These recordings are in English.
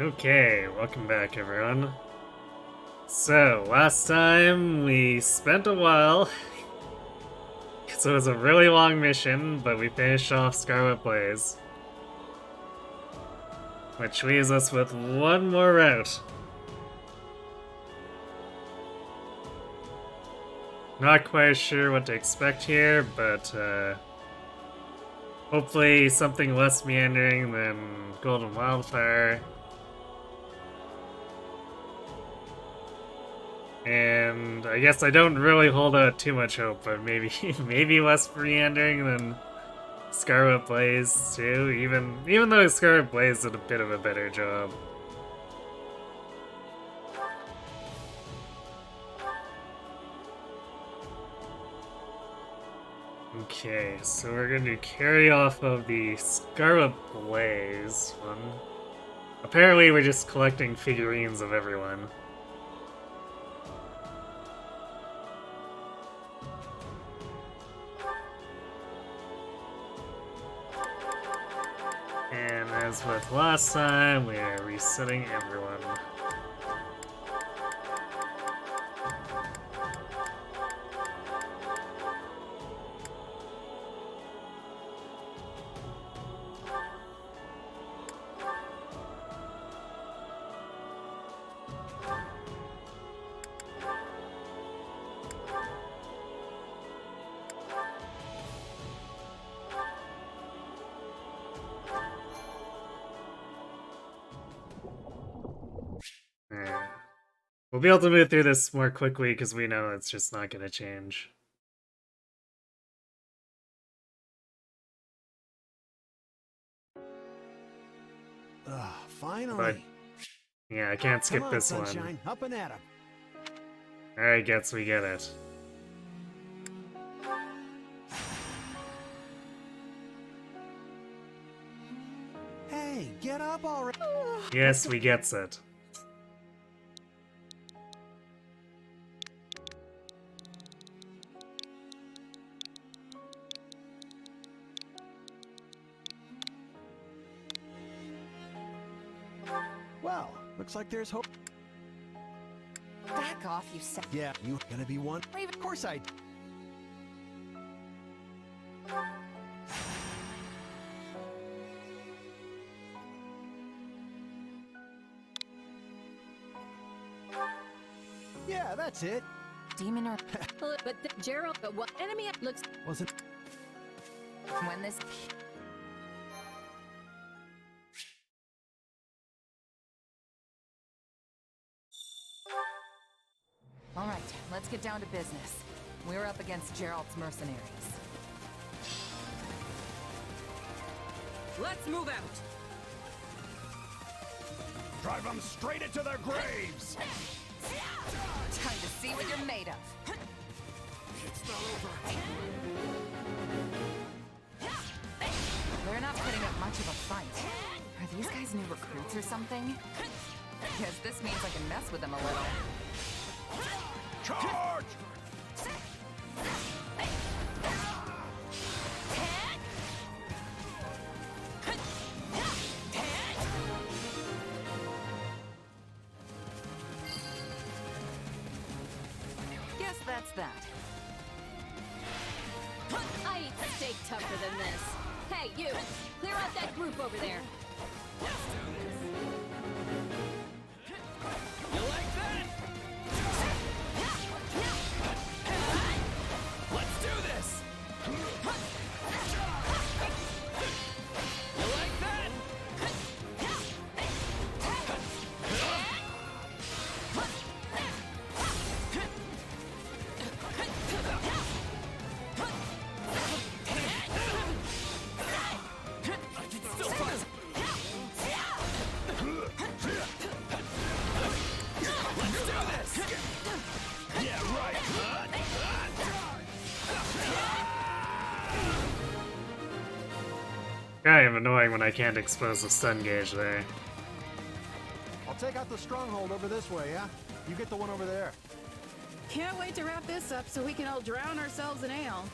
Okay, welcome back everyone. So, last time we spent a while, so it was a really long mission, but we finished off Scarlet Blaze. Which leaves us with one more route. Not quite sure what to expect here, but hopefully something less meandering than Golden Wildfire. And I guess I don't really hold out too much hope, but maybe maybe less meandering than Scarlet Blaze too, even though Scarlet Blaze did a bit of a better job. Okay, so we're going to carry off of the Scarlet Blaze one. Apparently we're just collecting figurines of everyone. And as with last time, we are resetting everyone. We'll be able to move through this more quickly because we know it's just not going to change. Finally. But yeah, I can't skip Come on, this sunshine. one. Up and at 'em. Alright, guess we get it. Hey, get up already. Yes, we gets it. Well, looks like there's hope. Back off, you said. Yeah, you gonna be one? Of course I. Yeah, that's it. Demon or but Gerald, but what enemy looks Wasn't. when this All right, let's get down to business. We're up against Gerald's mercenaries. Let's move out. Drive them straight into their graves. Time to see what you're made of. It's not over. They're not putting up much of a fight. Are these guys new recruits or something? Guess this means I can mess with them a little. Charge! Guess that's that. I eat steak tougher than this. Hey, you! Clear out that group over there. You like that? Let's do this. You like that? I can still fight. Let's do this. Yeah, right. Kind of annoying when I can't expose the stun gauge there. I'll take out the stronghold over this way, yeah? You get the one over there. Can't wait to wrap this up so we can all drown ourselves in ale.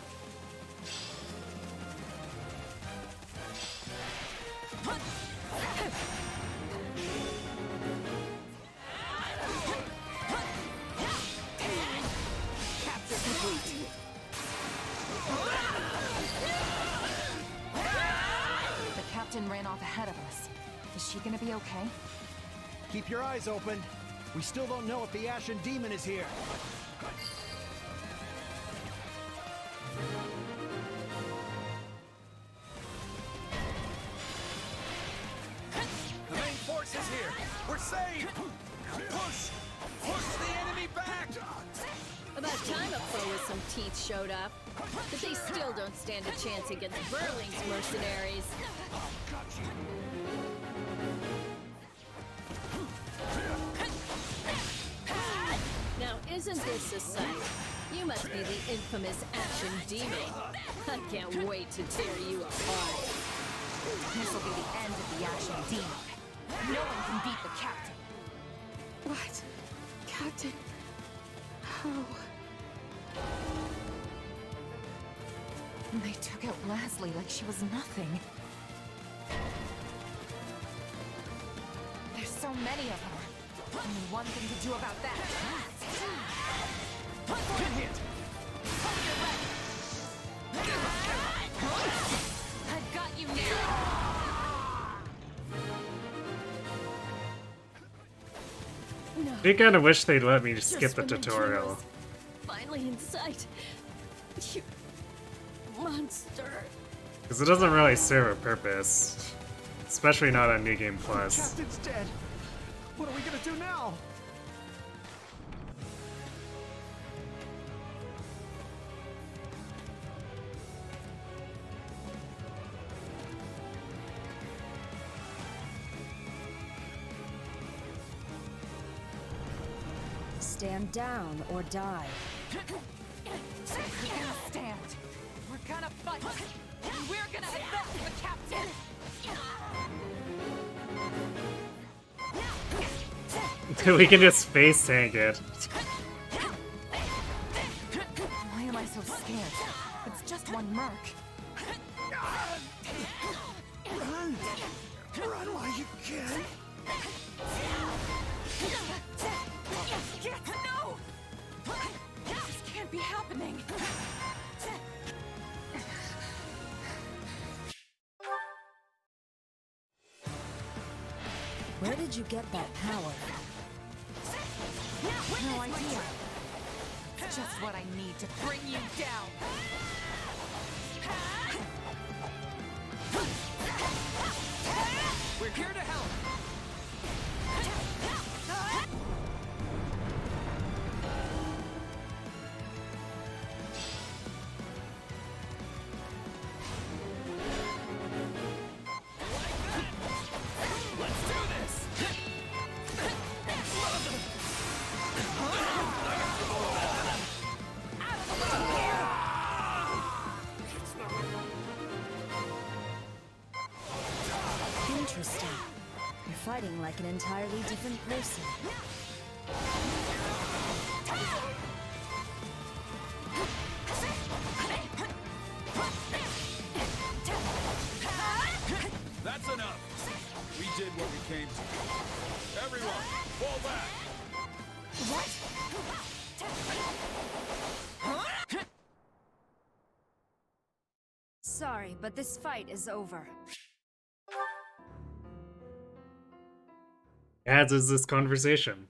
off ahead of us. Is she gonna be okay? Keep your eyes open. We still don't know if the Ashen Demon is here. The main force is here. We're safe. Push! Push the enemy back! About time a foe with some teeth showed up. But they still don't stand a chance against Burling's mercenaries. Now, isn't this a sight? You must be the infamous Ashen Demon. I can't wait to tear you apart. This will be the end of the Ashen Demon. No one can beat the captain. What? Captain? How? And they took out Leslie like she was nothing. There's so many of them. Only one thing to do about that. Good hit! I've got you now. No, I kind of wish they'd let me just skip just the when the tutorial. dream was finally in sight. You monster. Because it doesn't really serve a purpose. Especially not on New Game Plus. Captain's dead. What are we gonna do now? Stand down or die. We're gonna stand. We're gonna fight. And we're gonna avenge the captain. We can just face tank it. Why am I so scared? It's just one merc. Run! Run while you can! No! This can't be happening. Where did you get that power? No idea. It's just what I need to bring you down. We're here to help! Let's do this! Interesting. You're fighting like an entirely different person. That's enough! We did what we came to. Everyone, fall back! Sorry, but this fight is over. As is this conversation.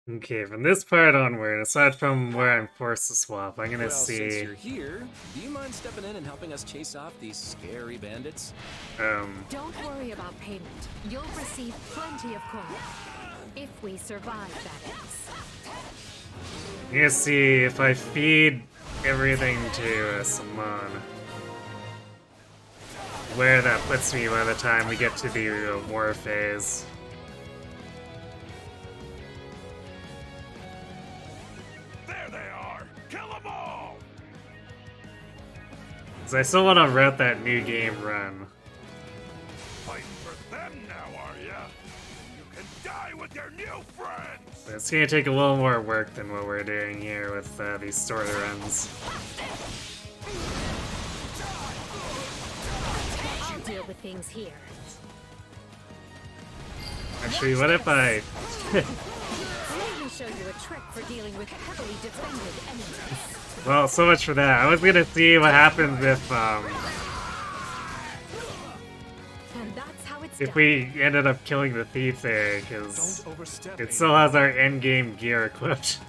Okay, from this part onward, aside from where I'm forced to swap, I'm gonna Well, since see. you're here, do you mind stepping in and helping us chase off these scary bandits? Don't worry about payment. You'll receive plenty of coin. If we survive, that is. I'm gonna see if I feed everything to Simon, where that puts me by the time we get to the war phase. There they are! Kill them all! Because I still want to route that new game run. Fighting for them now, You can die with your new friends! It's gonna take a little more work than what we're doing here with these story runs. I'll deal with things here. Actually, what if I... Let me show you a trick for dealing with heavily defended enemies. Well, so much for that. I was gonna see what happens And that's how it's if done. we ended up killing the thief there, because Don't overstep. it still has our endgame gear equipped.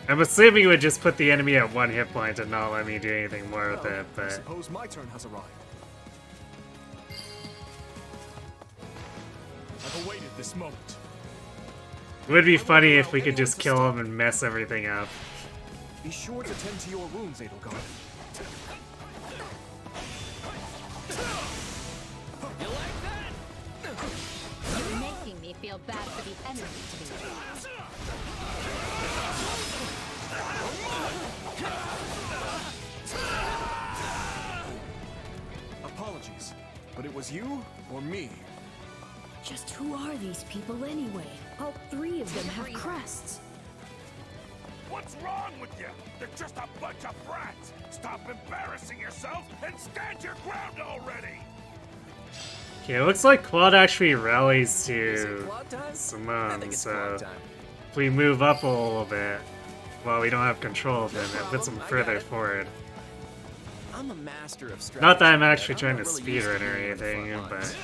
I'm assuming it would just put the enemy at 1 hit point and not let me do anything more with it, I but... suppose my turn has arrived. I've awaited this moment. It would be funny if we could just kill him and mess everything up. Be sure to tend to your wounds, Edelgard. You like that? You're making me feel bad for the enemy too. Apologies, but it was you or me? Just who are these people anyway? All 3 of them have crests. What's wrong with you? They're just a bunch of brats! Stop embarrassing yourselves and stand your ground already! Okay, it looks like Claude actually rallies Is it to Claude time? I think Simone, it's so Claude time. if we move up a little bit, while we don't have control of him, it puts him problem, I got further it. forward. I'm a master of strategy. Not that I'm but actually I'm trying not to really used speedrun or being on the anything, front but... lines.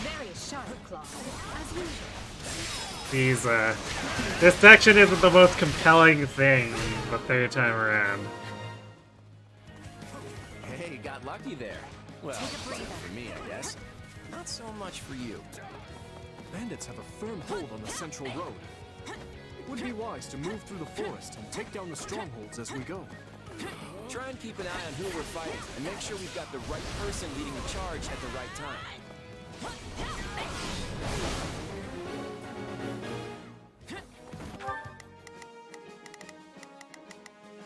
Very sharp, Claude, as usual. These, this section isn't the most compelling thing the 3rd time around. Hey, got lucky there. Well, Take a breather. for me, I guess. Not so much for you. Bandits have a firm hold on the central road. It would be wise to move through the forest and take down the strongholds as we go. Try and keep an eye on who we're fighting, and make sure we've got the right person leading the charge at the right time.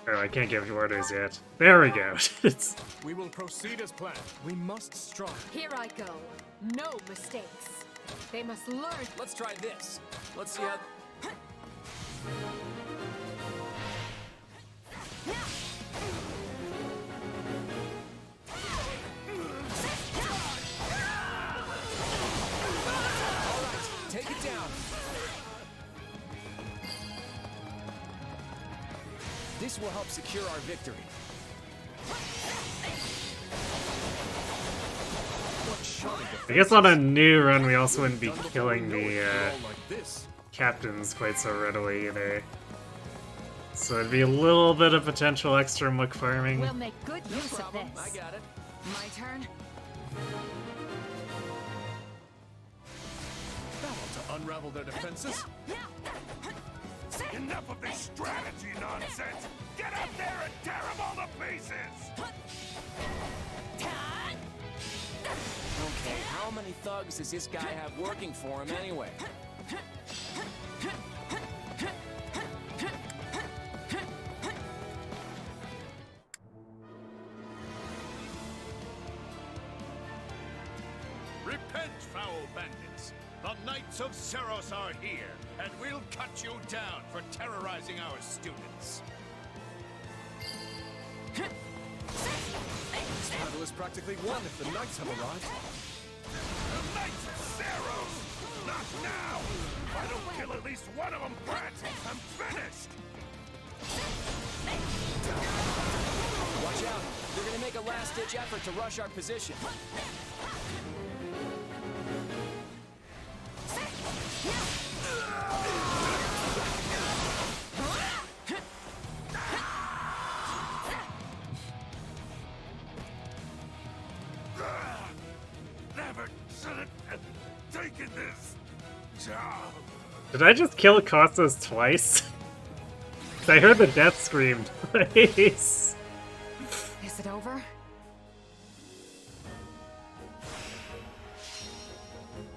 Oh, I can't give you orders yet. There we go. It's... We will proceed as planned. We must strive. Here I go. No mistakes. They must learn. Let's try this. Let's see how... Alright, take it down. This will help secure our victory. What shot of I guess on a new run we also wouldn't be done before killing we know it, the, we're all like this. captains quite so readily either. So it'd be a little bit of potential extra muck farming. We'll make good use of Problem, I this. got it. My turn? That ought to unravel their defenses. Enough of this strategy nonsense! Get out there and tear them all to pieces! Okay, how many thugs does this guy have working for him anyway? Repent, foul bandits! The Knights of Seros are here, and we'll cut you down for terrorizing our students. This battle is practically won if the knights have arrived. The Knights of Seros! Not now! If I don't kill at least one of them, brats, I'm finished! Watch out! They're gonna make a last-ditch effort to rush our position. Never should have taken this job. Did I just kill Costas twice? I heard the death scream twice. Is it over?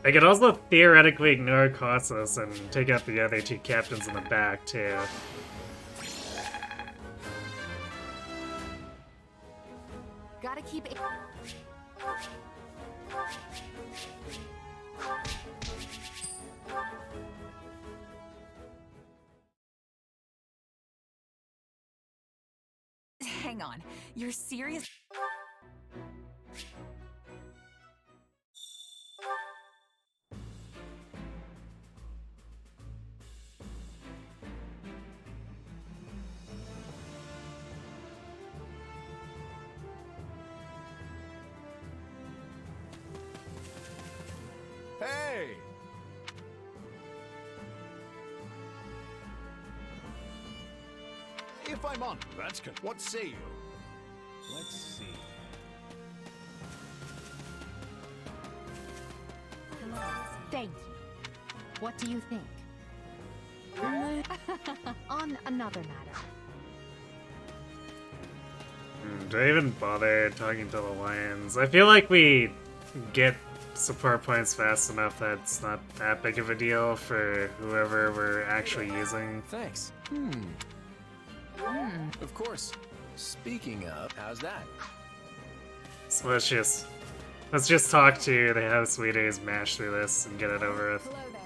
I could also theoretically ignore Costas and take out the other 2 captains in the back, too. Gotta keep it. hang on. You're serious? Hey! If I'm on, that's good. What say you? Let's see. Thank you. What do you think? On another matter. Do I even bother talking to the lions? I feel like we get support points fast enough that it's not that big of a deal for whoever we're actually using. Thanks. Of course. Speaking of, how's that? So let's just talk to the house leaders, mash through this, and get it over with. Hello there.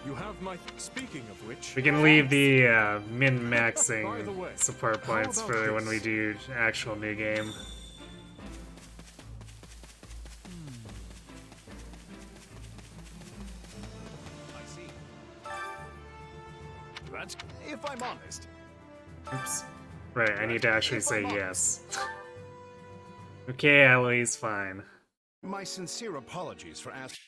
You have my. Speaking of which, We can leave the By the way, min-maxing support how points about for when this? we do actual new game. I see. That's if I'm honest. Oops. Right, I need to actually say yes. Okay, Ellie's fine. My sincere apologies for asking.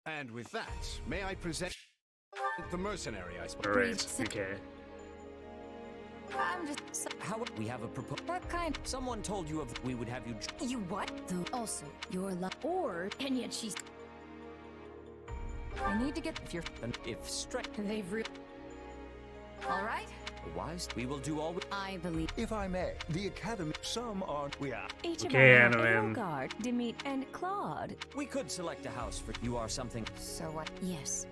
And with that, may I present the mercenary, I suppose. Alright, okay. I'm just. How we have a proposal. What kind? Someone told you we would have you. You what? Though also, your luck. Or, and yet she's. I need to get. If you're if straight They've re. All right. wise, we will do all we. I believe. If I may, the Academy, some are. We are. Okay, Anoin. Demit, and Claude. We could select a house for you. Are something. So what? Yes.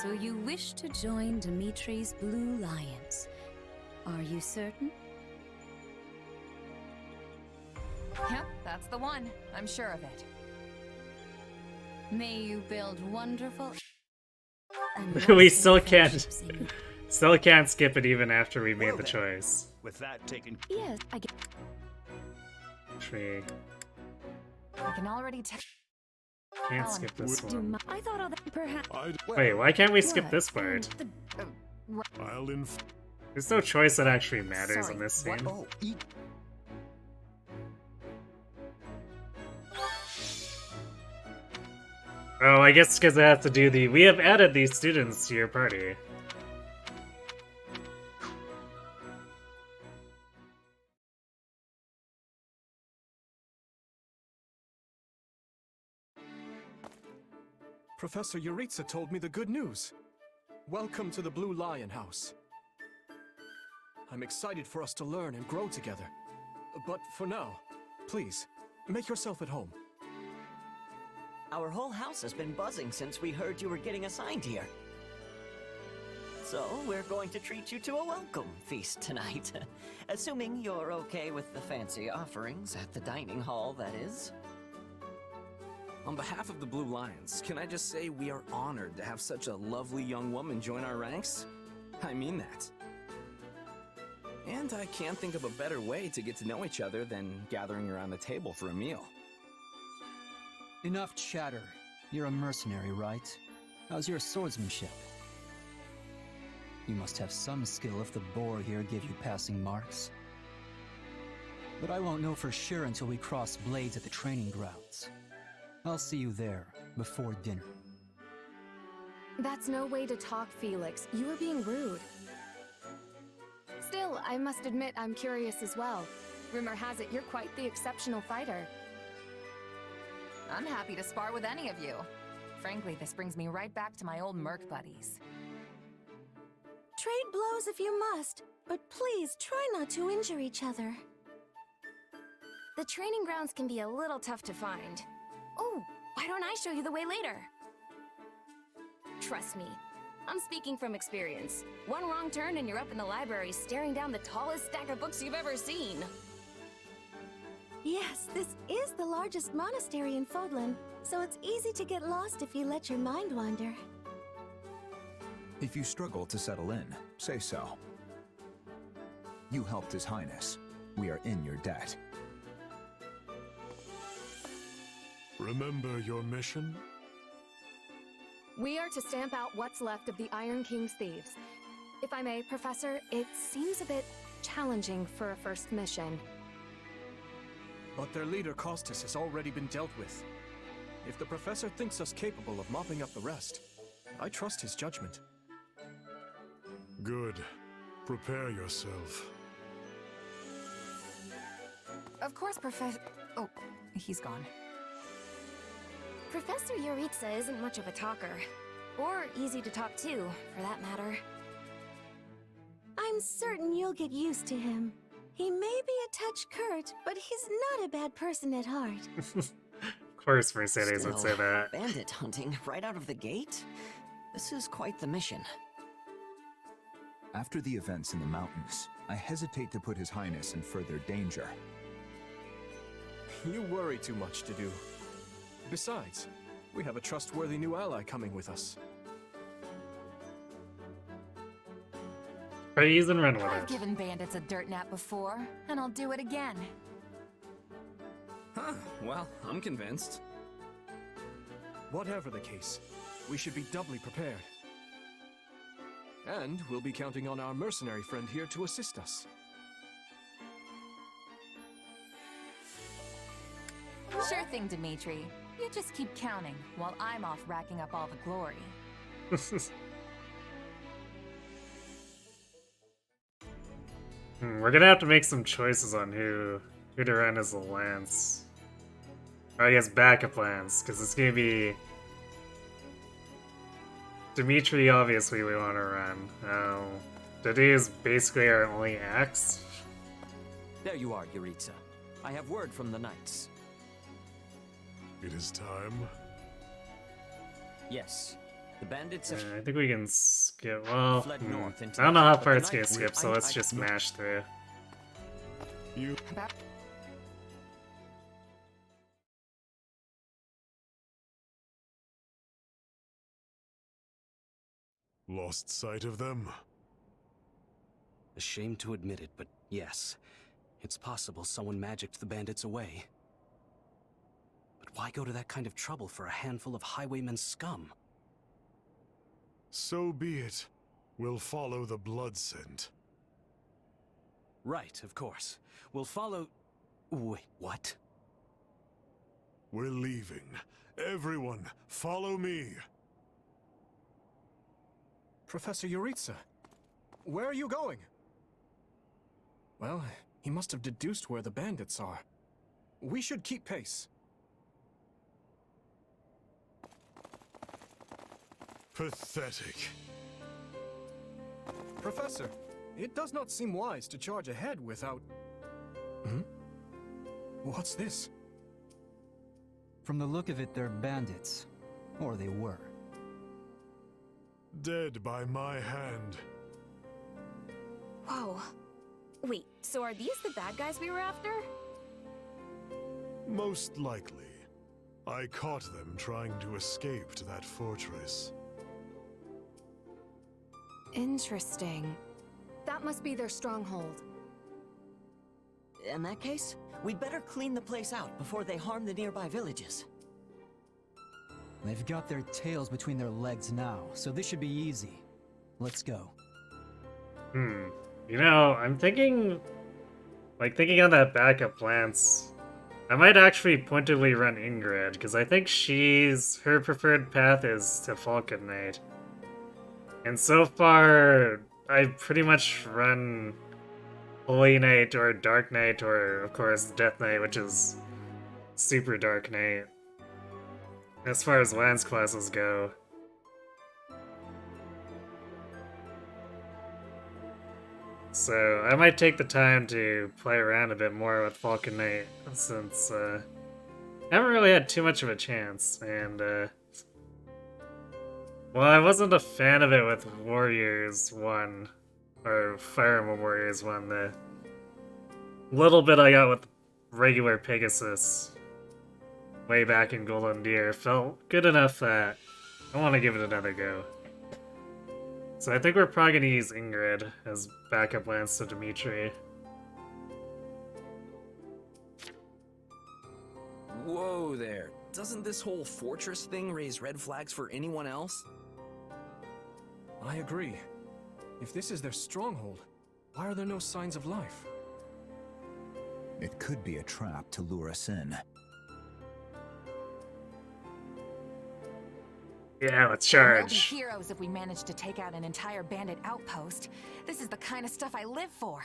So you wish to join Dimitri's Blue Lions. Are you certain? Yep, that's the one. I'm sure of it. May you build wonderful. and We lasting still can't. friendships in- Still can't skip it even after we made Well the then. choice. With that taken. Yes, I get. Actually, I can already tell. can't skip this Do one. my, I thought of that perhaps. Wait, why can't we skip What? this part? I'll There's no choice that actually matters Sorry, in this what? scene. Oh, eat. Oh, I guess because I have to do the. We have added these students to your party. Professor Yuritsa told me the good news. Welcome to the Blue Lion House. I'm excited for us to learn and grow together. But for now, please, make yourself at home. Our whole house has been buzzing since we heard you were getting assigned here. So, we're going to treat you to a welcome feast tonight. Assuming you're okay with the fancy offerings at the dining hall, that is. On behalf of the Blue Lions, can I just say we are honored to have such a lovely young woman join our ranks? I mean that. And I can't think of a better way to get to know each other than gathering around the table for a meal. Enough chatter. You're a mercenary, right? How's your swordsmanship? You must have some skill if the boar here gave you passing marks. But I won't know for sure until we cross blades at the training grounds. I'll see you there, before dinner. That's no way to talk, Felix. You were being rude. Still, I must admit I'm curious as well. Rumor has it you're quite the exceptional fighter. I'm happy to spar with any of you. Frankly, this brings me right back to my old merc buddies. Trade blows if you must, but please try not to injure each other. the training grounds can be a little tough to find. Oh, why don't I show you the way later? Trust me, I'm speaking from experience. One wrong turn and you're up in the library staring down the tallest stack of books you've ever seen. Yes, this is the largest monastery in Fodlan, so it's easy to get lost if you let your mind wander. If you struggle to settle in, say so. You helped His Highness. We are in your debt. Remember your mission? We are to stamp out what's left of the Iron King's thieves. If I may, Professor, it seems a bit challenging for a first mission. But their leader, Costas, has already been dealt with. If the Professor thinks us capable of mopping up the rest, I trust his judgment. Good. Prepare yourself. Of course, Professor... Oh, he's gone. Professor Yuritsa isn't much of a talker. Or easy to talk to, for that matter. I'm certain you'll get used to him. He may be a touch curt, but he's not a bad person at heart. Of course Mercedes would say that. Bandit hunting right out of the gate? This is quite the mission. After the events in the mountains, I hesitate to put His Highness in further danger. You worry too much to do. Besides, we have a trustworthy new ally coming with us. Praise and run with I've it. given bandits a dirt nap before, and I'll do it again. Huh, well, I'm convinced. Whatever the case, we should be doubly prepared. And we'll be counting on our mercenary friend here to assist us. Sure thing, Dimitri. You just keep counting, while I'm off racking up all the glory. We're gonna have to make some choices on who to run as the Lance. Or I guess backup Lance, because it's gonna be... Dimitri, obviously, we want to run. Dede is basically our only axe. There you are, Yuritsa. I have word from the knights. It is time. Yes. The bandits have... I think we can skip. Well, fled north into I don't know how the far it's night- gonna skip, so let's just mash through. You... Lost sight of them? Ashamed to admit it, but yes. It's possible someone magicked the bandits away. But why go to that kind of trouble for a handful of highwaymen scum? So be it. We'll follow the blood scent. Right, of course. We'll follow... Wait, what? We're leaving. Everyone, follow me. Professor Yuritsa, where are you going? Well, he must have deduced where the bandits are. We should keep pace. Pathetic. Professor, it does not seem wise to charge ahead without... Hmm? What's this? From the look of it, they're bandits. Or they were. Dead by my hand. Whoa. Wait, so are these the bad guys we were after? Most likely. I caught them trying to escape to that fortress. Interesting. That must be their stronghold. In that case, we'd better clean the place out before they harm the nearby villages. They've got their tails between their legs now, so this should be easy. Let's go. You know, I'm thinking... Like, thinking on that backup Lance, I might actually pointedly run Ingrid, because I think her preferred path is to Falcon Knight. And so far, I pretty much run Holy Knight or Dark Knight or, of course, Death Knight, which is Super Dark Knight. As far as Lance classes go. So I might take the time to play around a bit more with Falcon Knight, since I haven't really had too much of a chance, and well, I wasn't a fan of it with Warriors 1, or Fire Emblem Warriors 1, the little bit I got with regular Pegasus way back in Golden Deer felt good enough that I want to give it another go. So I think we're probably going to use Ingrid as backup lance to Dimitri. Whoa there. Doesn't this whole fortress thing raise red flags for anyone else? I agree. If this is their stronghold, why are there no signs of life? It could be a trap to lure us in. Yeah, let's We'll be charge. heroes if we manage to take out an entire bandit outpost. This is the kind of stuff I live for.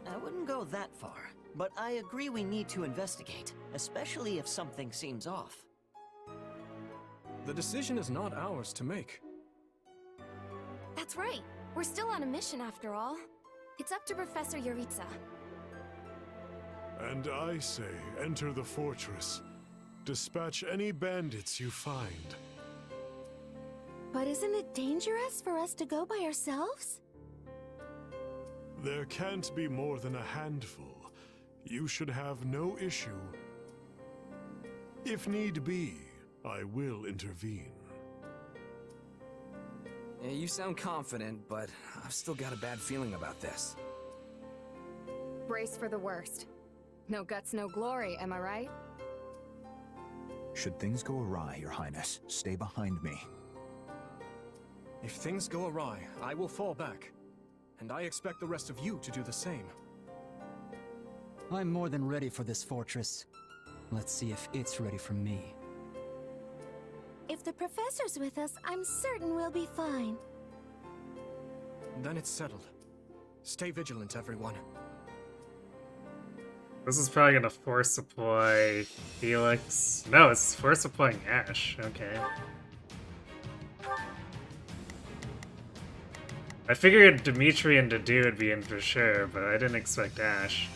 I wouldn't go that far, but I agree we need to investigate, especially if something seems off. The decision is not ours to make. That's right. We're still on a mission after all. It's up to Professor Yuritsa. And I say, enter the fortress. Dispatch any bandits you find. But isn't it dangerous for us to go by ourselves? There can't be more than a handful. You should have no issue. If need be, I will intervene. Yeah, you sound confident, but I've still got a bad feeling about this. Brace for the worst. No guts, no glory, am I right? Should things go awry, Your Highness, stay behind me. If things go awry, I will fall back. And I expect the rest of you to do the same. I'm more than ready for this fortress. Let's see if it's ready for me. If the professor's with us, I'm certain we'll be fine. Then it's settled. Stay vigilant, everyone. This is probably gonna force supply Felix. No, it's force supplying Ash. Okay. I figured Dimitri and Dedue would be in for sure, but I didn't expect Ash.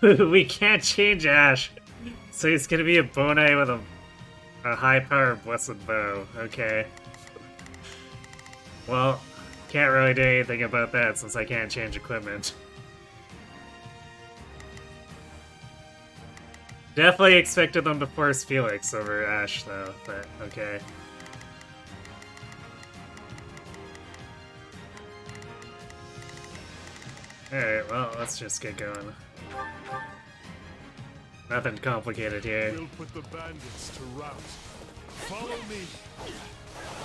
We can't change Ash, so he's gonna be a Bonai with a high-powered Blessed Bow. Okay. Well, can't really do anything about that since I can't change equipment. Definitely expected them to force Felix over Ash, though, but okay. Alright, well, let's just get going. Nothing complicated here. We'll put the bandits to rout. Follow me.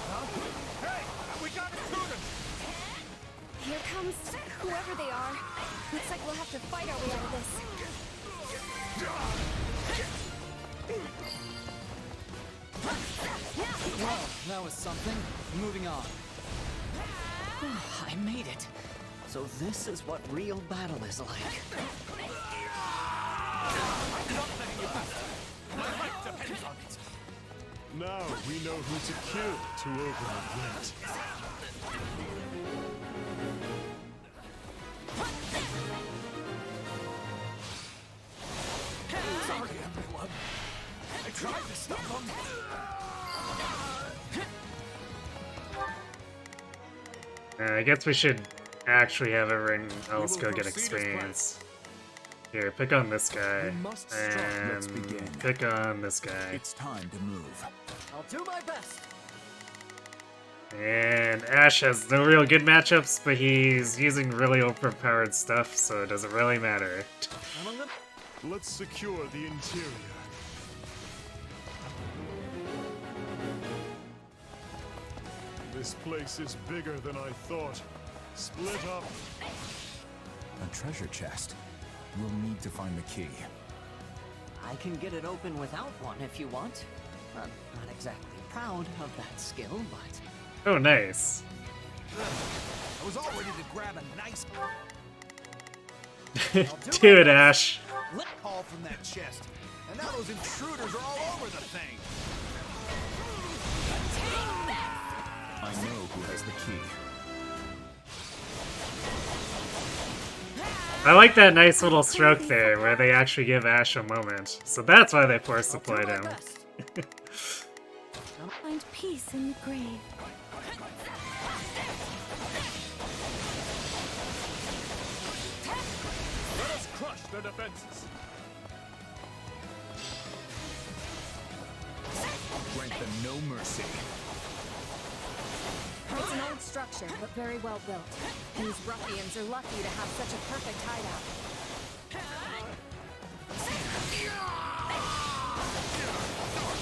Huh? Hey! We got intruders! Here comes whoever they are. Looks like we'll have to fight our way out of this. Well, that was something. Moving on. I made it. So this is what real battle is like. Now we know who to kill to overregret. Sorry, everyone. I tried to stop them. I guess we should actually have everyone else go get experience. Here, pick on this guy. And pick on this guy. It's time to move. I'll do my best. And Ash has no real good matchups, but he's using really overpowered stuff, so it doesn't really matter. Let's secure the interior. This place is bigger than I thought. Split up. A treasure chest. We'll need to find the key. I can get it open without one if you want. I'm not exactly proud of that skill, but... Oh, nice. I was all ready to grab a nice... Do it, Ash. Let call from that chest. And now those intruders are all over the thing. I know who has the key. I like that nice little stroke there, where they actually give Ash a moment. So that's why they force deployed him. I'll find peace in the grave. Let us crush their defenses. Grant them no mercy. It's an old structure, but very well built. These ruffians are lucky to have such a perfect hideout.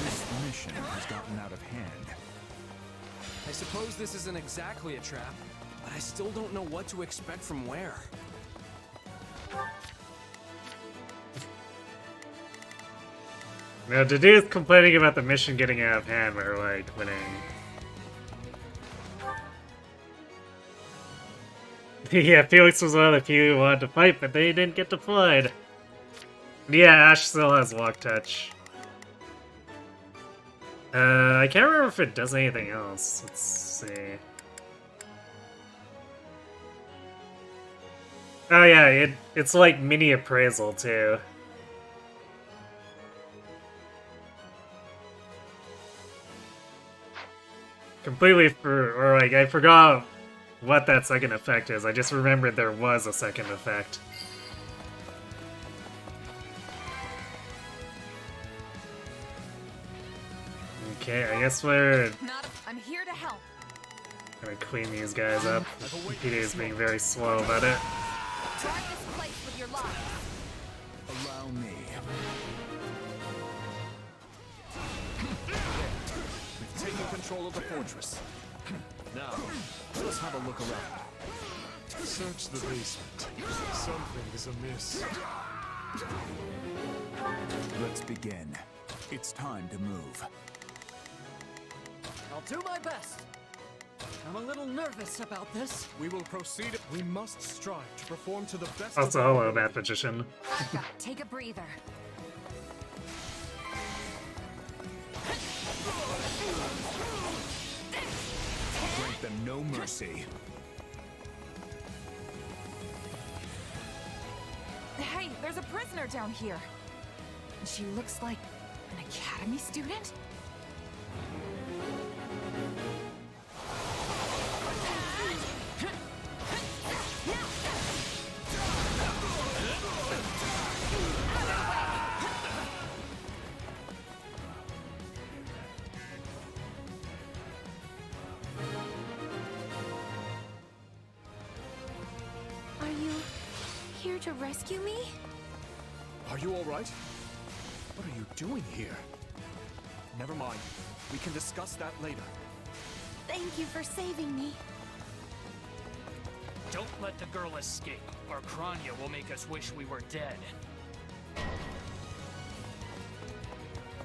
This mission has gotten out of hand. I suppose this isn't exactly a trap, but I still don't know what to expect from where. Now, the dudes complaining about the mission getting out of hand were like winning. Yeah, Felix was one of the few who wanted to fight, but they didn't get deployed. Yeah, Ash still has walk touch. I can't remember if it does anything else. Let's see. Oh yeah, it's like mini appraisal too. Completely I forgot what that second effect is. I just remembered there was a second effect. Okay, I guess we're I'm here to help. gonna clean these guys up. PD is being very slow about it. Try this place with your lock. Allow me. We've taken control of the fortress. Now, let us have a look around. Search the basement. Something is amiss. Let's begin. It's time to move. I'll do my best. I'm a little nervous about this. We will proceed. We must strive to perform to the best Also, of our hello, ability. Math Magician. Take a breather. Grant them no mercy. Hey, there's a prisoner down here. She looks like an academy student? Are you here to rescue me? Are you all right? What are you doing here? Never mind. We can discuss that later. Thank you for saving me. Don't let the girl escape, or Kranya will make us wish we were dead.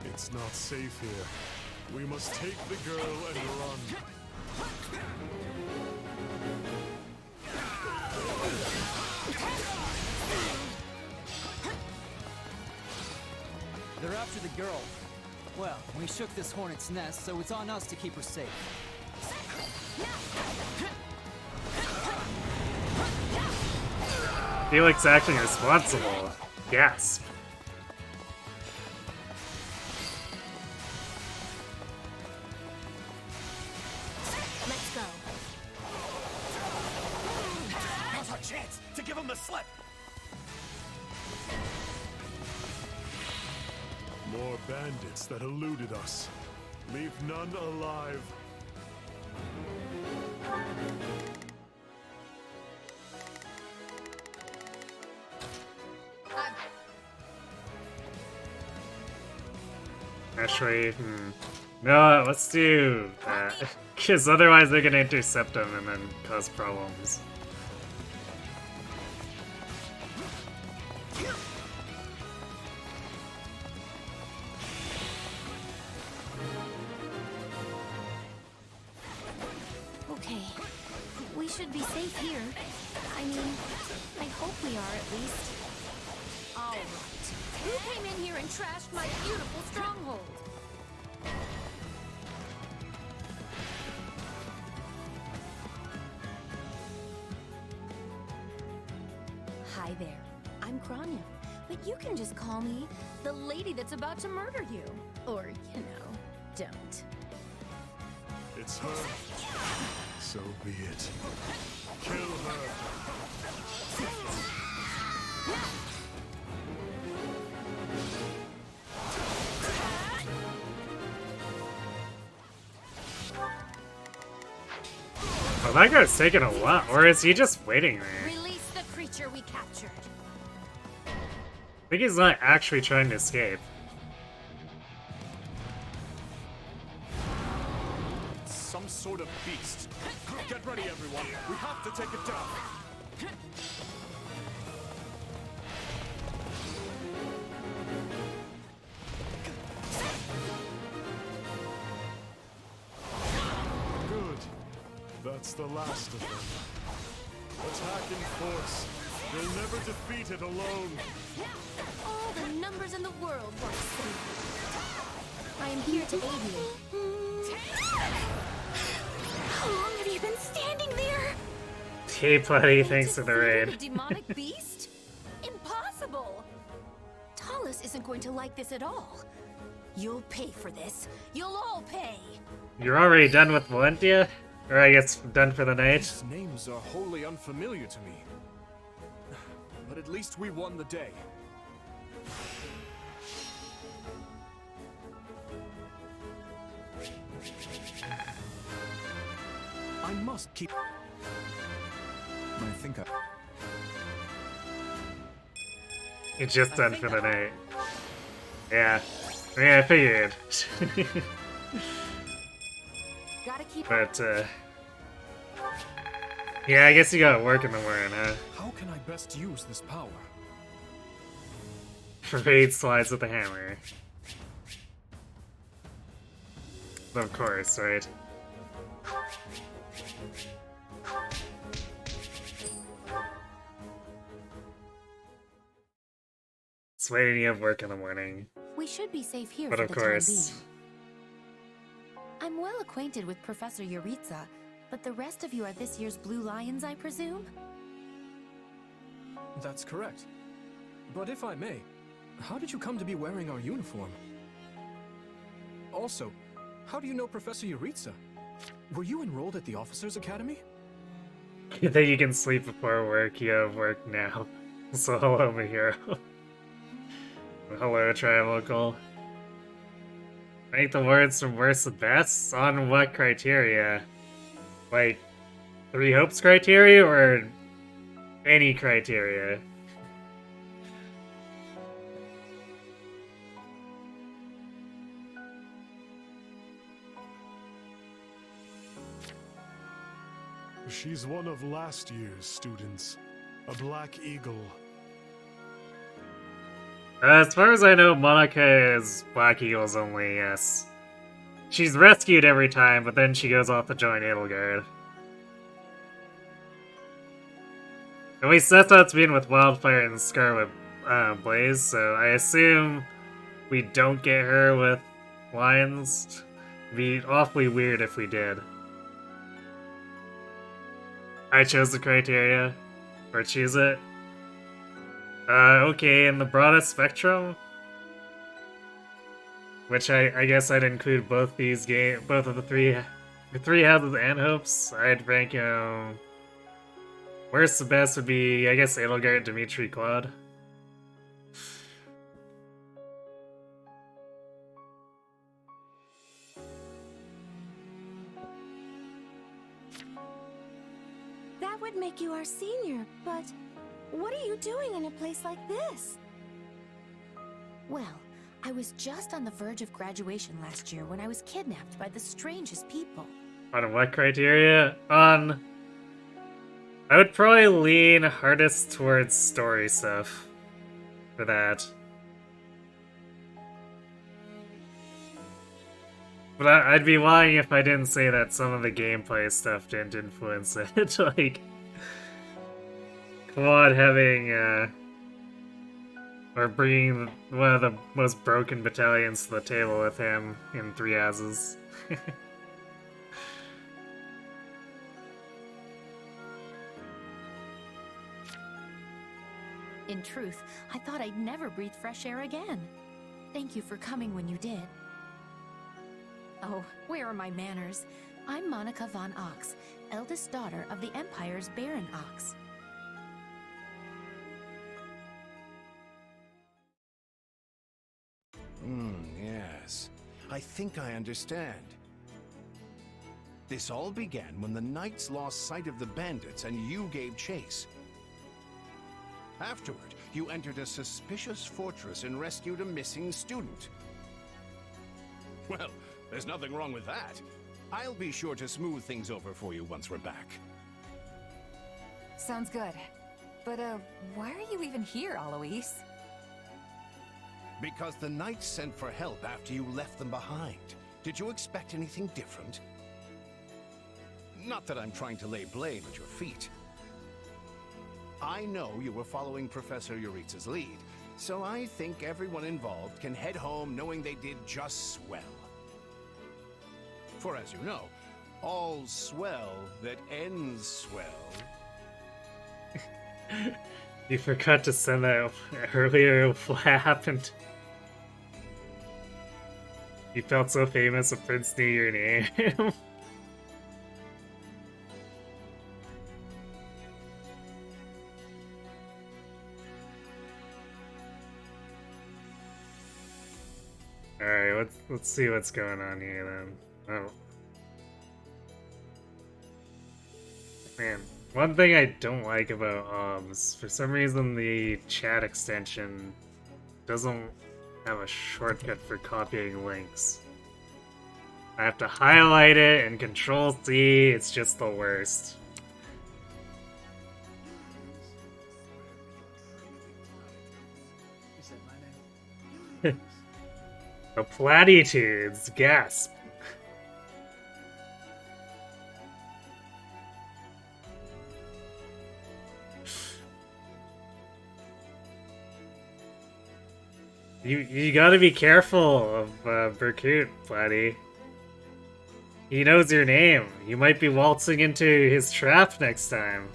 It's not safe here. We must take the girl and run. They're after the girl. Well, we shook this hornet's nest, so it's on us to keep her safe. Felix acting responsible. Gasp. Let's go. Now's our chance to give him the slip. More bandits that eluded us. Leave none alive. Actually, no, let's do that. Because otherwise they're gonna intercept them and then cause problems. Okay. We should be safe here. I mean, I hope we are at least. All right. Who came in here and trashed my beautiful stronghold? Hi there, I'm Kranya, but you can just call me the lady that's about to murder you. Or, you know, don't. It's her. So be it. Kill her. Oh, that guy's taking a while, or is he just waiting there? Release the creature we captured. I think he's not actually trying to escape. Some sort of beast. Get ready, everyone. We have to take it down. Good. That's the last of them. Attack in force. You'll never defeat it alone. All the numbers in the world won't save you. I am here to aid you. How long have you been standing there? Hey buddy, thanks for the The raid. demonic beast? Impossible! Talus isn't going to like this at all. You'll pay for this. You'll all pay. You're already done with Valentia? Or I guess done for the night? These names are wholly unfamiliar to me. But at least we won the day. I must keep... I think I... It's just done for the night. Yeah. Yeah, I figured. Gotta keep But, yeah, I guess you gotta work in the morning, huh? How can I best use this power? Raid slides with the hammer. Of course, right? It's waiting you have work in the morning. We should be safe here But for of the course. time being. I'm well acquainted with Professor Yuritsa, but the rest of you are this year's Blue Lions, I presume? That's correct. But if I may, how did you come to be wearing our uniform? Also, how do you know Professor Yuritsa? Were you enrolled at the Officers Academy? You think you can sleep before work? You have work now. So hello, my hero. Hello, Trivocal. Rank the words from worst to best? On what criteria? Like, 3 hopes criteria, or any criteria? She's one of last year's students. A Black Eagle. As far as I know, Monica is Black Eagles only, yes. She's rescued every time, but then she goes off to join Edelgard. At least that's how it's been with Wildfire and Scarlet Blaze, so I assume we don't get her with Lions. It'd be awfully weird if we did. I chose the criteria. Or choose it. Okay, in the broadest spectrum, which I guess I'd include both these both of the three houses and hopes. I'd rank worst to best would be, I guess, Edelgard, Dimitri, Claude. That would make you our senior, but what are you doing in a place like this? Well, I was just on the verge of graduation last year when I was kidnapped by the strangest people. On what criteria? I would probably lean hardest towards story stuff for that. But I'd be lying if I didn't say that some of the gameplay stuff didn't influence it. Like, Claude having, or bringing one of the most broken battalions to the table with him in 3 houses. In truth, I thought I'd never breathe fresh air again. Thank you for coming when you did. Oh, where are my manners? I'm Monica von Ox, eldest daughter of the Empire's Baron Ox. Yes. I think I understand. This all began when the knights lost sight of the bandits and you gave chase. Afterward, you entered a suspicious fortress and rescued a missing student. Well, there's nothing wrong with that. I'll be sure to smooth things over for you once we're back. Sounds good. But, why are you even here, Alois? Because the knights sent for help after you left them behind. Did you expect anything different? Not that I'm trying to lay blame at your feet. I know you were following Professor Yuritsa's lead, so I think everyone involved can head home knowing they did just swell. For as you know, all's swell that ends swell. You forgot to send that earlier. What happened? You felt so famous when Prince knew your name. Alright, let's see what's going on here then. Oh. Man, one thing I don't like about OBS, for some reason the chat extension doesn't have a shortcut for copying links. I have to highlight it and Control C, it's just the worst. The platitudes, gasp. You gotta be careful of Berkut, Platty. He knows your name. You might be waltzing into his trap next time.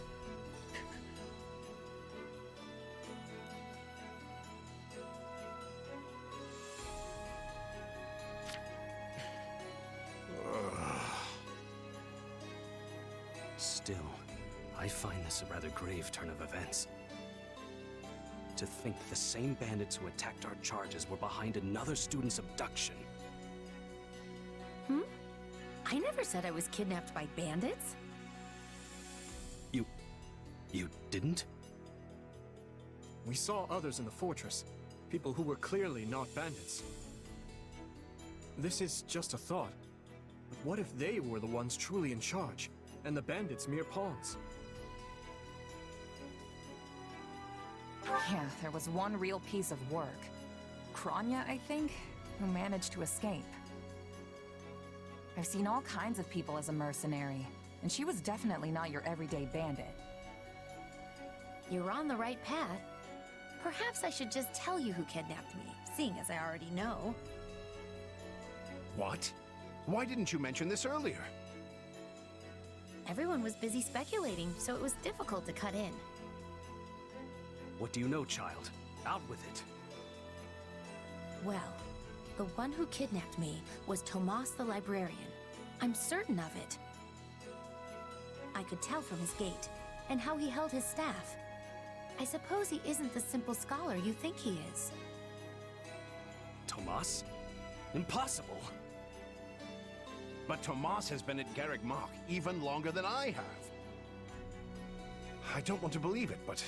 Still, I find this a rather grave turn of events. To think the same bandits who attacked our charges were behind another student's abduction. Hmm? I never said I was kidnapped by bandits. You didn't? We saw others in the fortress. People who were clearly not bandits. This is just a thought. But what if they were the ones truly in charge, and the bandits mere pawns? Yeah, there was one real piece of work. Kranya, I think, who managed to escape. I've seen all kinds of people as a mercenary, and she was definitely not your everyday bandit. You're on the right path. Perhaps I should just tell you who kidnapped me, seeing as I already know. What? Why didn't you mention this earlier? Everyone was busy speculating, so it was difficult to cut in. What do you know, child? Out with it. Well, the one who kidnapped me was Tomas the librarian. I'm certain of it. I could tell from his gait, and how he held his staff. I suppose he isn't the simple scholar you think he is. Tomas? Impossible! But Tomas has been at Garrick Mach even longer than I have. I don't want to believe it, but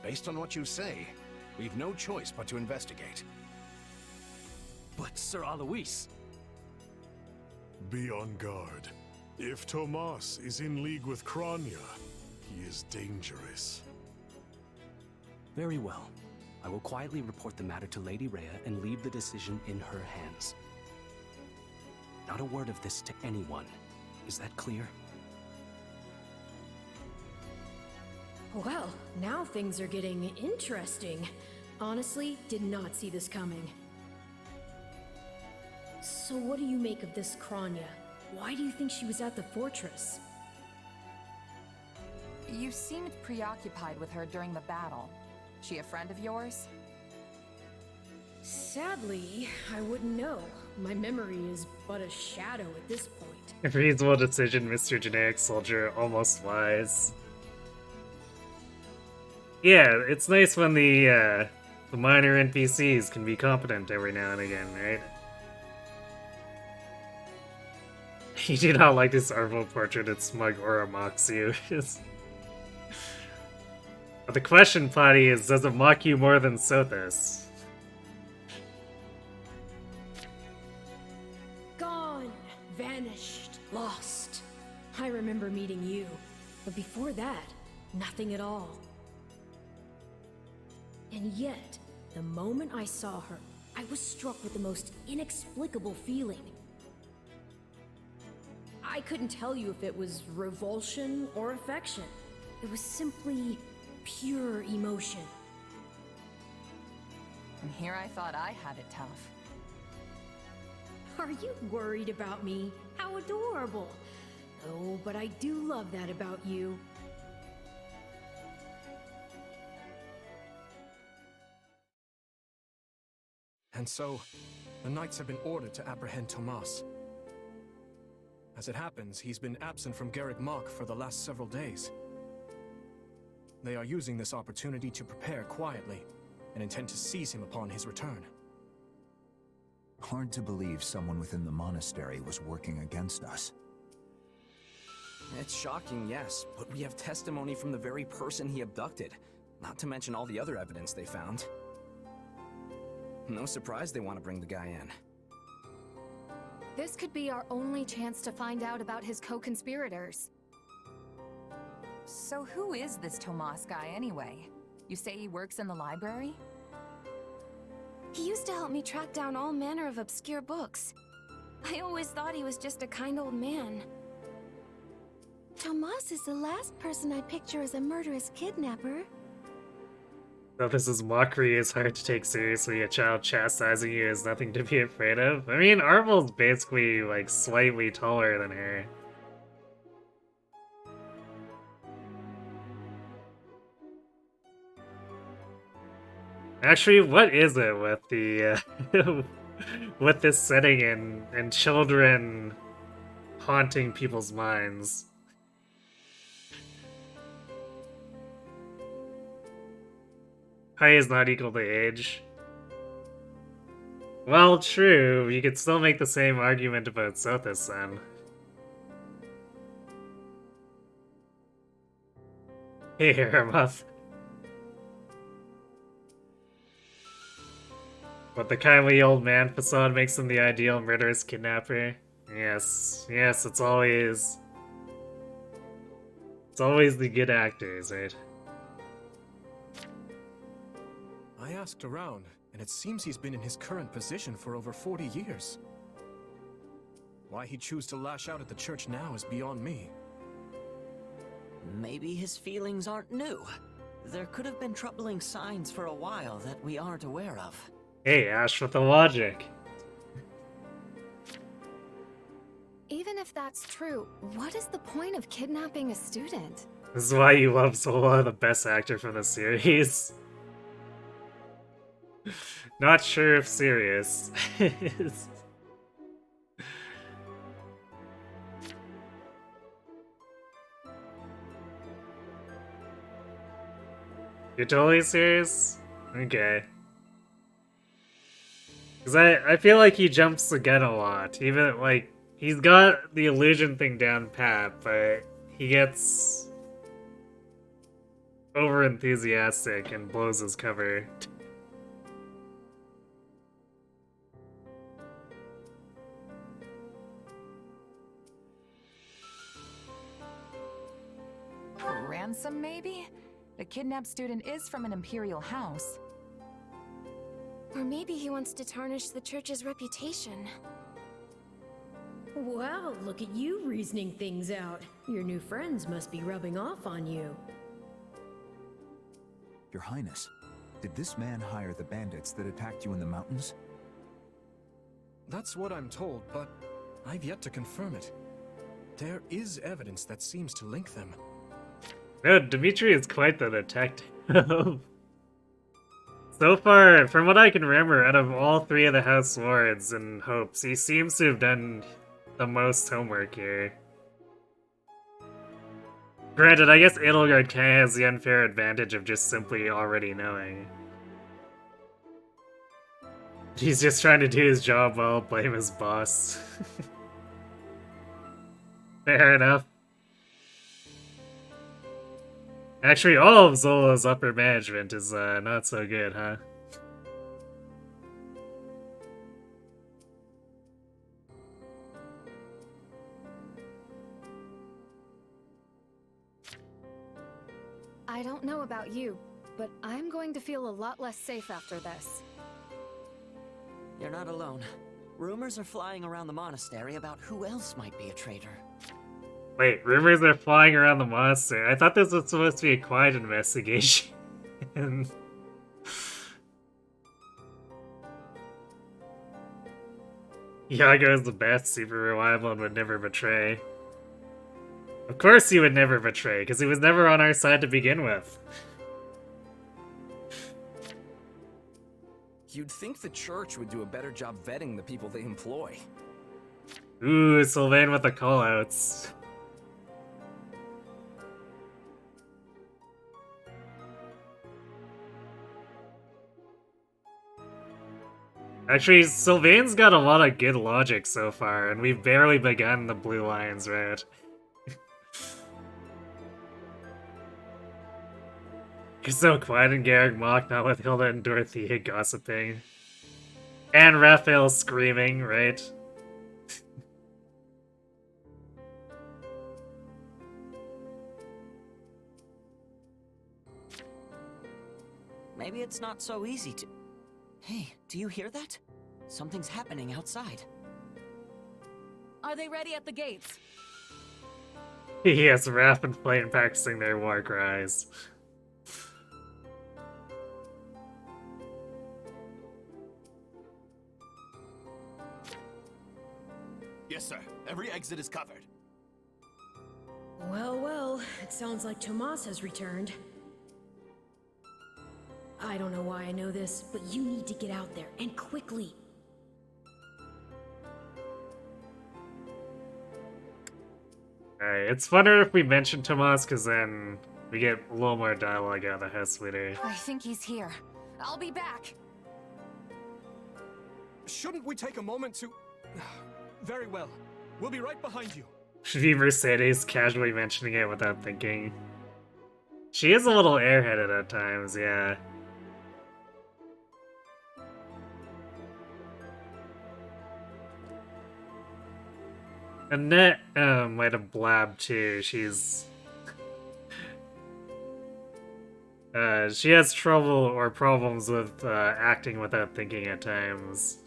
based on what you say, we've no choice but to investigate. But Sir Alois... Be on guard. If Tomas is in league with Kranya, he is dangerous. Very well. I will quietly report the matter to Lady Rhea and leave the decision in her hands. Not a word of this to anyone. Is that clear? Well, now things are getting interesting. Honestly, did not see this coming. So what do you make of this Kranya? Why do you think she was at the fortress? You seemed preoccupied with her during the battle. She a friend of yours? Sadly, I wouldn't know. My memory is but a shadow at this point. Reasonable decision, Mr. Generic Soldier, almost wise. Yeah, it's nice when the minor NPCs can be competent every now and again, right? You do not like this Arvo portrait, it's smug aura mocks you. But the question, Potty, is does it mock you more than Sothis? Gone, vanished, lost. I remember meeting you, but before that, nothing at all. And yet, the moment I saw her, I was struck with the most inexplicable feeling. I couldn't tell you if it was revulsion or affection. It was simply pure emotion. And here I thought I had it tough. Are you worried about me? How adorable. Oh, but I do love that about you. And so, the Knights have been ordered to apprehend Tomas. As it happens, he's been absent from Garrick Mach for the last several days. They are using this opportunity to prepare quietly, and intend to seize him upon his return. Hard to believe someone within the monastery was working against us. It's shocking, yes, but we have testimony from the very person he abducted, not to mention all the other evidence they found. No surprise they want to bring the guy in. This could be our only chance to find out about his co-conspirators. So who is this Tomas guy anyway? You say he works in the library? He used to help me track down all manner of obscure books. I always thought he was just a kind old man. Tomas is the last person I picture as a murderous kidnapper. Sothis' mockery is hard to take seriously. A child chastising you is nothing to be afraid of. I mean, Arvel's basically, like, slightly taller than her. Actually, what is it with the with this setting and children haunting people's minds? Height is not equal to age. Well, true. You could still make the same argument about Sothis then. Hey, Haramuth. But the kindly old man facade makes him the ideal murderous kidnapper. Yes, yes, it's always the good actors, right? I asked around, and it seems he's been in his current position for over 40 years. Why he'd choose to lash out at the church now is beyond me. Maybe his feelings aren't new. There could have been troubling signs for a while that we aren't aware of. Hey, Ash with the logic. Even if that's true, what is the point of kidnapping a student? This is why you love Zola, the best actor from the series. Not sure if serious. You're totally serious? Okay. Because I feel like he jumps the gun a lot. Even, like, he's got the illusion thing down pat, but he gets over-enthusiastic and blows his cover. Ransom, maybe? The kidnapped student is from an imperial house. Or maybe he wants to tarnish the church's reputation. Wow, look at you reasoning things out. Your new friends must be rubbing off on you. Your Highness, did this man hire the bandits that attacked you in the mountains? That's what I'm told, but I've yet to confirm it. There is evidence that seems to link them. No, Dimitri is quite the detective. So far, from what I can remember, out of all three of the House Lords and Hopes, he seems to have done the most homework here. Granted, I guess Edelgard kinda has the unfair advantage of just simply already knowing. He's just trying to do his job while blame his boss. Fair enough. Actually, all of Zola's upper management is not so good, huh? I don't know about you, but I'm going to feel a lot less safe after this. You're not alone. Rumors are flying around the monastery about who else might be a traitor. Wait, rumors are flying around the monster. I thought this was supposed to be a quiet investigation. Yago is the best, super reliable, and would never betray. Of course he would never betray, because he was never on our side to begin with. You'd think the church would do a better job vetting the people they employ. Ooh, Sylvain with the callouts. Actually, Sylvain's got a lot of good logic so far, and we've barely begun the Blue Lions route. He's so quiet and Garrick Mock, not with Hilda and Dorothea gossiping. And Raphael screaming, right? Maybe it's not so easy to... Hey, do you hear that? Something's happening outside. Are they ready at the gates? Yes, Raph and Flame practicing their war cries. Yes, sir. Every exit is covered. Well, well, it sounds like Tomas has returned. I don't know why I know this, but you need to get out there, and quickly. Alright, it's funner if we mention Tomas, because then we get a little more dialogue out of the house leader. I think he's here. I'll be back. Shouldn't we take a moment to... Very well. We'll be right behind you. Should be Mercedes casually mentioning it without thinking. She is a little airheaded at times, yeah. Annette might have blabbed too. She's... she has trouble or problems with acting without thinking at times.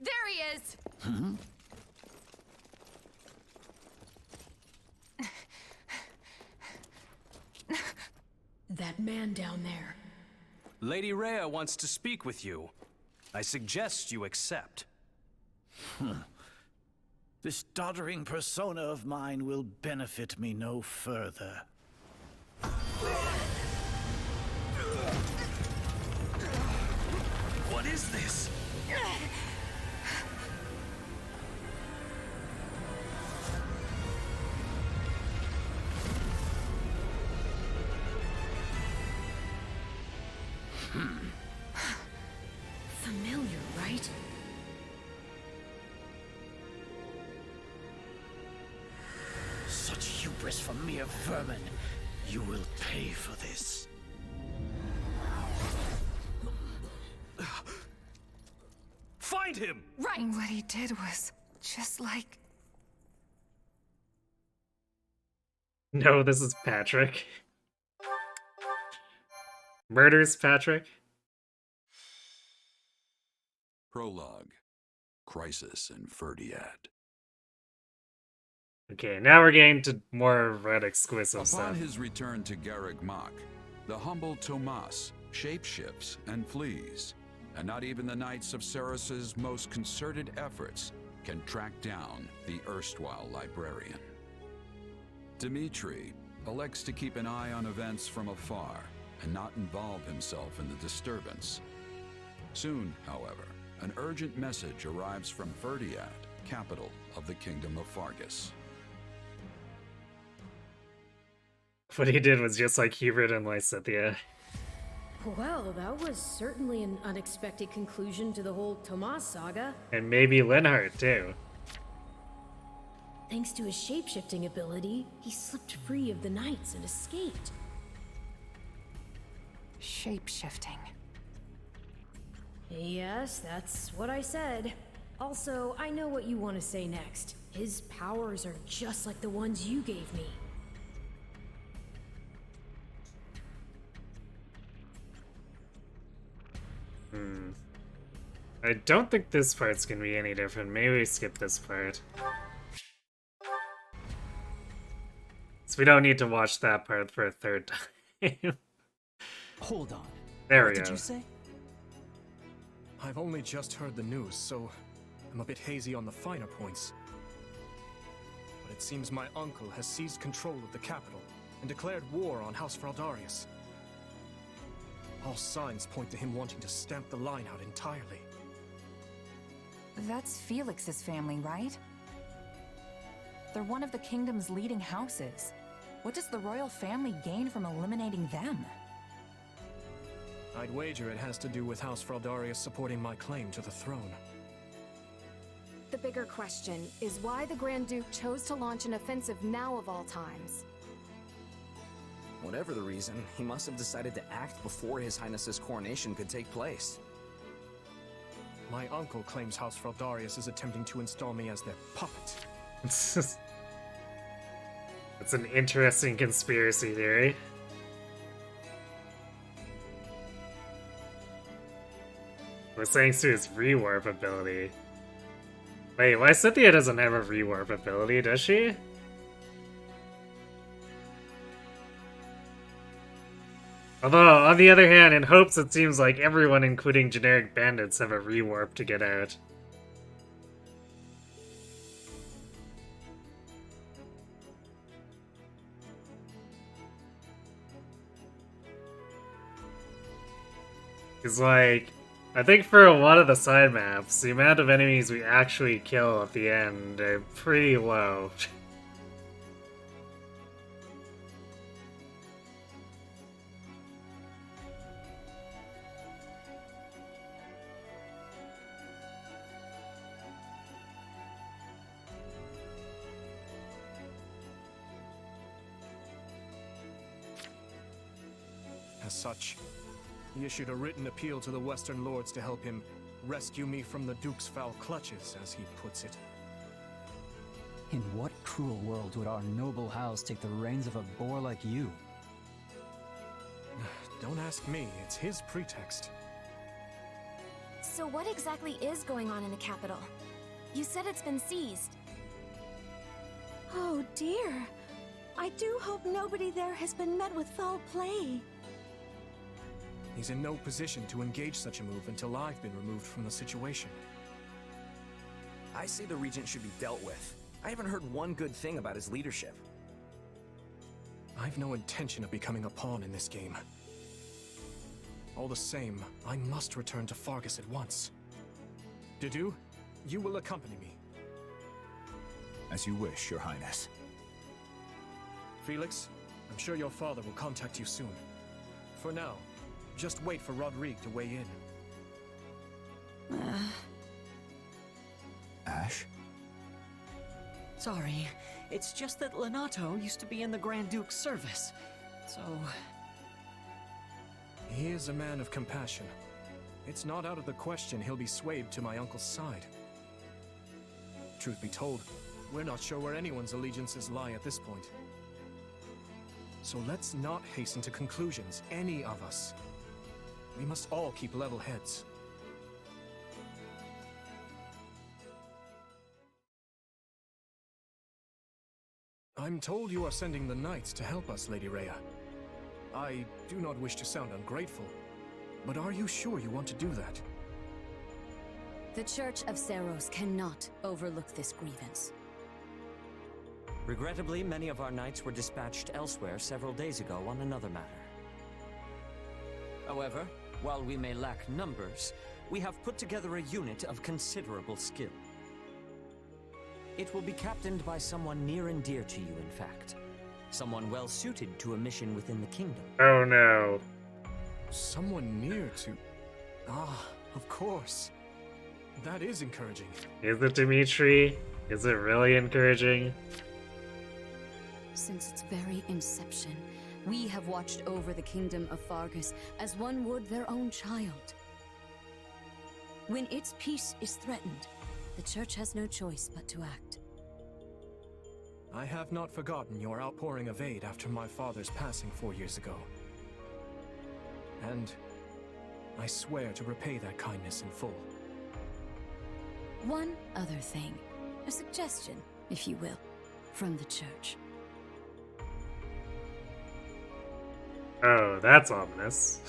There he is! That man down there. Lady Rhea wants to speak with you. I suggest you accept. This doddering persona of mine will benefit me no further. What is this? Familiar, right? Such hubris from mere vermin. You will pay for this. Find him! Right! What he did was just like... No, this is Patrick. Murders Patrick. Prologue. Crisis in Ferdiad. Okay, now we're getting to more red exclusive stuff. Upon his return to Garrick Mach, the humble Tomas shapeshifts and flees, and not even the Knights of Ceres's most concerted efforts can track down the erstwhile librarian. Dmitri elects to keep an eye on events from afar and not involve himself in the disturbance. Soon, however, an urgent message arrives from Verdiad, capital of the Kingdom of Fargus. What he did was just like Hubert and Lysithea. Well, that was certainly an unexpected conclusion to the whole Tomas saga. And maybe Linhardt, too. Thanks to his shapeshifting ability, he slipped free of the Knights and escaped. Shapeshifting. Yes, that's what I said. Also, I know what you want to say next. His powers are just like the ones you gave me. I don't think this part's gonna be any different. Maybe we skip this part. So we don't need to watch that part for a third time. Hold on. There What we go. did you say? I've only just heard the news, so I'm a bit hazy on the finer points. But it seems my uncle has seized control of the capital and declared war on House Fraldarius. All signs point to him wanting to stamp the line out entirely. That's Felix's family, right? They're one of the kingdom's leading houses. What does the royal family gain from eliminating them? I'd wager it has to do with House Fraldarius supporting my claim to the throne. The bigger question is why the Grand Duke chose to launch an offensive now of all times. Whatever the reason, he must have decided to act before His Highness's coronation could take place. My uncle claims House Fraldarius is attempting to install me as their puppet. That's an interesting conspiracy theory. We're saying to his rewarp ability. Wait, Lysithea doesn't have a rewarp ability, does she? Although, on the other hand, in Hopes it seems like everyone, including generic bandits, have a rewarp to get out. It's like, I think for a lot of the side maps, the amount of enemies we actually kill at the end are pretty low. As such, he issued a written appeal to the Western Lords to help him rescue me from the Duke's foul clutches, as he puts it. In what cruel world would our noble house take the reins of a boor like you? Don't ask me, it's his pretext. So what exactly is going on in the capital? You said it's been seized. Oh dear. I do hope nobody there has been met with foul play. He's in no position to engage such a move until I've been removed from the situation. I say the Regent should be dealt with. I haven't heard one good thing about his leadership. I've no intention of becoming a pawn in this game. All the same, I must return to Fargus at once. Didu, you will accompany me. As you wish, Your Highness. Felix, I'm sure your father will contact you soon. For now, just wait for Rodrigue to weigh in. Ash? Sorry, it's just that Lenato used to be in the Grand Duke's service, so... He is a man of compassion. It's not out of the question he'll be swayed to my uncle's side. Truth be told, we're not sure where anyone's allegiances lie at this point. So let's not hasten to conclusions, any of us. We must all keep level heads. I'm told you are sending the Knights to help us, Lady Rhea. I do not wish to sound ungrateful, but are you sure you want to do that? The Church of Seros cannot overlook this grievance. Regrettably, many of our knights were dispatched elsewhere several days ago on another matter. However, while we may lack numbers, we have put together a unit of considerable skill. It will be captained by someone near and dear to you, in fact. Someone well suited to a mission within the kingdom. Oh no. Someone near to... Ah, of course. That is encouraging. Is it Dimitri? Is it really encouraging? Since its very inception, we have watched over the kingdom of Fargus as one would their own child. When its peace is threatened, the Church has no choice but to act. I have not forgotten your outpouring of aid after my father's passing 4 years ago. And I swear to repay that kindness in full. One other thing, a suggestion, if you will, from the Church. Oh, that's ominous.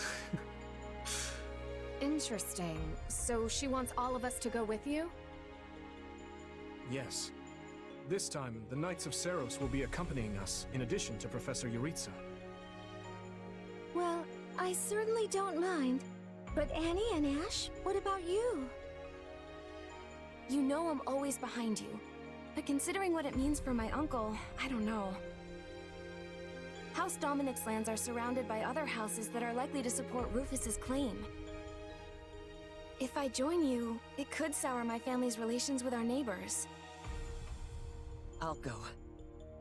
Interesting. So she wants all of us to go with you? Yes. This time, the Knights of Seros will be accompanying us, in addition to Professor Yuritsa. Well, I certainly don't mind. But Annie and Ash, what about you? You know I'm always behind you. But considering what it means for my uncle, I don't know. House Dominic's lands are surrounded by other houses that are likely to support Rufus's claim. If I join you, it could sour my family's relations with our neighbors. I'll go.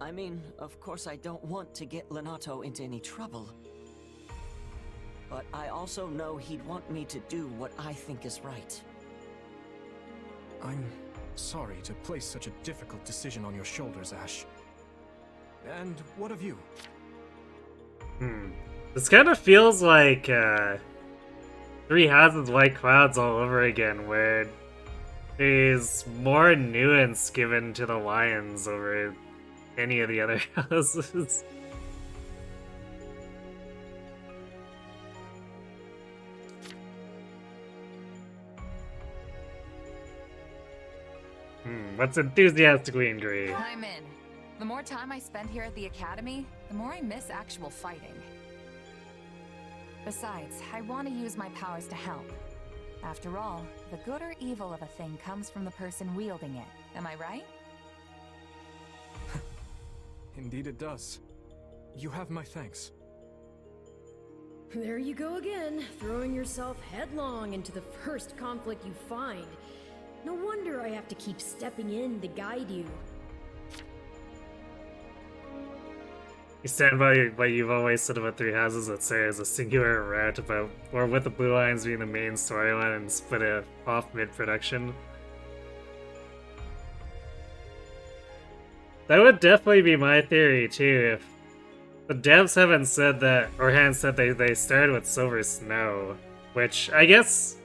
I mean, of course I don't want to get Lenato into any trouble. But I also know he'd want me to do what I think is right. I'm sorry to place such a difficult decision on your shoulders, Ash. And what of you? This kind of feels like Three Houses White Clouds all over again, where there's more nuance given to the lions over any of the other houses. Let's enthusiastically agree. I'm in. The more time I spend here at the Academy, the more I miss actual fighting. Besides, I want to use my powers to help. After all, the good or evil of a thing comes from the person wielding it. Am I right? Indeed it does. You have my thanks. There you go again, throwing yourself headlong into the first conflict you find. No wonder I have to keep stepping in to guide you. You stand by what you've always said about Three Houses that say is a singular route about, or with the Blue Lions being the main storyline and split it off mid-production. That would definitely be my theory too, if the devs haven't said that, or hadn't said they started with Silver Snow, which I guess...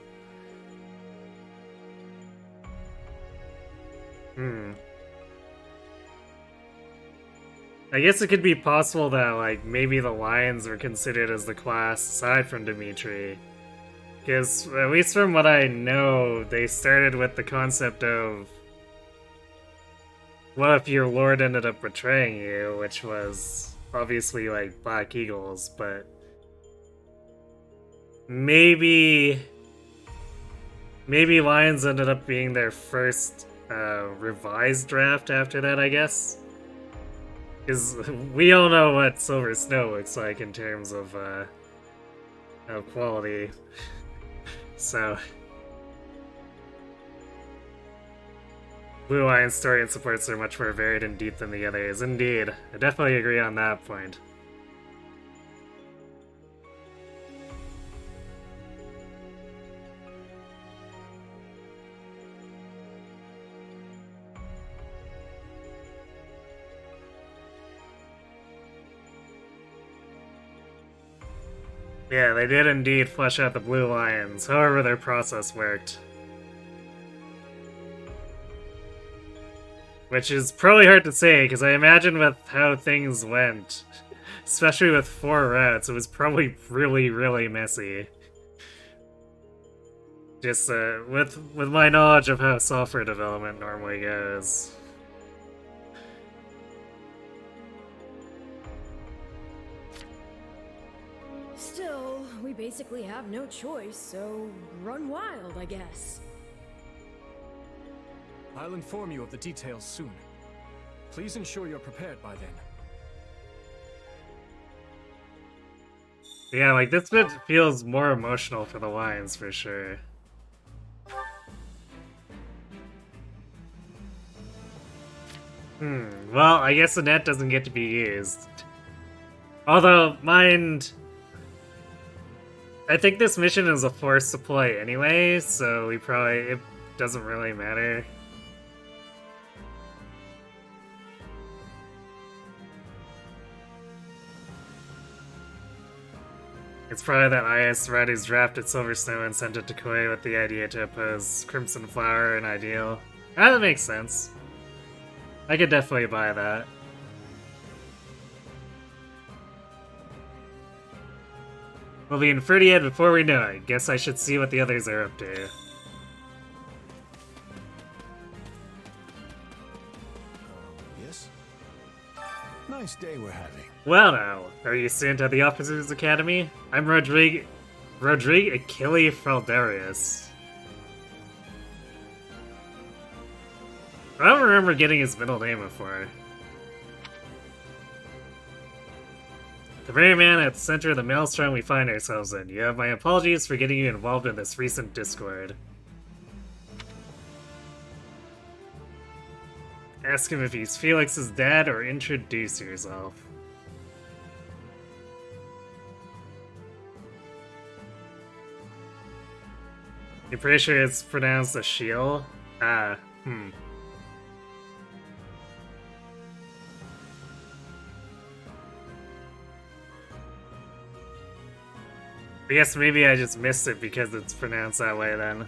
I guess it could be possible that, like, maybe the Lions were considered as the class aside from Dimitri. Because, at least from what I know, they started with the concept of what if your lord ended up betraying you, which was obviously, like, Black Eagles, but maybe Lions ended up being their first revised draft after that, I guess. Because we all know what Silver Snow looks like in terms of quality. So, Blue Lion's story and supports are much more varied and deep than the others. Indeed, I definitely agree on that point. Yeah, they did indeed flesh out the Blue Lions, however their process worked. Which is probably hard to say, because I imagine with how things went, especially with 4 routes, it was probably really, really messy. Just with my knowledge of how software development normally goes. Still, we basically have no choice, so run wild, I guess. I'll inform you of the details soon. Please ensure you're prepared by then. Yeah, like this bit feels more emotional for the Lions for sure. Well, I guess the net doesn't get to be used. Although, mind... I think this mission is a forced to play anyway, so it doesn't really matter. It's probably that IS read who's drafted Silver Snow and sent it to Koei with the idea to oppose Crimson Flower and Ideal. That makes sense. I could definitely buy that. We'll be in Ferdiad before we know it. Guess I should see what the others are up to. Yes? Nice day we're having. Well now, are you sent at the Officers Academy? I'm Rodrigue Achille Fraldarius. I don't remember getting his middle name before. The very man at the center of the maelstrom we find ourselves in. You have my apologies for getting you involved in this recent discord. Ask him if he's Felix's dad or introduce yourself. You're pretty sure it's pronounced Achille? I guess maybe I just missed it because it's pronounced that way then.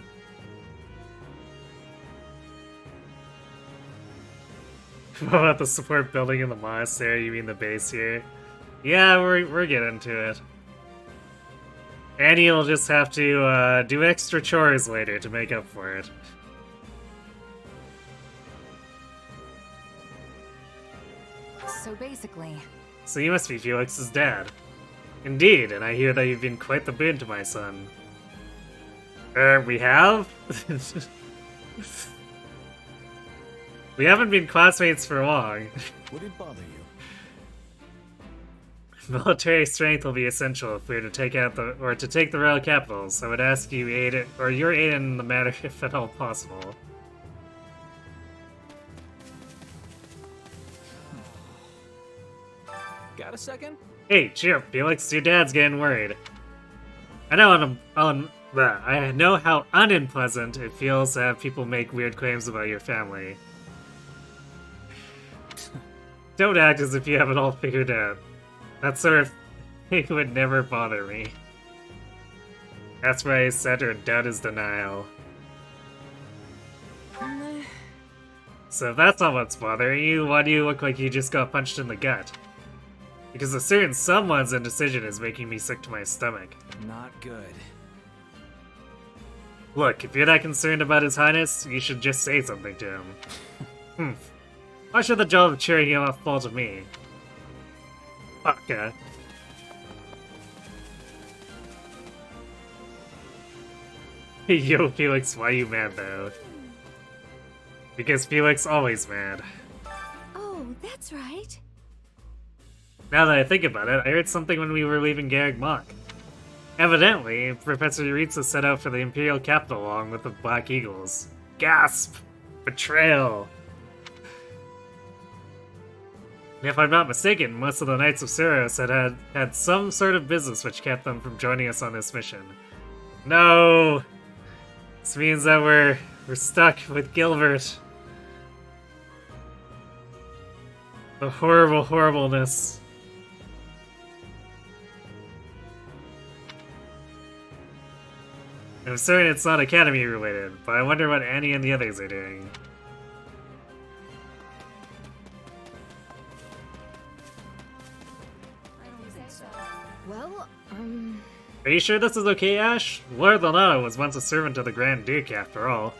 What about the support building in the monastery? You mean the base here? Yeah, we're getting to it. Annie will just have to do extra chores later to make up for it. So basically... So you must be Felix's dad. Indeed, and I hear that you've been quite the boon to my son. We have? We haven't been classmates for long. Would it bother you? Military strength will be essential if we are to take out the royal capitals. I would ask you your aid in the matter if at all possible. Got a second? Hey, cheer up, Felix. Your dad's getting worried. I know I know how unpleasant it feels to have people make weird claims about your family. Don't act as if you have it all figured out. That sort of thing would never bother me. That's why I said her doubt is denial. So if that's not what's bothering you, why do you look like you just got punched in the gut? Because a certain someone's indecision is making me sick to my stomach. Not good. Look, if you're that concerned about His Highness, you should just say something to him. Why should the job of cheering him up fall to me? Okay. Yo, Felix, why you mad though? Because Felix always mad. Oh, that's right. Now that I think about it, I heard something when we were leaving Garrick Mach. Evidently, Professor Yuritsa set out for the Imperial capital along with the Black Eagles. Gasp! Betrayal! And if I'm not mistaken, most of the Knights of Suros had some sort of business which kept them from joining us on this mission. No! This means that we're stuck with Gilbert. The horrible horribleness. I'm certain it's not Academy related, but I wonder what Annie and the others are doing. Well, Are you sure this is okay, Ash? Lord Lonato was once a servant of the Grand Duke, after all.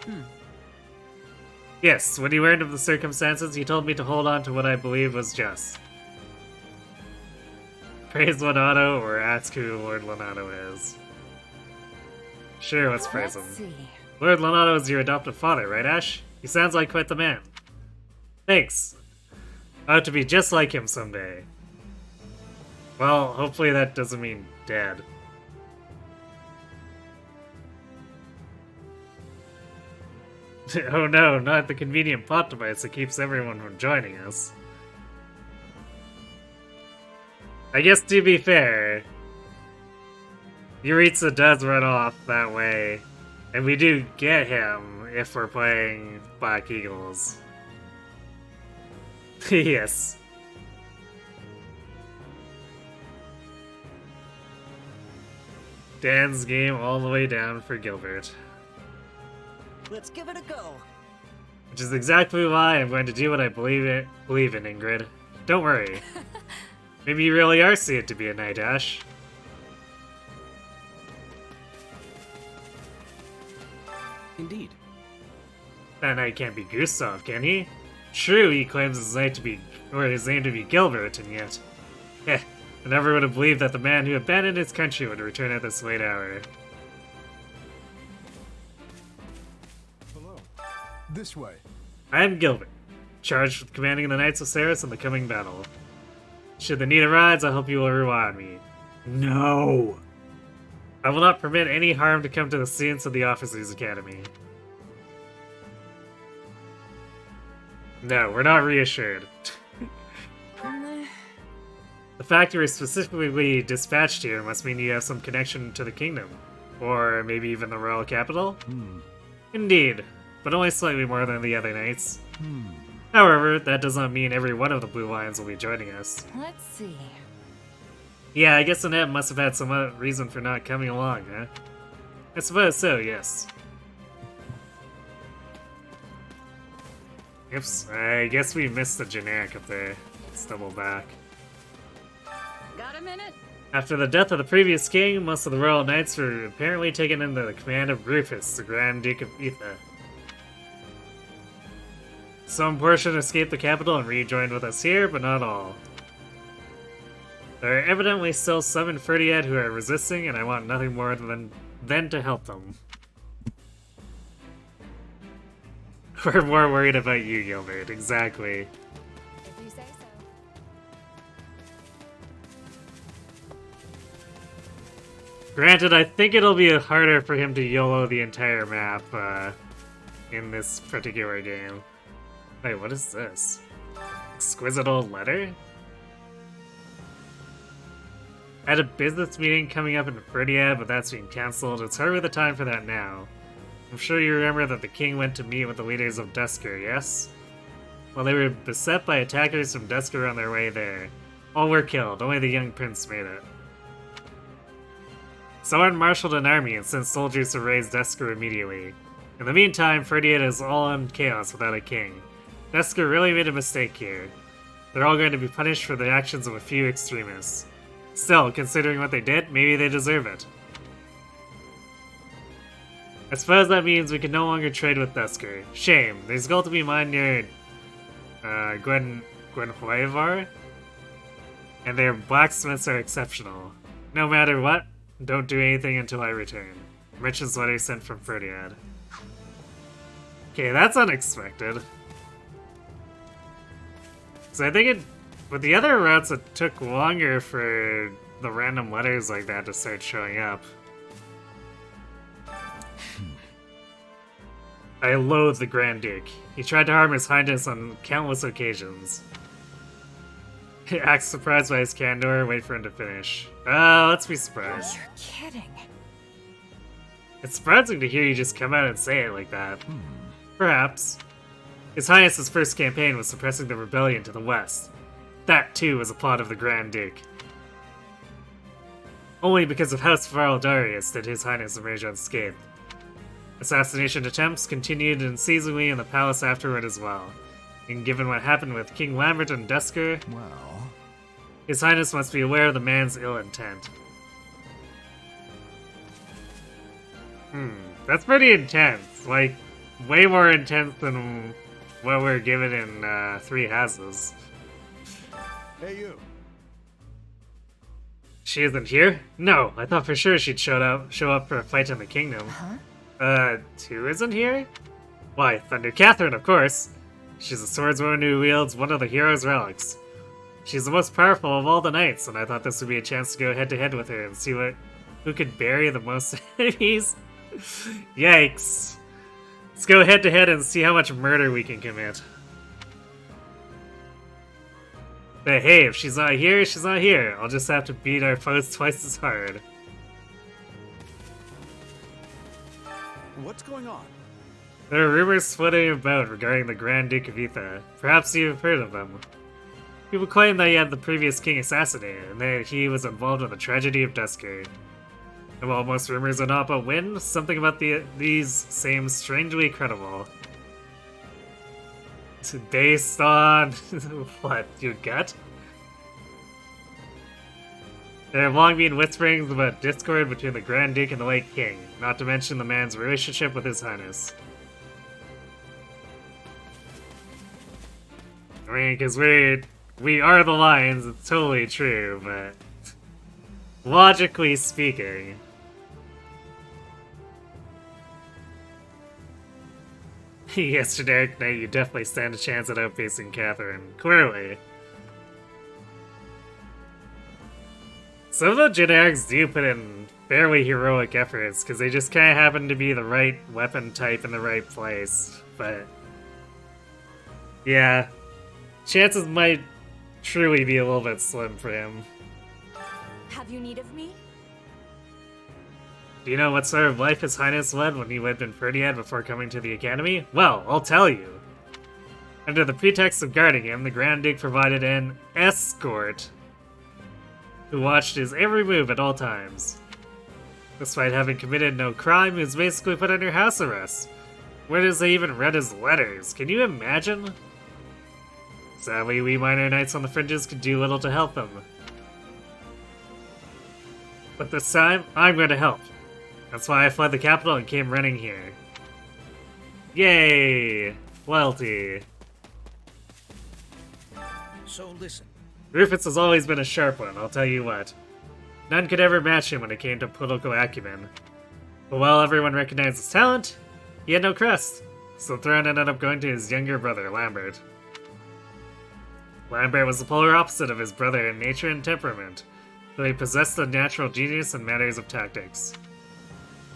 Yes, when he learned of the circumstances, he told me to hold on to what I believe was just. Praise Lonato or ask who Lord Lonato is. Sure, let's praise him. See. Lord Lonato is your adoptive father, right, Ash? He sounds like quite the man. Thanks. I ought to be just like him someday. Well, hopefully that doesn't mean dead. Oh no, not the convenient plot device that keeps everyone from joining us. I guess to be fair, Yuritsa does run off that way, and we do get him if we're playing Black Eagles. Yes. Dan's game all the way down for Gilbert. Let's give it a go. Which is exactly why I'm going to do what I believe in, Ingrid. Don't worry. Maybe you really are seeing it to be a knight, Ash. Indeed. That knight can't be Gustav, can he? True, he claims his knight to be, or his name to be Gilbert, and yet... I never would have believed that the man who abandoned his country would return at this late hour. This way. I am Gilbert, charged with commanding the Knights of Ceres in the coming battle. Should the need arise, I hope you will rely on me. No! I will not permit any harm to come to the students of the Officers' Academy. No, we're not reassured. The fact you were specifically dispatched here must mean you have some connection to the kingdom. Or maybe even the royal capital? Indeed, but only slightly more than the other knights. However, that does not mean every one of the Blue Lions will be joining us. Let's see. Yeah, I guess Annette must have had some other reason for not coming along, huh? I suppose so, yes. Oops, I guess we missed the generic up there. Let's double back. Got a minute? After the death of the previous king, most of the royal knights were apparently taken under the command of Rufus, the Grand Duke of Etha. Some portion escaped the capital and rejoined with us here, but not all. There are evidently still some in Ferdiad who are resisting, and I want nothing more than to help them. We're more worried about you, Gilbert. Exactly. If you say so. Granted, I think it'll be harder for him to YOLO the entire map in this particular game. Wait, what is this? Exquisite old letter? I had a business meeting coming up in Ferdiad, but that's being cancelled. It's hardly the time for that now. I'm sure you remember that the king went to meet with the leaders of Dusker, yes? Well, they were beset by attackers from Dusker on their way there. All were killed, only the young prince made it. Someone marshaled an army and sent soldiers to raise Dusker immediately. In the meantime, Ferdiad is all in chaos without a king. Dusker really made a mistake here. They're all going to be punished for the actions of a few extremists. Still, considering what they did, maybe they deserve it. I suppose that means we can no longer trade with Dusker. Shame. There's gold to be mined near Gwenhuevar, and their blacksmiths are exceptional. No matter what, don't do anything until I return. Rich's letter sent from Ferdiad. Okay, that's unexpected. So I think it, with the other routes, it took longer for the random letters like that to start showing up. I loathe the Grand Duke. He tried to harm His Highness on countless occasions. Act surprised by his candor, wait for him to finish. Let's be surprised. You're kidding. It's surprising to hear you just come out and say it like that. Perhaps. His Highness's first campaign was suppressing the rebellion to the west. That, too, was a plot of the Grand Duke. Only because of House Varaldarius did His Highness emerge unscathed. Assassination attempts continued unceasingly in the palace afterward as well. And given what happened with King Lambert and Dusker, well, His Highness must be aware of the man's ill intent. That's pretty intense. Like, way more intense than what we're given in Three Houses. Hey, you. She isn't here? No, I thought for sure she'd show up for a fight in the kingdom. Two isn't here? Why, Thunder Catherine, of course. She's a swordswoman who wields one of the hero's relics. She's the most powerful of all the knights, and I thought this would be a chance to go head-to-head with her and see who could bury the most enemies. Yikes. Let's go head-to-head and see how much murder we can commit. But hey, if she's not here, she's not here. I'll just have to beat our foes twice as hard. What's going on? There are rumors floating about regarding the Grand Duke of Etha. Perhaps you've heard of them. People claim that he had the previous king assassinated, and that he was involved in the tragedy of Dusky. And while most rumors are not about wind, something about these seems strangely credible. Based on what, your gut? There have long been whisperings about discord between the Grand Duke and the late King, not to mention the man's relationship with His Highness. I mean, because we are the Lions, it's totally true, but logically speaking... Yes, generic knight, you definitely stand a chance at outpacing Catherine. Clearly. Some of the generics do put in fairly heroic efforts, because they just kind of happen to be the right weapon type in the right place. But, yeah, chances might truly be a little bit slim for him. Have you need of me? Do you know what sort of life His Highness led when he lived in Ferdiad before coming to the Academy? Well, I'll tell you. Under the pretext of guarding him, the Grand Duke provided an escort who watched his every move at all times. Despite having committed no crime, he was basically put under house arrest. Where does they even read his letters? Can you imagine? Sadly, we minor knights on the fringes could do little to help him. But this time, I'm going to help. That's why I fled the capital and came running here. Yay! Loyalty. So listen. Rufus has always been a sharp one, I'll tell you what. None could ever match him when it came to political acumen. But while everyone recognized his talent, he had no crest, so the throne ended up going to his younger brother, Lambert. Lambert was the polar opposite of his brother in nature and temperament, though he possessed a natural genius in matters of tactics.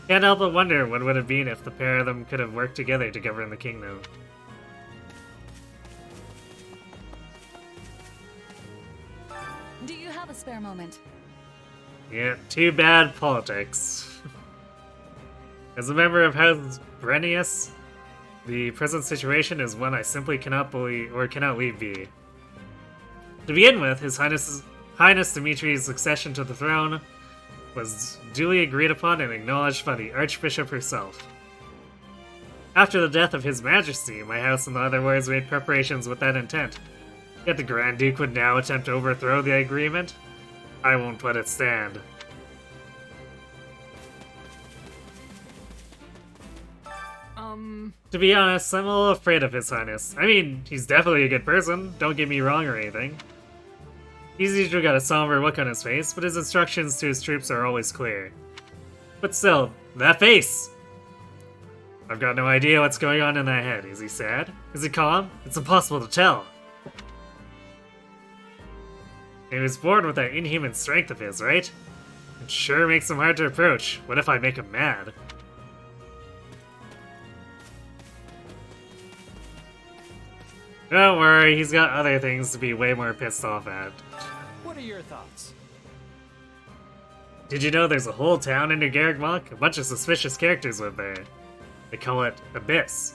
Can't help but wonder what would have been if the pair of them could have worked together to govern the kingdom. Do you have a spare moment? Yeah, too bad politics. As a member of House Brenius, the present situation is one I simply cannot believe or cannot leave be. To begin with, His Highness Dimitri's succession to the throne was duly agreed upon and acknowledged by the Archbishop herself. After the death of His Majesty, my house in other words made preparations with that intent. Yet the Grand Duke would now attempt to overthrow the agreement? I won't let it stand. To be honest, I'm a little afraid of His Highness. I mean, he's definitely a good person, don't get me wrong or anything. He's usually got a somber look on his face, but his instructions to his troops are always clear. But still, that face! I've got no idea what's going on in that head. Is he sad? Is he calm? It's impossible to tell. He was born with that inhuman strength of his, right? It sure makes him hard to approach. What if I make him mad? Don't worry, he's got other things to be way more pissed off at. What are your thoughts? Did you know there's a whole town in New Garrigmock? A bunch of suspicious characters live there. They call it Abyss.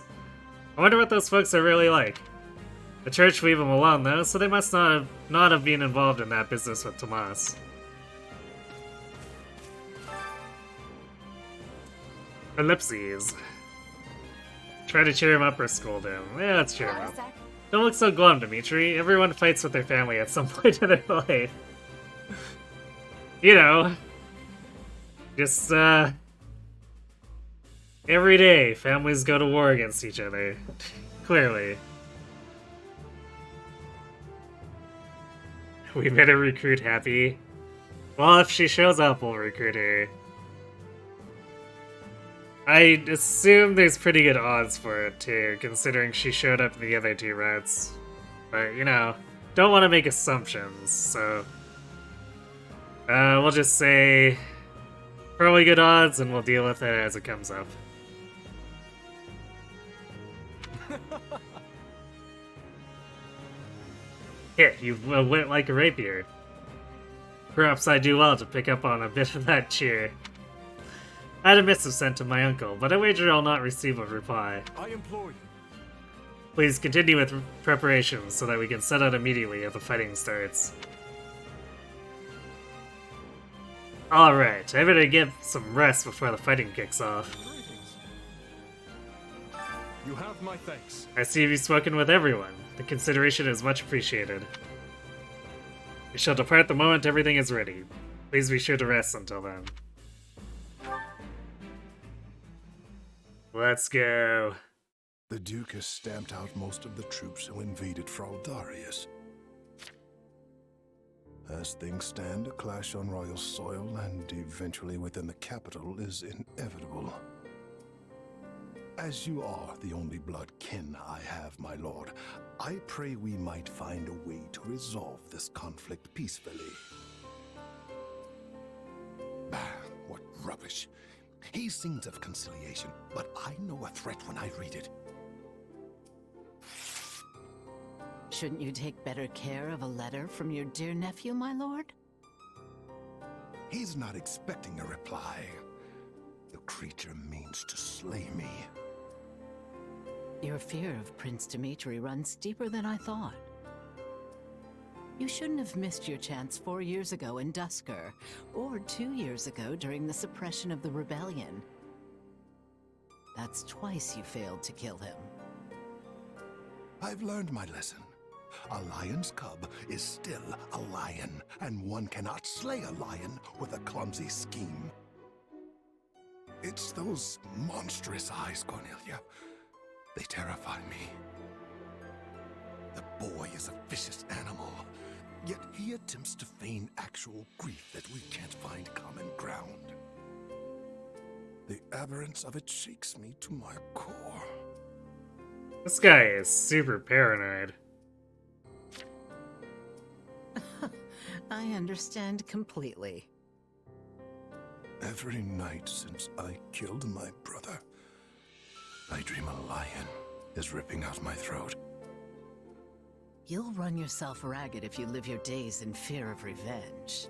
I wonder what those folks are really like. The church leave them alone though, so they must not have been involved in that business with Tomas. Ellipses. Try to cheer him up or scold him. Yeah, let's cheer him up. Don't look so glum, Dimitri. Everyone fights with their family at some point in their life. You know. Just, Every day, families go to war against each other. Clearly. We better recruit Happy. Well, if she shows up, we'll recruit her. I assume there's pretty good odds for it, too, considering she showed up in the other 2 routes. But, you know, don't want to make assumptions, so... we'll just say... probably good odds, and we'll deal with it as it comes up. Yeah, you went like a rapier. Perhaps I do well to pick up on a bit of that cheer. I had a missive sent to my uncle, but I wager I'll not receive a reply. I implore you. Please continue with preparations so that we can set out immediately if the fighting starts. Alright, I better get some rest before the fighting kicks off. You have my thanks. I see you've spoken with everyone. The consideration is much appreciated. We shall depart the moment everything is ready. Please be sure to rest until then. Let's go. The Duke has stamped out most of the troops who invaded Fraldarius. As things stand, a clash on royal soil and eventually within the capital is inevitable. As you are the only blood kin I have, my lord, I pray we might find a way to resolve this conflict peacefully. Bah, what rubbish. He sings of conciliation, but I know a threat when I read it. Shouldn't you take better care of a letter from your dear nephew, my lord? He's not expecting a reply. The creature means to slay me. Your fear of Prince Dimitri runs deeper than I thought. You shouldn't have missed your chance 4 years ago in Dusker, or 2 years ago during the suppression of the rebellion. That's twice you failed to kill him. I've learned my lesson. A lion's cub is still a lion, and one cannot slay a lion with a clumsy scheme. It's those monstrous eyes, Cornelia. They terrify me. The boy is a vicious animal, yet he attempts to feign actual grief that we can't find common ground. The aberrance of it shakes me to my core. This guy is super paranoid. I understand completely. Every night since I killed my brother, I dream a lion is ripping out my throat. You'll run yourself ragged if you live your days in fear of revenge.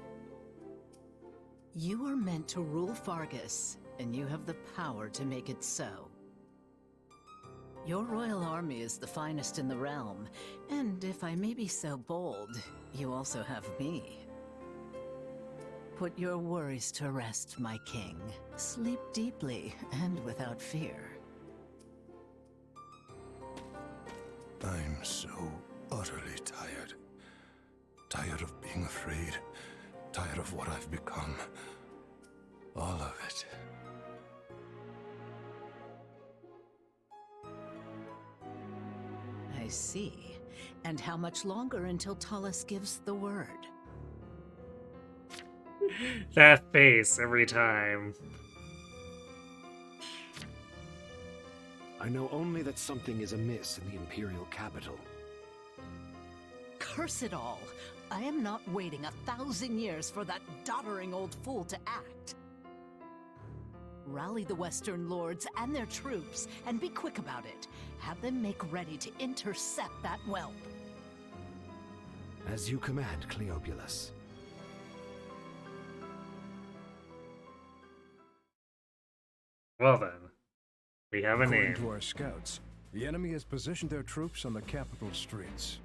You are meant to rule Fargus, and you have the power to make it so. Your royal army is the finest in the realm, and if I may be so bold, you also have me. Put your worries to rest, my king. Sleep deeply and without fear. I'm so utterly tired. Tired of being afraid. Tired of what I've become. All of it. I see. And how much longer until Tullus gives the word? That face every time. I know only that something is amiss in the Imperial capital. Curse it all! I am not waiting 1,000 years for that doddering old fool to act. Rally the Western Lords and their troops, and be quick about it. Have them make ready to intercept that whelp. As you command, Cleobulus. Well then, we have a According name. to our scouts, the enemy has positioned their troops on the capital streets.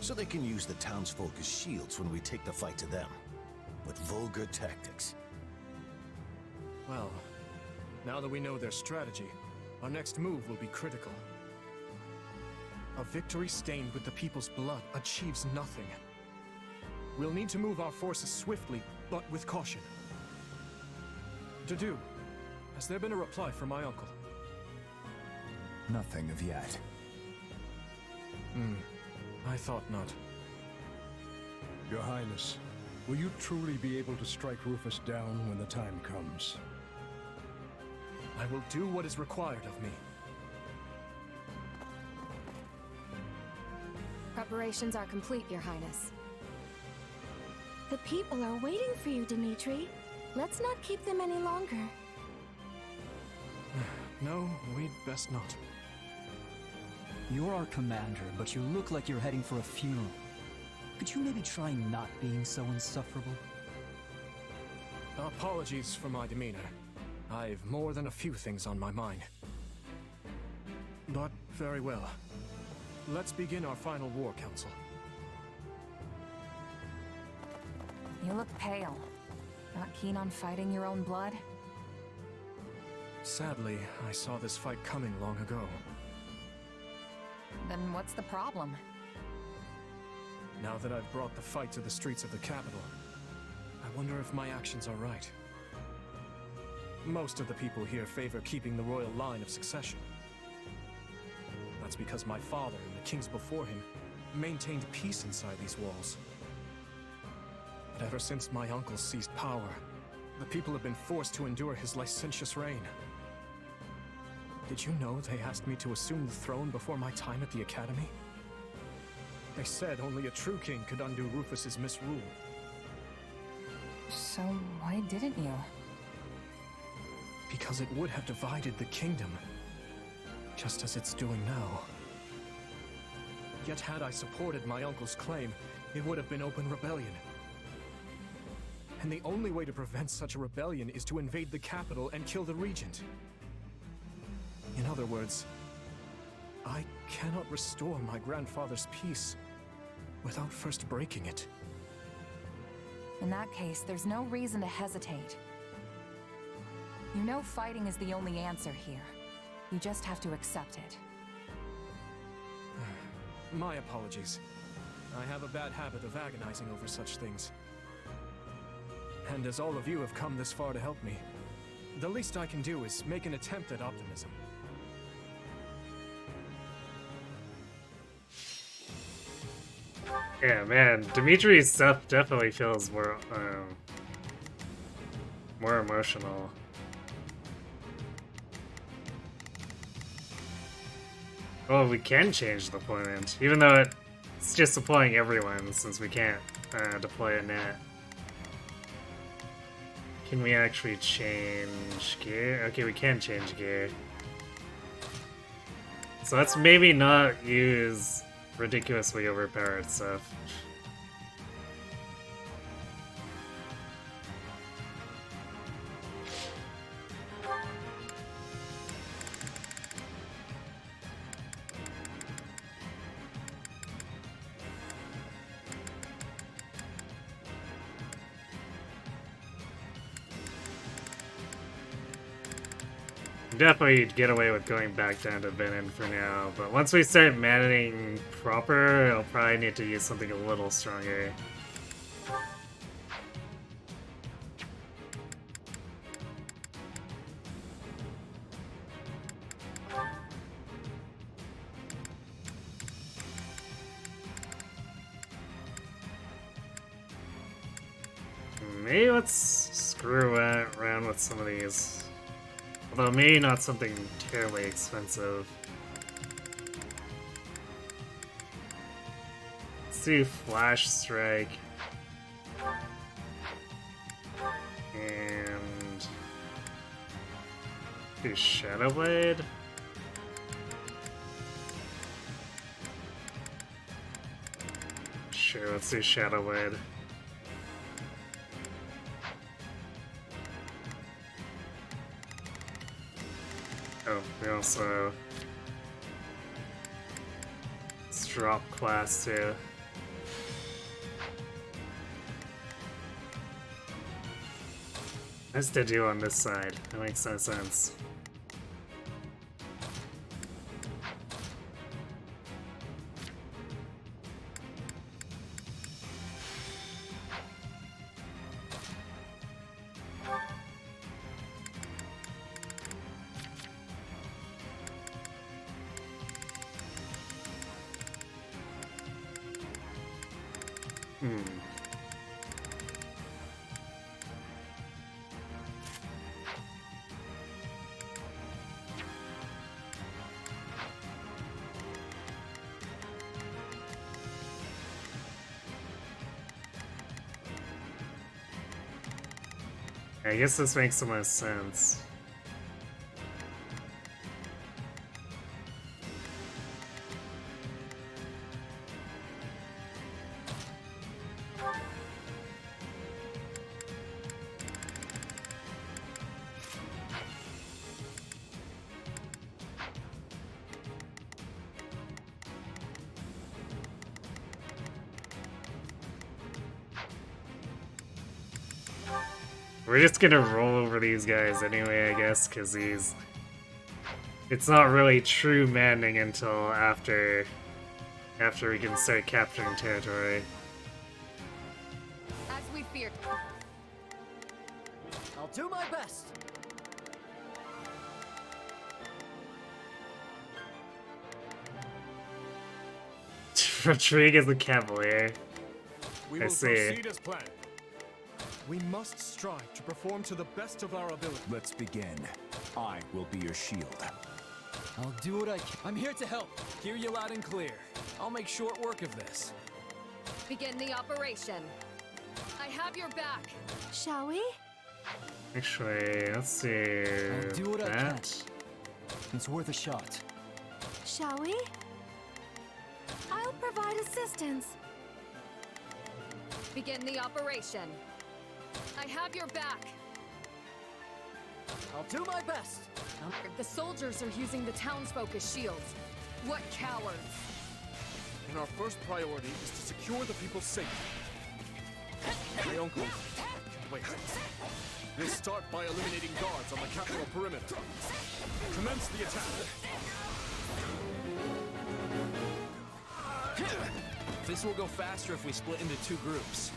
So they can use the townsfolk as shields when we take the fight to them. With vulgar tactics. Well, now that we know their strategy, our next move will be critical. A victory stained with the people's blood achieves nothing. We'll need to move our forces swiftly, but with caution. To do, Has there been a reply from my uncle? Nothing of yet. I thought not. Your Highness, will you truly be able to strike Rufus down when the time comes? I will do what is required of me. Preparations are complete, Your Highness. The people are waiting for you, Dimitri. Let's not keep them any longer. No, we'd best not. You're our commander, but you look like you're heading for a funeral. Could you maybe try not being so insufferable? Apologies for my demeanor. I've more than a few things on my mind. But very well. Let's begin our final war, Council. You look pale. Not keen on fighting your own blood? Sadly, I saw this fight coming long ago. Then what's the problem? Now that I've brought the fight to the streets of the capital, I wonder if my actions are right. Most of the people here favor keeping the royal line of succession. That's because my father and the kings before him maintained peace inside these walls. But ever since my uncle seized power, the people have been forced to endure his licentious reign. Did you know they asked me to assume the throne before my time at the academy? They said only a true king could undo Rufus's misrule. So why didn't you? Because it would have divided the kingdom, just as it's doing now. Yet had I supported my uncle's claim, it would have been open rebellion. And the only way to prevent such a rebellion is to invade the capital and kill the regent. In other words, I cannot restore my grandfather's peace without first breaking it. In that case, there's no reason to hesitate. You know fighting is the only answer here. You just have to accept it. My apologies. I have a bad habit of agonizing over such things. And as all of you have come this far to help me, the least I can do is make an attempt at optimism. Yeah, man, Dimitri's stuff definitely feels more emotional. Oh, we can change the deployment, even though it's just deploying everyone since we can't deploy a net. Can we actually change gear? Okay, we can change gear. So let's maybe not use ridiculously overpowered stuff. Definitely get away with going back down to Venom for now, but once we start Maddening proper, I'll probably need to use something a little stronger. Maybe let's screw around with some of these. Although maybe not something terribly expensive. Let's do Flash Strike. And do Shadow Blade. Sure, let's do Shadow Blade. Oh, we also... Let's drop class too. Nice to do on this side. That makes no sense. I guess this makes the most sense. We're just gonna roll over these guys anyway, I guess, because it's not really true Maddening until after we can start capturing territory. As we feared. I'll do my best. Retreat as a cavalier. We I will see. proceed as planned. We must strive to perform to the best of our ability. Let's begin. I will be your shield. I'll do what I can. I'm here to help. Hear you loud and clear. I'll make short work of this. Begin the operation. I have your back. Shall we? Actually, let's see. I'll do what I can. That. It's worth a shot. Shall we? I'll provide assistance. Begin the operation. I have your back. I'll do my best. The soldiers are using the townsfolk as shields. What cowards! And our first priority is to secure the people's safety. My uncle. Wait. We'll start by eliminating guards on the capital perimeter. Commence the attack. This will go faster if we split into two groups.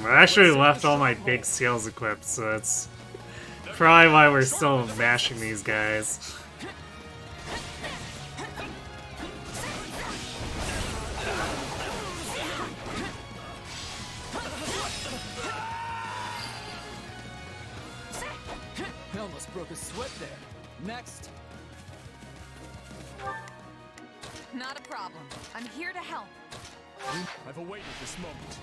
I actually left all my big skills equipped, so that's probably why we're still mashing these guys. I almost broke a sweat there. Next. Not a problem. I'm here to help. I've awaited this moment.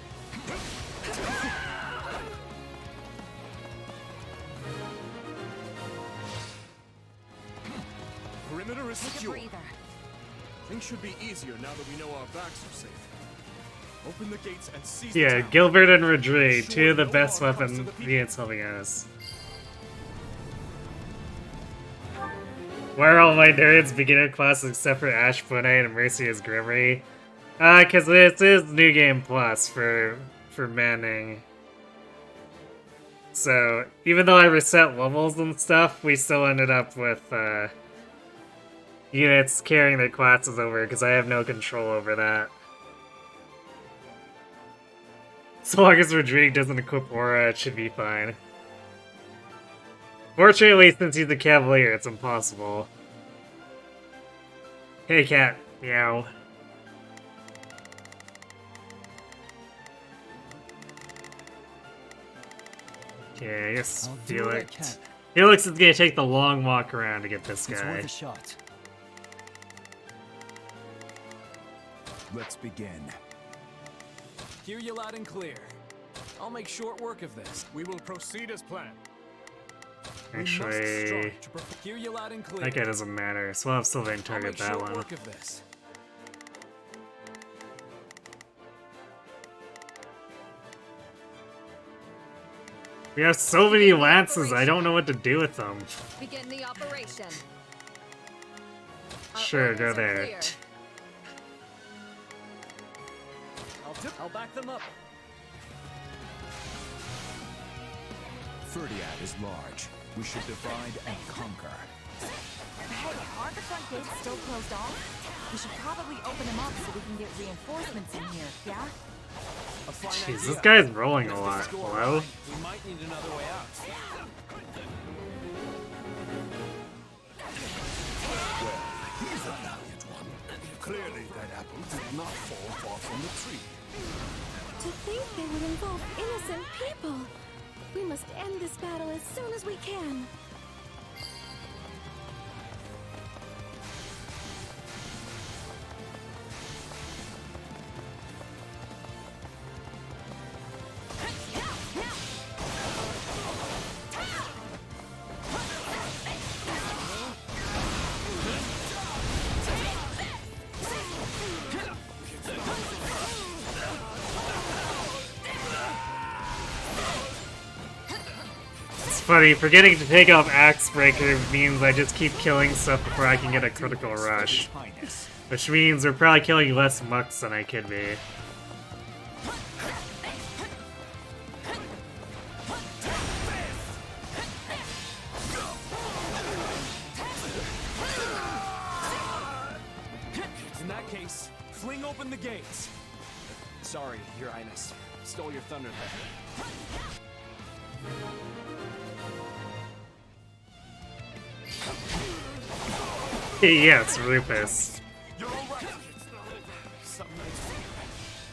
Perimeter is Take a secure. breather. Things should be easier now that we know our backs are safe. Open the gates and seize the Yeah, town. Gilbert and Rodri, two of the best weapon units helping us. Where are all my nerds beginner class except for Ash Knight and Mercia's Grimmery? Cause this is New Game Plus for Manning. So, even though I reset levels and stuff, we still ended up with, units carrying their classes over, because I have no control over that. So long as Rodrigue doesn't equip Aura, it should be fine. Fortunately, since he's a Cavalier, it's impossible. Hey, cat. Meow. Okay, I guess I'll do what I can. Felix is gonna take the long walk around to get this It's guy. worth a shot. Let's begin. Hear you loud and clear. I'll make short work of this. We will proceed as planned. Actually, Hear you loud and clear. that guy doesn't matter, so I'll have Sylvain I'll target make that short one. work of this. We have so many lances, I don't know what to do with them. Begin the operation. Sure, go there. Clear. I'll back them up. Ferdiad is large. We should divide and conquer. Hey, aren't the front gates still closed off? We should probably open them up so we can get reinforcements in here, yeah? Jeez, this guy's rolling a lot. Hello? We might need another way out. He's a valiant one. Clearly, that apple did not fall far from the tree. To think they would involve innocent people! We must end this battle as soon as we can. Funny, forgetting to take off Axe Breaker means I just keep killing stuff before I can get a critical rush. Which means we're probably killing less mucks than I could be. In that case, fling open the gates. Sorry, Your Highness. Stole your thunder there. Yes, Rufus.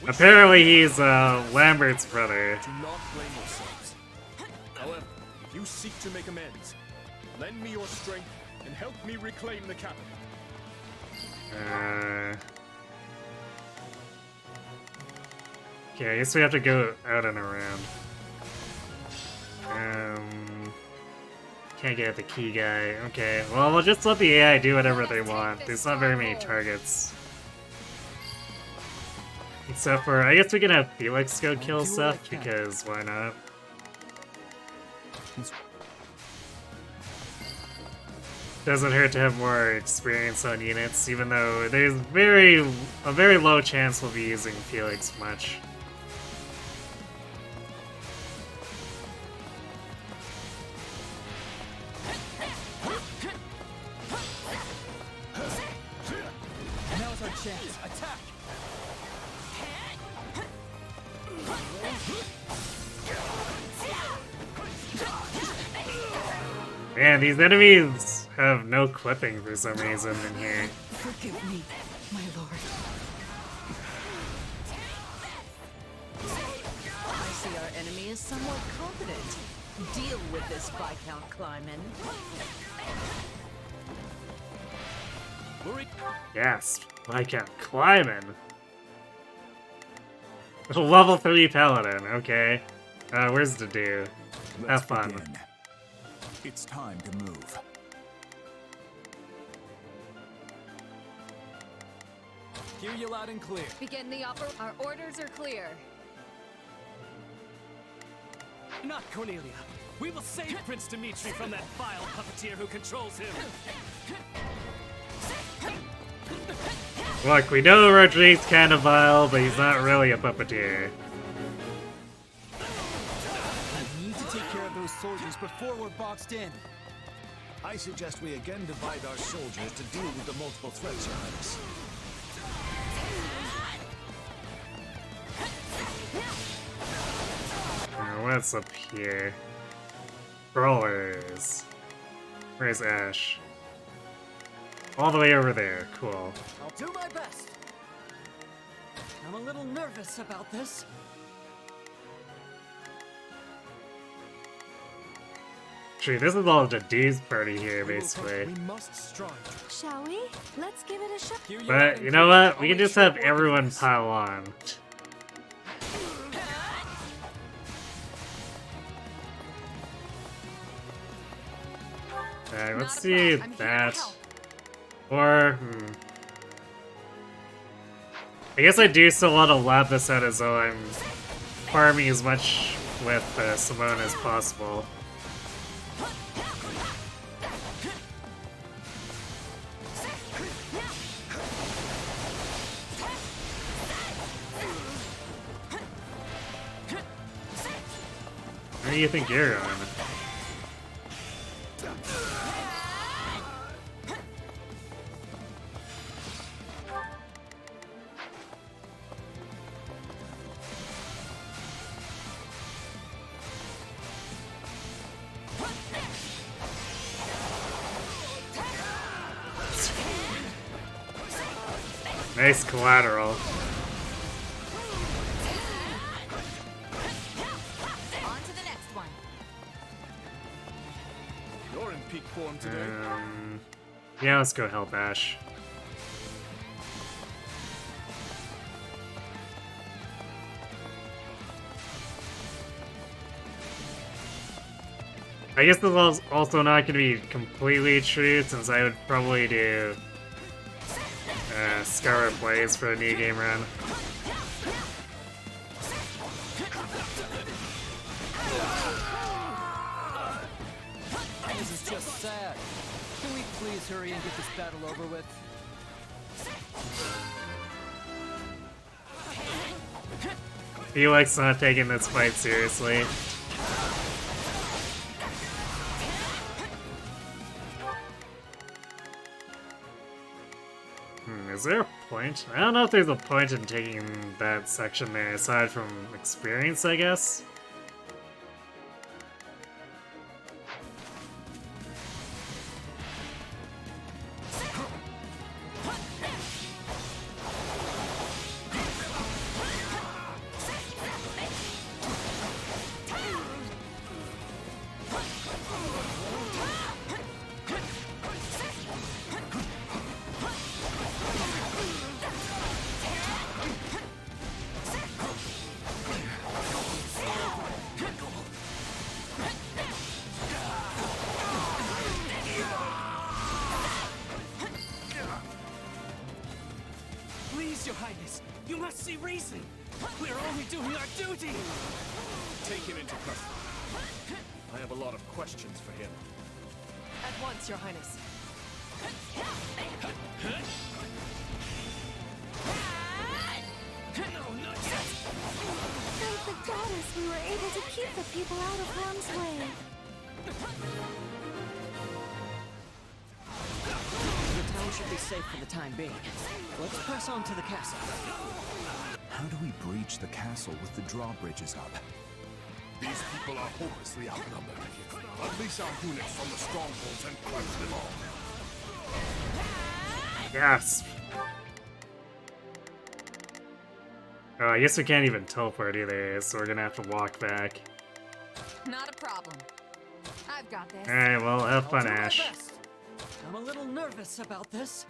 Apparently he's Lambert's brother. Do not blame yourselves. However, if you seek to make amends, lend me your strength and help me reclaim the capital. Okay, I guess we have to go out and around. Can't get at the key guy. Okay, well, we'll just let the AI do whatever they want. There's not very many targets. Except for, I guess we can have Felix go kill stuff, because why not? Doesn't hurt to have more experience on units, even though there's a very low chance we'll be using Felix much. Now's our chance. Attack! Man, these enemies have no clipping for some reason in here. Forgive me, my lord. I see our enemy is somewhat competent. Deal with this, Viscount Kleiman. Yes, Viscount Kleiman. Level 3 Paladin, okay. Where's the do? Have fun. Begin. It's time to move. Hear you loud and clear. Begin the Our orders are clear. Not Cornelia. We will save Prince Dimitri from that vile puppeteer who controls him. Look, we know Rodrigue's kind of vile, but he's not really a puppeteer. We need to take care of those soldiers before we're boxed in. I suggest we again divide our soldiers to deal with the multiple threats, Your Highness. What's up here? Brawlers. Where's Ash? All the way over there. Cool. I'll do my best. I'm a little nervous about this. Actually, this is all the dudes party here, basically. We must strive. Shall we? Let's give it a shot. But, you know what? We can just have everyone pile on. Alright, let's see that. Or, I guess I do still want to lab this out as though I'm farming as much with Simone as possible. Where do you think you're on? Nice collateral. On to the next one. You're in peak form today. Yeah, let's go help Ash. I guess this is also not going to be completely true, since I would probably do Scarlet plays for a new game run. This is just sad. Can we please hurry and get this battle over with? Felix not taking this fight seriously. Is there a point? I don't know if there's a point in taking that section there, aside from experience, I guess? Please, Your Highness, you must see reason. We're only doing our duty. Take him into custody. I have a lot of questions for him. At once, Your Highness. Thank the goddess we were able to keep the people out of harm's way. The town should be safe for the time being. Let's press on to the castle. How do we breach the castle with the drawbridges up? These people are hopelessly outnumbered. Unleash our units from the strongholds and crush them all. Yes! Oh, I guess we can't even teleport either, so we're gonna have to walk back. Not a problem. I've got this. Alright, well, have I'll fun, do my Ash. best. I'm a little nervous about this.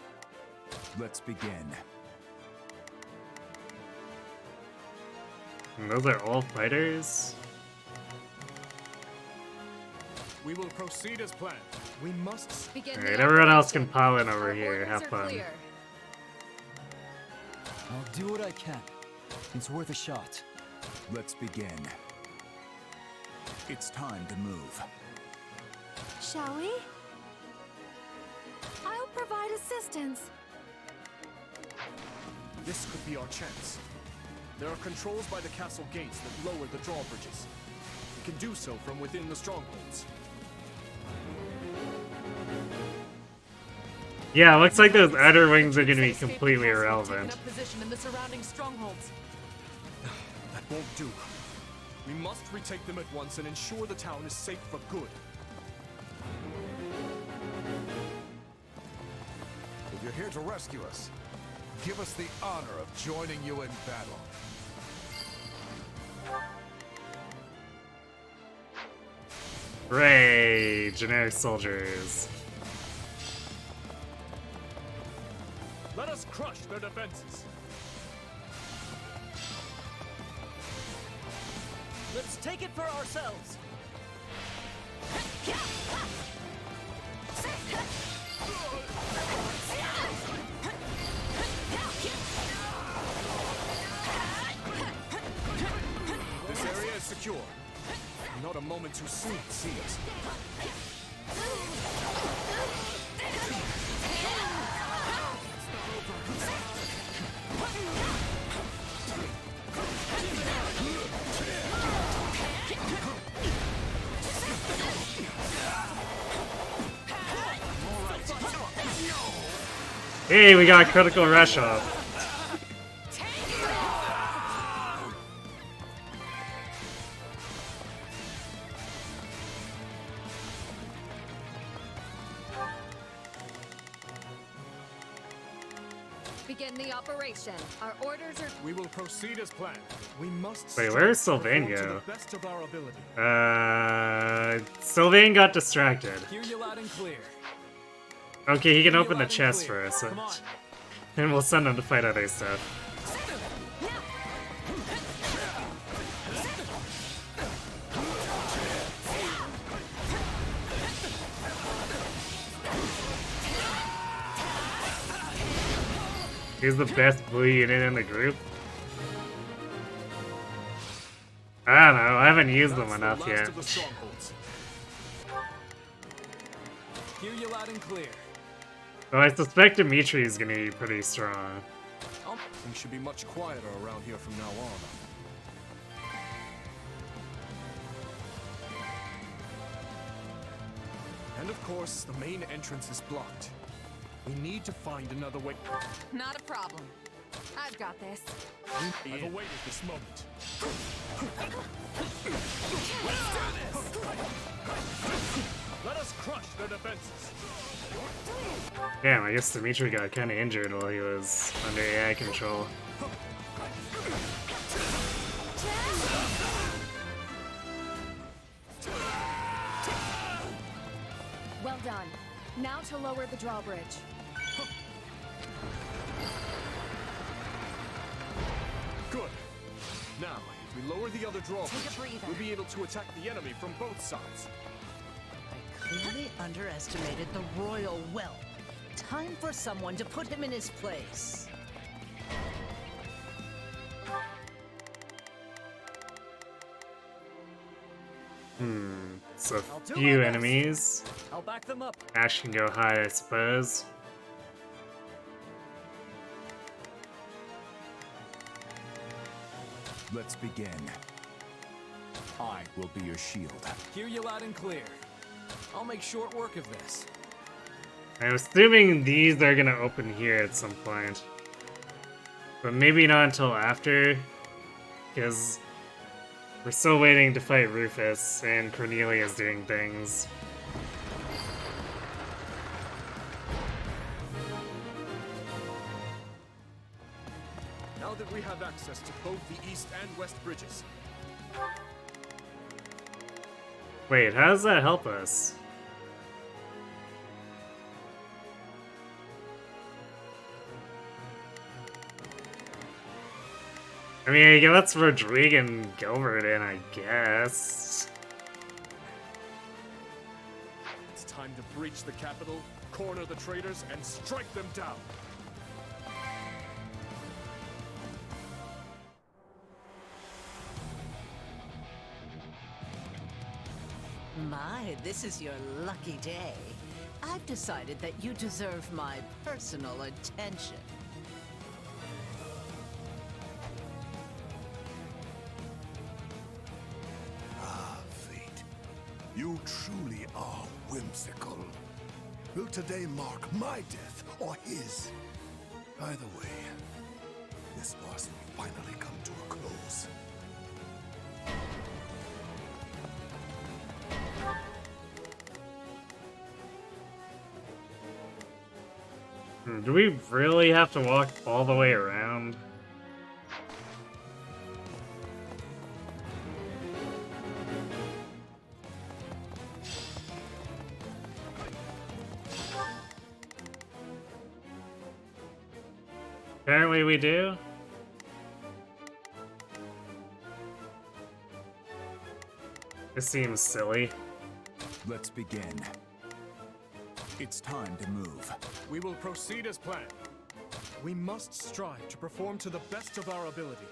Let's begin. And those are all fighters? We will proceed as planned. We must begin. Alright, everyone else can pile in over here. Have fun. I'll do what I can. It's worth a shot. Let's begin. It's time to move. Shall we? I'll provide assistance. This could be our chance. There are controls by the castle gates that lower the drawbridges. We can do so from within the strongholds. Yeah, looks like those outer wings are gonna be completely irrelevant. Taken up position in the surrounding strongholds. That won't do. We must retake them at once and ensure the town is safe for good. If you're here to rescue us, give us the honor of joining you in battle. Hooray! Generic soldiers. Let us crush their defenses. Let's take it for ourselves. This area is secure. Not a moment too soon, it seems. Hey, we got a critical rush off. Begin the operation. Our orders are... We will proceed as planned. We must Wait, where's strive to Sylvain perform to go? the best of our ability. Sylvain got distracted. Hear you loud and clear. Okay, he can Hear you open the loud and chest clear. for us. Come on. And we'll send him to fight other stuff. He's the best blue unit in the group. I don't know, I haven't used them enough yet. Hear you loud and clear. Though I suspect Dimitri is gonna be pretty strong. Things should be much quieter around here from now on. And of course, the main entrance is blocked. We need to find another way. Not a problem. I've got this. I've awaited this moment. Let us crush their defenses. Damn, I guess Dimitri got kinda injured while he was under AI control. Well done. Now to lower the drawbridge. Good. Now, if we lower the other drawbridge, Take a breather. we'll be able to attack the enemy from both sides. Clearly underestimated the royal whelp. Time for someone to put him in his place. It's a I'll do few my best. enemies. I'll back them up. Ash can go high, I suppose. Let's begin. I will be your shield. Hear you loud and clear. I'll make short work of this. I'm assuming these are gonna open here at some point. But maybe not until after, because we're still waiting to fight Rufus, and Cornelia's doing things. Now that we have access to both the east and west bridges, Wait, how does that help us? I mean, I guess that's Rodrigue and Gilbert in, I guess. it's time to breach the capital, corner the traitors, and strike them down. My, this is your lucky day. I've decided that you deserve my personal attention. Ah, fate. You truly are whimsical. Will today mark my death or his? Either way, this farce will finally come to a close. Do we really have to walk all the way around? Apparently we do. This seems silly. Let's begin. It's time to move. We will proceed as planned. We must strive to perform to the best of our ability.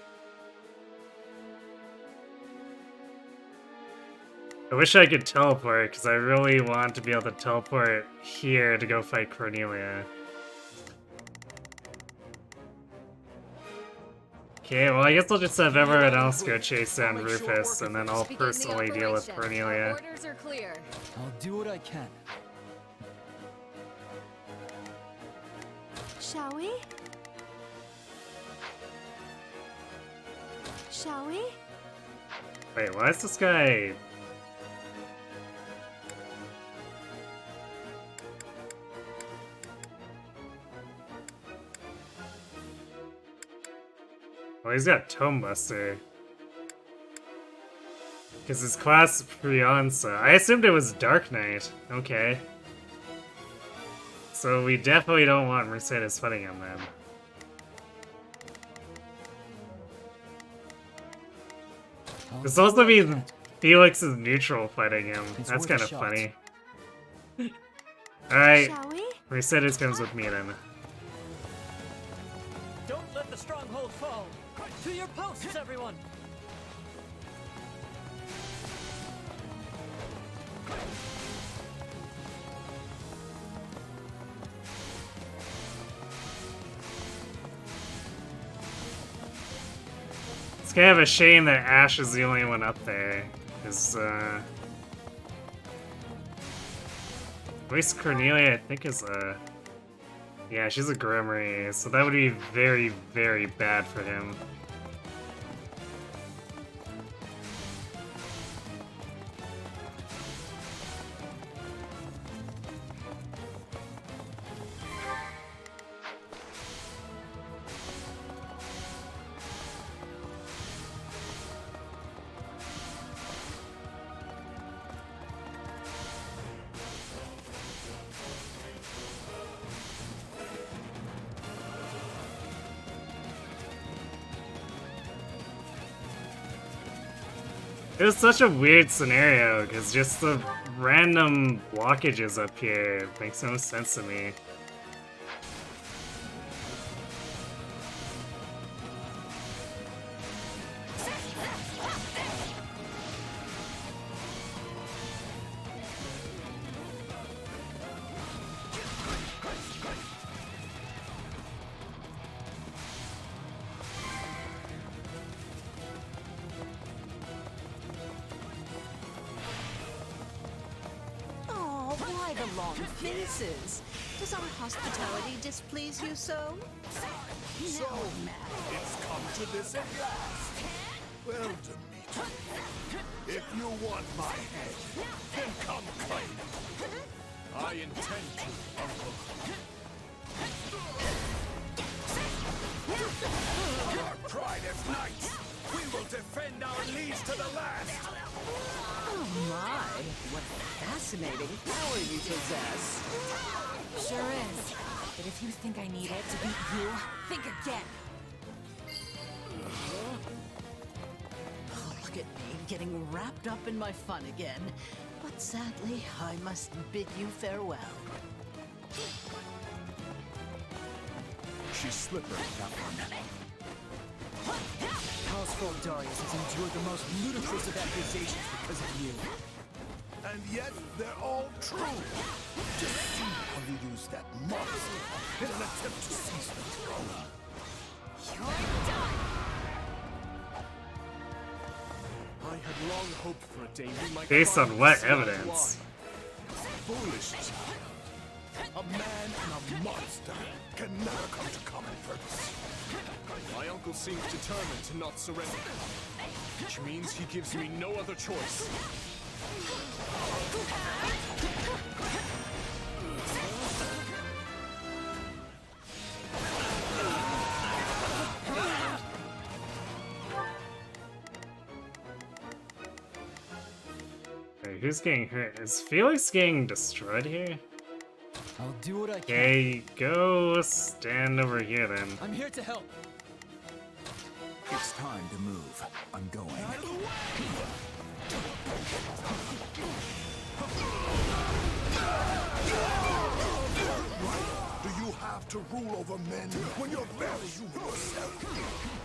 I wish I could teleport, because I really want to be able to teleport here to go fight Cornelia. Okay, well I guess I'll just have everyone else go chase down Rufus, and then I'll personally deal with Cornelia. Orders are clear. I'll do what I can. Shall we? Shall we? Wait, why is this guy... Well, he's got Tome Buster. Because his class Priyansa. I assumed it was Dark Knight. Okay. So we definitely don't want Mercedes fighting him then. This also means Felix is neutral fighting him. That's kind of funny. Alright, Mercedes comes with me then. Don't let the stronghold fall. To your posts, everyone. It's kind of a shame that Ash is the only one up there. Because, at least Cornelia, I think, is a... Yeah, she's a Grimoire, so that would be very, very bad for him. It was such a weird scenario, because just the random blockages up here makes no sense to me. Faces. Does our hospitality displease you so? So, it's come to this at last. Well, Demeter, if you want my head, then come claim it. I intend to, Uncle. Our pride as knights, we will defend our liege to the last. Oh my, what fascinating power you possess. Sure is. But if you think I need it to beat you, think again. Oh, look at me, getting wrapped up in my fun again. But sadly, I must bid you farewell. She's slippery, that one. Household Darius has endured the most ludicrous of accusations because of you. And yet, they're all true. Just see how you use that monster in an attempt to seize the throne. You're done! I had long hoped for a day we might Based on find what the evidence? Foolish child. A man and a monster can never come to common purpose. My uncle seems determined to not surrender, which means he gives me no other choice. Wait, who's getting hurt? Is Felix getting destroyed here? I'll do what I can. Okay, go stand over here then. I'm here to help. It's time to move. I'm going. Do you have to rule over men when you're barely human yourself?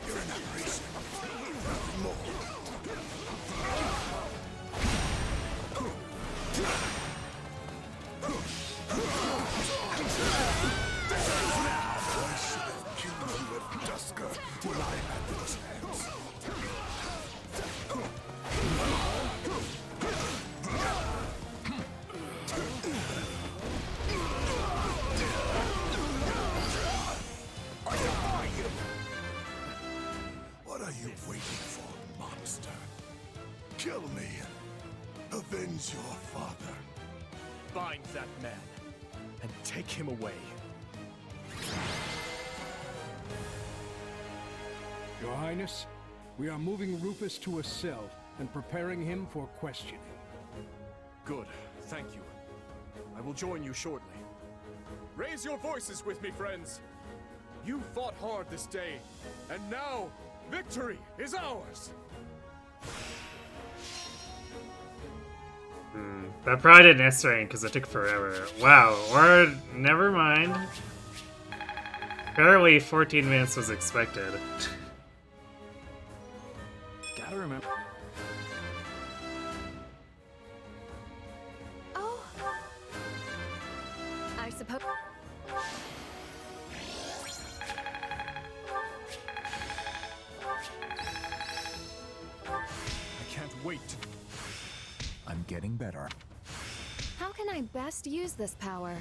You're an aberration. Nothing more. I should have killed you at Dusker when I had the chance. What are you waiting for, monster? Kill me. Avenge your father. Bind that man and take him away. Your Highness, we are moving Rufus to a cell and preparing him for questioning. Good, thank you. I will join you shortly. Raise your voices with me, friends! You fought hard this day, and now, victory is ours! That probably didn't escalate because it took forever. Wow, or never mind. Apparently 14 minutes was expected. Gotta remember. Oh. I suppose. I can't wait. I'm getting better. How can I best use this power?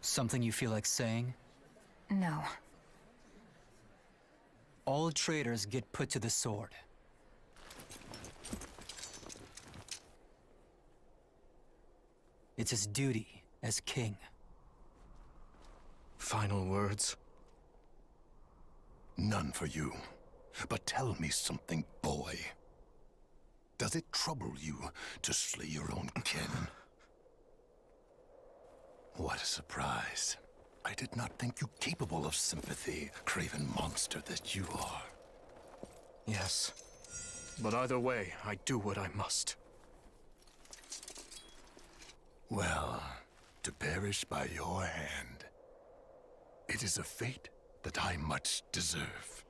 Something you feel like saying? No. All traitors get put to the sword. It's his duty as king. Final words? None for you. But tell me something, boy. Does it trouble you to slay your own kin? What a surprise. I did not think you capable of sympathy, craven monster that you are. Yes. But either way, I do what I must. Well, to perish by your hand, it is a fate that I much deserve.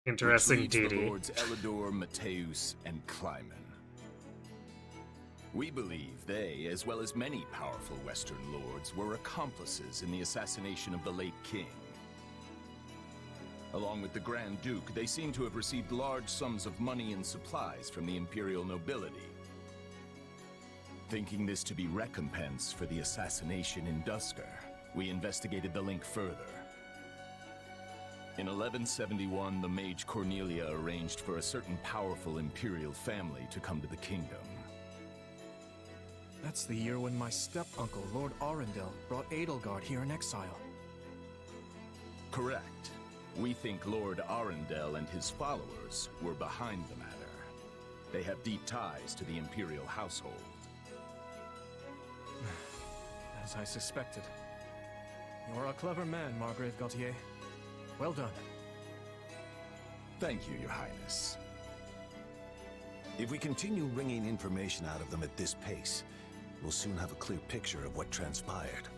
Interesting Which leads duty. the Lords Elidor, Mateus, and Kleiman. We believe they, as well as many powerful Western lords, were accomplices in the assassination of the late king. Along with the Grand Duke, they seem to have received large sums of money and supplies from the imperial nobility. Thinking this to be recompense for the assassination in Duscar, we investigated the link further. In 1171, the mage Cornelia arranged for a certain powerful imperial family to come to the kingdom. That's the year when my step-uncle, Lord Arundel, brought Edelgard here in exile. Correct. We think Lord Arundel and his followers were behind the matter. They have deep ties to the imperial household. As I suspected. You're a clever man, Margrave Gautier. Well done. Thank you, Your Highness. If we continue wringing information out of them at this pace, we'll soon have a clear picture of what transpired.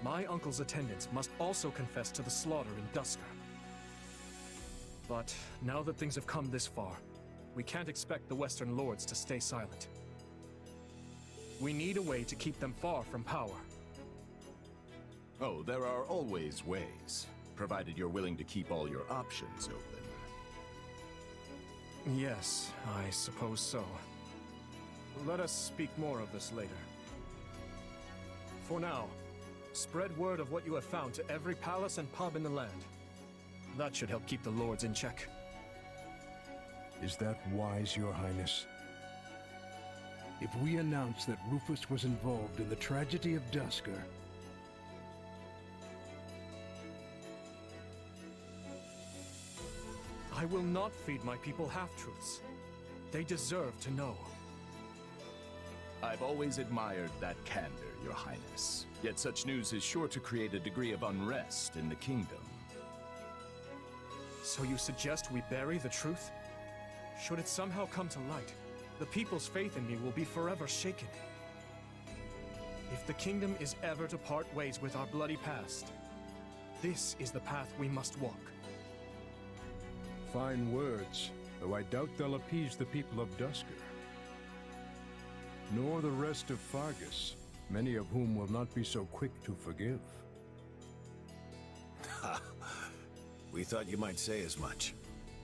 My uncle's attendants must also confess to the slaughter in Duscar. But now that things have come this far, we can't expect the Western Lords to stay silent. We need a way to keep them far from power. Oh, there are always ways, provided you're willing to keep all your options open. Yes, I suppose so. Let us speak more of this later. For now, spread word of what you have found to every palace and pub in the land. That should help keep the lords in check. Is that wise, Your Highness? If we announce that Rufus was involved in the tragedy of Duscar, I will not feed my people half-truths. They deserve to know. I've always admired that candor, Your Highness. Yet such news is sure to create a degree of unrest in the kingdom. So you suggest we bury the truth? Should it somehow come to light, the people's faith in me will be forever shaken. If the kingdom is ever to part ways with our bloody past, this is the path we must walk. fine words, though I doubt they'll appease the people of Duscar. nor the rest of Fargus, many of whom will not be so quick to forgive. Ha! We thought you might say as much,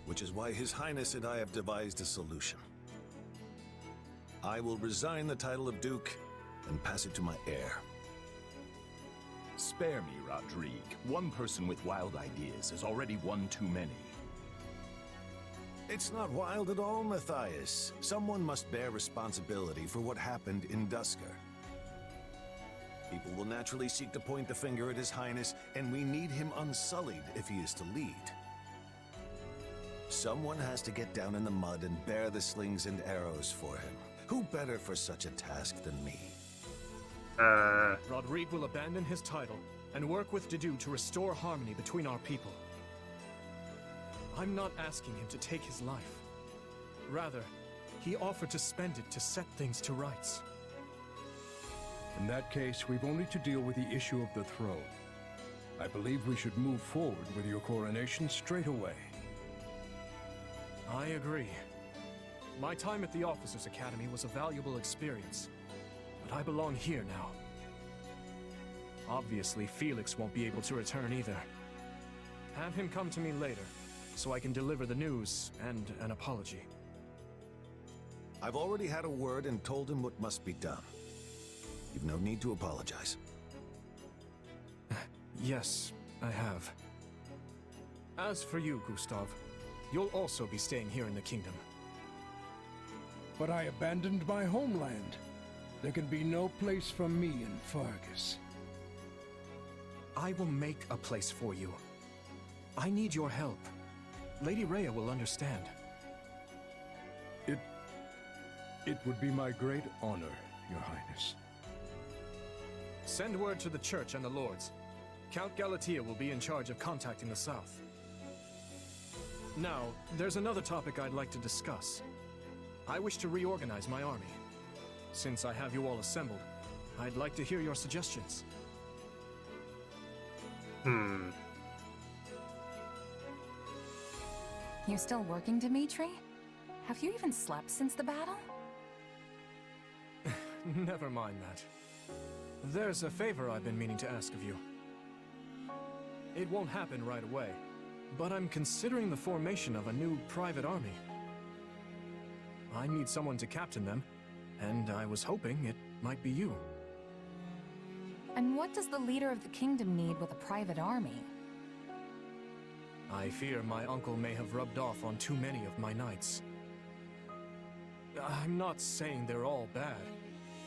which is why His Highness and I have devised a solution. I will resign the title of Duke and pass it to my heir. Spare me, Rodrigue. One person with wild ideas is already one too many. It's not wild at all, Matthias. Someone must bear responsibility for what happened in Duscur. People will naturally seek to point the finger at His Highness, and we need him unsullied if he is to lead. Someone has to get down in the mud and bear the slings and arrows for him. Who better for such a task than me? Rodrigue will abandon his title and work with Dedue to restore harmony between our people. I'm not asking him to take his life. Rather, he offered to spend it to set things to rights. In that case, we've only to deal with the issue of the throne. I believe we should move forward with your coronation straight away. I agree. My time at the Officers' Academy was a valuable experience, but I belong here now. Obviously, Felix won't be able to return either. Have him come to me later, so I can deliver the news and an apology. I've already had a word and told him what must be done. You've no need to apologize. Yes, I have. As for you, Gustav, you'll also be staying here in the kingdom. But I abandoned my homeland. There can be no place for me in Fargus. I will make a place for you. I need your help. Lady Rhea will understand. It would be my great honor, Your Highness. Send word to the Church and the Lords. Count Galatea will be in charge of contacting the South. Now, there's another topic I'd like to discuss. I wish to reorganize my army. Since I have you all assembled, I'd like to hear your suggestions. You still working, Dimitri? Have you even slept since the battle? Never mind that. There's a favor I've been meaning to ask of you. It won't happen right away, but I'm considering the formation of a new private army. I need someone to captain them, and I was hoping it might be you. And what does the leader of the kingdom need with a private army? I fear my uncle may have rubbed off on too many of my knights. I'm not saying they're all bad,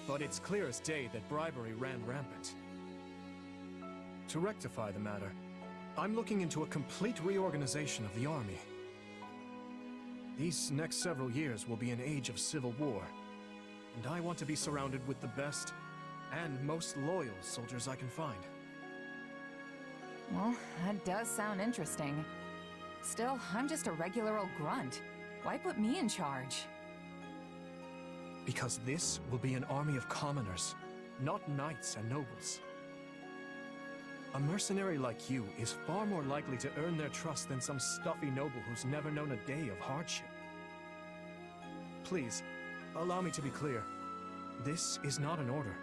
but it's clear as day that bribery ran rampant. To rectify the matter, I'm looking into a complete reorganization of the army. These next several years will be an age of civil war, and I want to be surrounded with the best and most loyal soldiers I can find. Well, that does sound interesting. Still, I'm just a regular old grunt. Why put me in charge? Because this will be an army of commoners, not knights and nobles. A mercenary like you is far more likely to earn their trust than some stuffy noble who's never known a day of hardship. Please, allow me to be clear. This is not an order.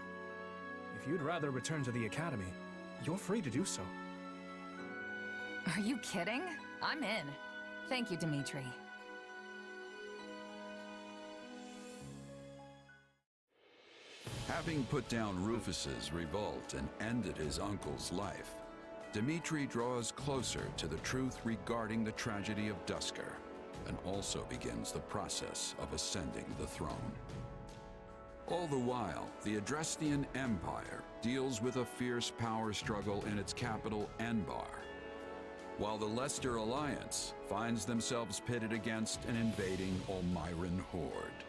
If you'd rather return to the academy, you're free to do so. Are you kidding? I'm in. Thank you, Dimitri. Having put down Rufus's revolt and ended his uncle's life, Dimitri draws closer to the truth regarding the tragedy of Duscur, and also begins the process of ascending the throne. All the while, the Adrestian Empire deals with a fierce power struggle in its capital, Enbar, while the Leicester Alliance finds themselves pitted against an invading Almiran horde.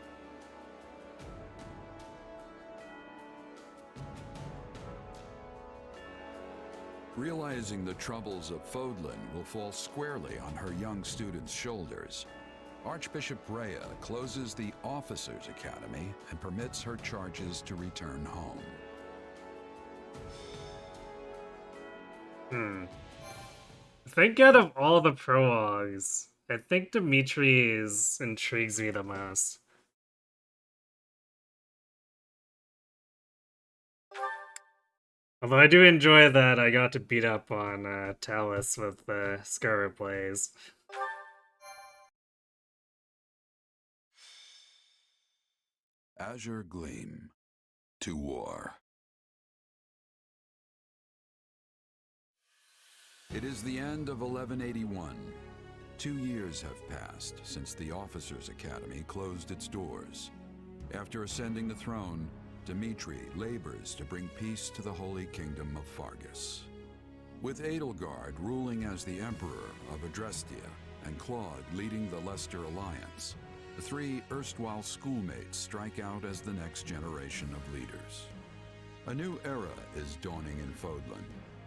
Realizing the troubles of Fodlan will fall squarely on her young students' shoulders, Archbishop Rhea closes the Officers' Academy and permits her charges to return home. I think out of all the prologues, I think Dimitri's intrigues me the most. Although I do enjoy that I got to beat up on Talus with the Scarlet Blaze. Azure Gleam. To war. It is the end of 1181. 2 years have passed since the Officers' Academy closed its doors. After ascending the throne, Dimitri labors to bring peace to the Holy Kingdom of Fargus. With Edelgard ruling as the Emperor of Adrestia and Claude leading the Leicester Alliance, the three erstwhile schoolmates strike out as the next generation of leaders. A new era is dawning in Fodlan,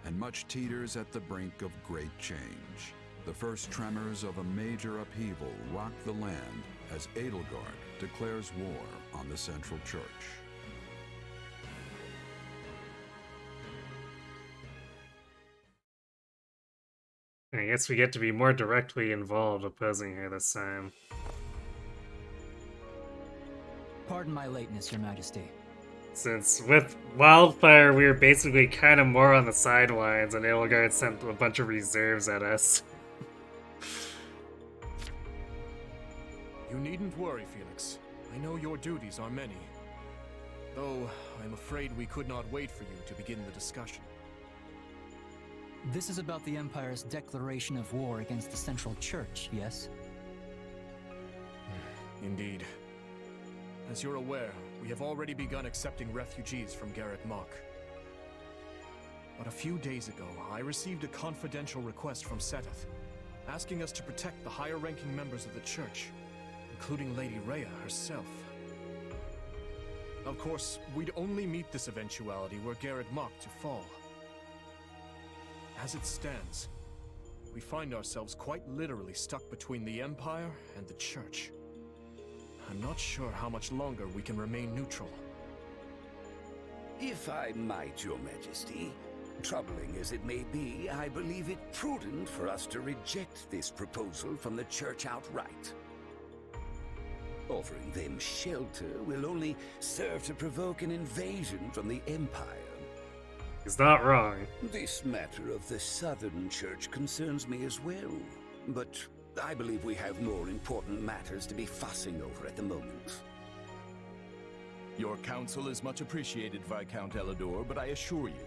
and much teeters at the brink of great change. The first tremors of a major upheaval rock the land as Edelgard declares war on the Central Church. I guess we get to be more directly involved opposing her this time. Pardon my lateness, Your Majesty. Since with Wildfire, we were basically kind of more on the sidelines, and Edelgard sent a bunch of reserves at us. You needn't worry, Felix. I know your duties are many. Though, I'm afraid we could not wait for you to begin the discussion. This is about the Empire's declaration of war against the Central Church, yes? Indeed. As you're aware, we have already begun accepting refugees from Garreg Mach. But a few days ago, I received a confidential request from Seteth, asking us to protect the higher-ranking members of the Church, including Lady Rhea herself. Of course, we'd only meet this eventuality were Garreg Mach to fall. As it stands, we find ourselves quite literally stuck between the Empire and the Church. I'm not sure how much longer we can remain neutral. If I might, Your Majesty, troubling as it may be, I believe it prudent for us to reject this proposal from the Church outright. Offering them shelter will only serve to provoke an invasion from the Empire. He's not wrong. This matter of the Southern Church concerns me as well, but I believe we have more important matters to be fussing over at the moment. Your counsel is much appreciated, Viscount Elidor, but I assure you,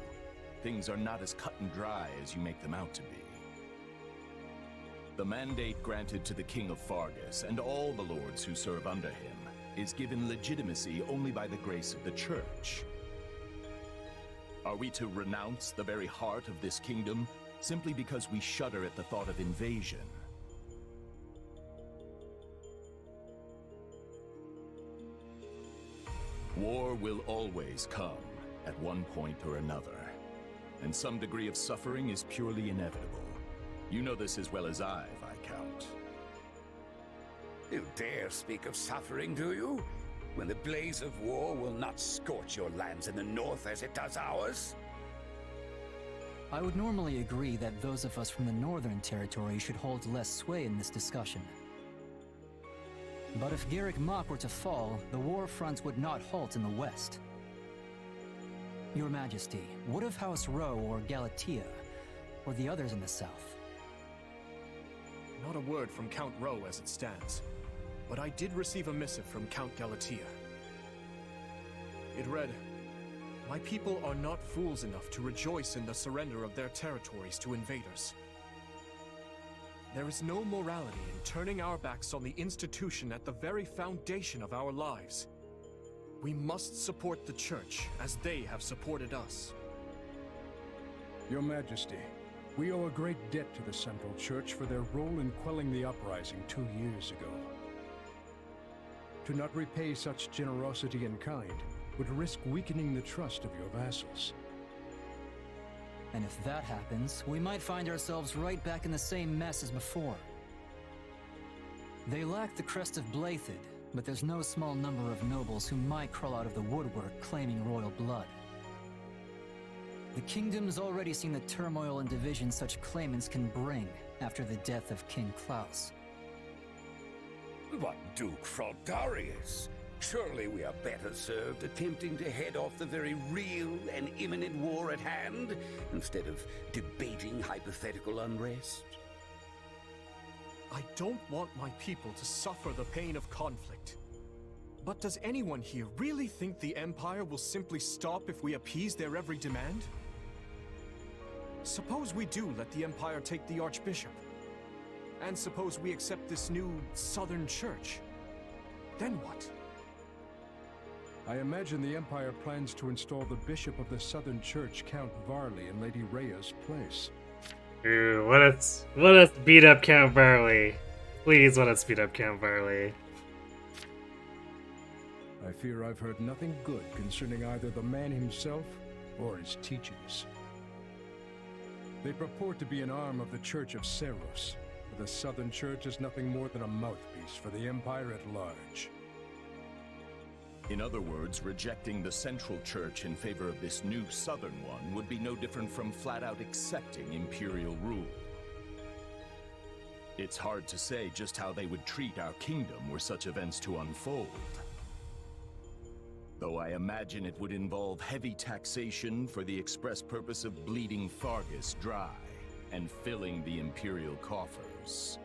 things are not as cut and dry as you make them out to be. The mandate granted to the King of Fargus and all the lords who serve under him is given legitimacy only by the grace of the Church. Are we to renounce the very heart of this kingdom simply because we shudder at the thought of invasion? War will always come at one point or another, and some degree of suffering is purely inevitable. You know this as well as I, Viscount. You dare speak of suffering, do you? When the blaze of war will not scorch your lands in the north as it does ours? I would normally agree that those of us from the Northern Territory should hold less sway in this discussion. But if Garreg Mach were to fall, the war front would not halt in the west. Your Majesty, what of House Rowe or Galatea, or the others in the south? Not a word from Count Rowe as it stands, but I did receive a missive from Count Galatea. It read, "My people are not fools enough to rejoice in the surrender of their territories to invaders. There is no morality in turning our backs on the institution at the very foundation of our lives. We must support the Church as they have supported us." Your Majesty, we owe a great debt to the Central Church for their role in quelling the uprising 2 years ago. To not repay such generosity in kind would risk weakening the trust of your vassals. And if that happens, we might find ourselves right back in the same mess as before. They lack the crest of Blaiddyd, but there's no small number of nobles who might crawl out of the woodwork claiming royal blood. The kingdom's already seen the turmoil and division such claimants can bring after the death of King Klaus. But Duke Fraldarius, Surely we are better served attempting to head off the very real and imminent war at hand, instead of debating hypothetical unrest. I don't want my people to suffer the pain of conflict. But does anyone here really think the Empire will simply stop if we appease their every demand? Suppose we do let the Empire take the Archbishop. And suppose we accept this new Southern Church. Then what? I imagine the Empire plans to install the Bishop of the Southern Church, Count Varley, in Lady Rhea's place. Ooh, let us beat up Count Varley. Please let us beat up Count Varley. I fear I've heard nothing good concerning either the man himself or his teachings. They purport to be an arm of the Church of Seros, but the Southern Church is nothing more than a mouthpiece for the Empire at large. In other words, rejecting the Central Church in favor of this new Southern one would be no different from flat-out accepting Imperial rule. It's hard to say just how they would treat our kingdom were such events to unfold. Though I imagine it would involve heavy taxation for the express purpose of bleeding Fargus dry and filling the Imperial coffers.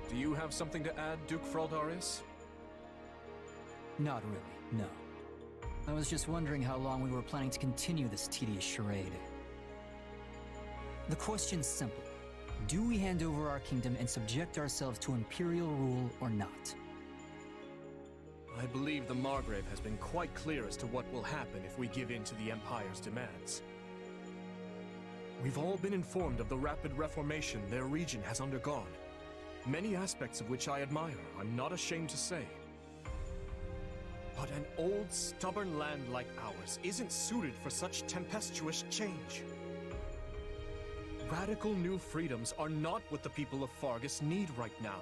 Do you have something to add, Duke Fraldarius? Not really, no. I was just wondering how long we were planning to continue this tedious charade. The question's simple. Do we hand over our kingdom and subject ourselves to Imperial rule or not? I believe the Margrave has been quite clear as to what will happen if we give in to the Empire's demands. We've all been informed of the rapid reformation their region has undergone, many aspects of which I admire, I'm not ashamed to say. But an old, stubborn land like ours isn't suited for such tempestuous change. Radical new freedoms are not what the people of Fargus need right now.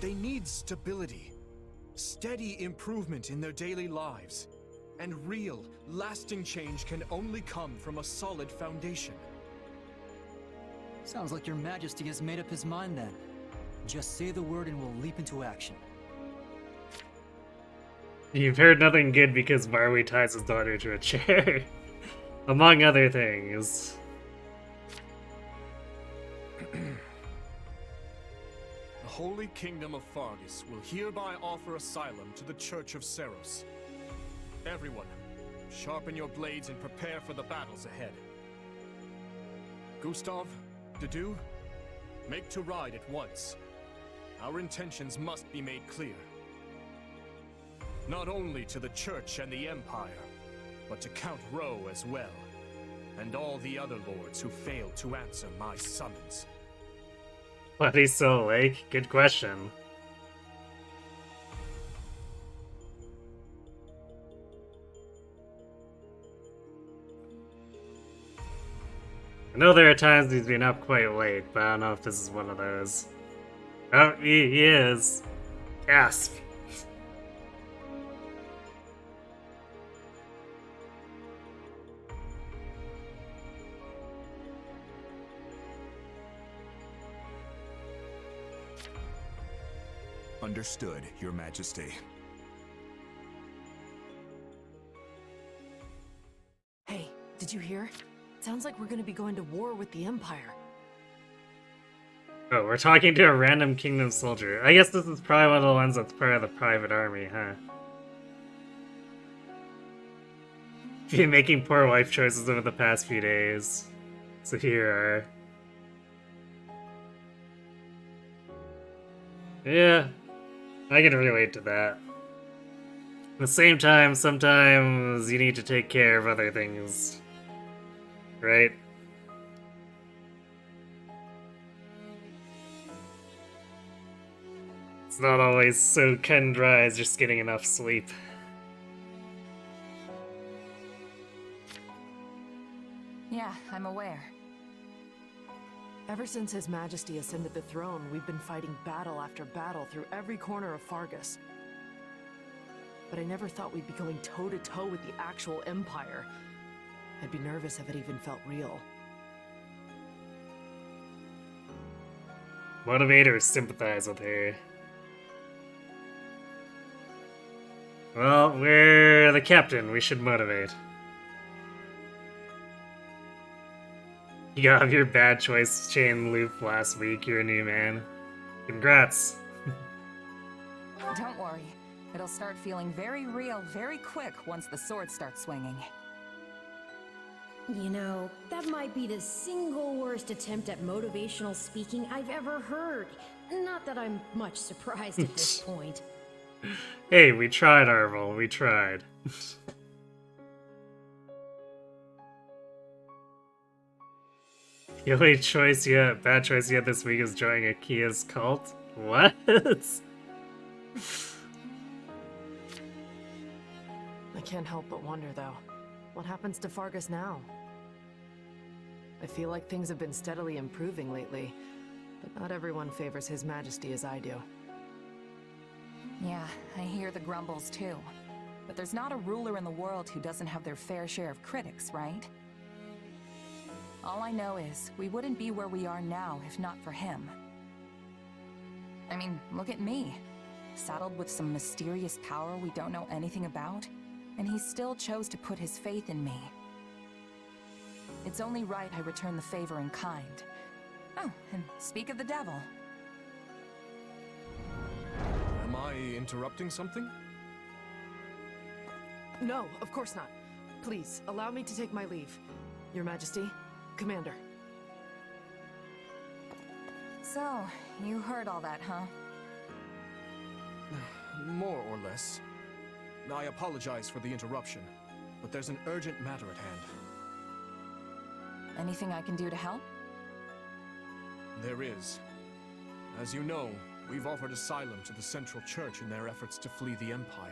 They need stability, steady improvement in their daily lives, and real, lasting change can only come from a solid foundation. Sounds like your Majesty has made up his mind then. Just say the word and we'll leap into action. You've heard nothing good because Varley ties his daughter to a chair. Among other things. The Holy Kingdom of Fargus will hereby offer asylum to the Church of Seros. Everyone, sharpen your blades and prepare for the battles ahead. Gustav, Dedu, make to ride at once. Our intentions must be made clear. Not only to the Church and the Empire, but to Count Rowe as well, and all the other lords who failed to answer my summons. Why he's still awake? Good question. I know there are times he's been up quite late, but I don't know if this is one of those. Oh, he is. Gasp. Understood, Your Majesty. Hey, did you hear? Sounds like we're gonna be going to war with the Empire. Oh, we're talking to a random kingdom soldier. I guess this is probably one of the ones that's part of the private army, huh? Been making poor life choices over the past few days. So here are... Yeah, I can relate to that. At the same time, sometimes you need to take care of other things. Right? It's not always so cut and dry as just getting enough sleep. Yeah, I'm aware. Ever since His Majesty ascended the throne, we've been fighting battle after battle through every corner of Fargus. But I never thought we'd be going toe-to-toe with the actual Empire. I'd be nervous if it even felt real. Motivate or sympathize with her? Well, we're the captain. We should motivate. You got off your bad choice chain loop last week. You're a new man. Congrats. Don't worry. It'll start feeling very real very quick once the sword starts swinging. You know, that might be the single worst attempt at motivational speaking I've ever heard. Not that I'm much surprised at this point. Hey, we tried, Arvel. We tried. The only choice yet, bad choice yet this week is joining Akia's cult? What? I can't help but wonder, though. What happens to Fargus now? I feel like things have been steadily improving lately, but not everyone favors His Majesty as I do. Yeah, I hear the grumbles too. But there's not a ruler in the world who doesn't have their fair share of critics, right? All I know is, we wouldn't be where we are now if not for him. I mean, look at me. Saddled with some mysterious power we don't know anything about, and he still chose to put his faith in me. It's only right I return the favor in kind. Oh, and speak of the devil. Am I interrupting something? No, of course not. Please, allow me to take my leave. Your Majesty, Commander. So, you heard all that, huh? More or less. I apologize for the interruption, but there's an urgent matter at hand. Anything I can do to help? There is. As you know, we've offered asylum to the Central Church in their efforts to flee the Empire.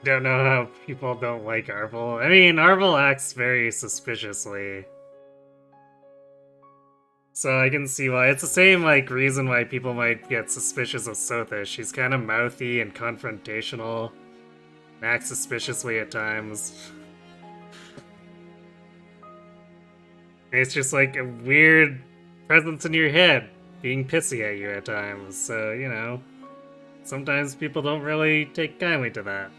Don't know how people don't like Arvel. I mean, Arvel acts very suspiciously. So I can see why. It's the same, like, reason why people might get suspicious of Sotha. She's kind of mouthy and confrontational. Acts suspiciously at times. It's just like a weird presence in your head being pissy at you at times. So, you know, sometimes people don't really take kindly to that.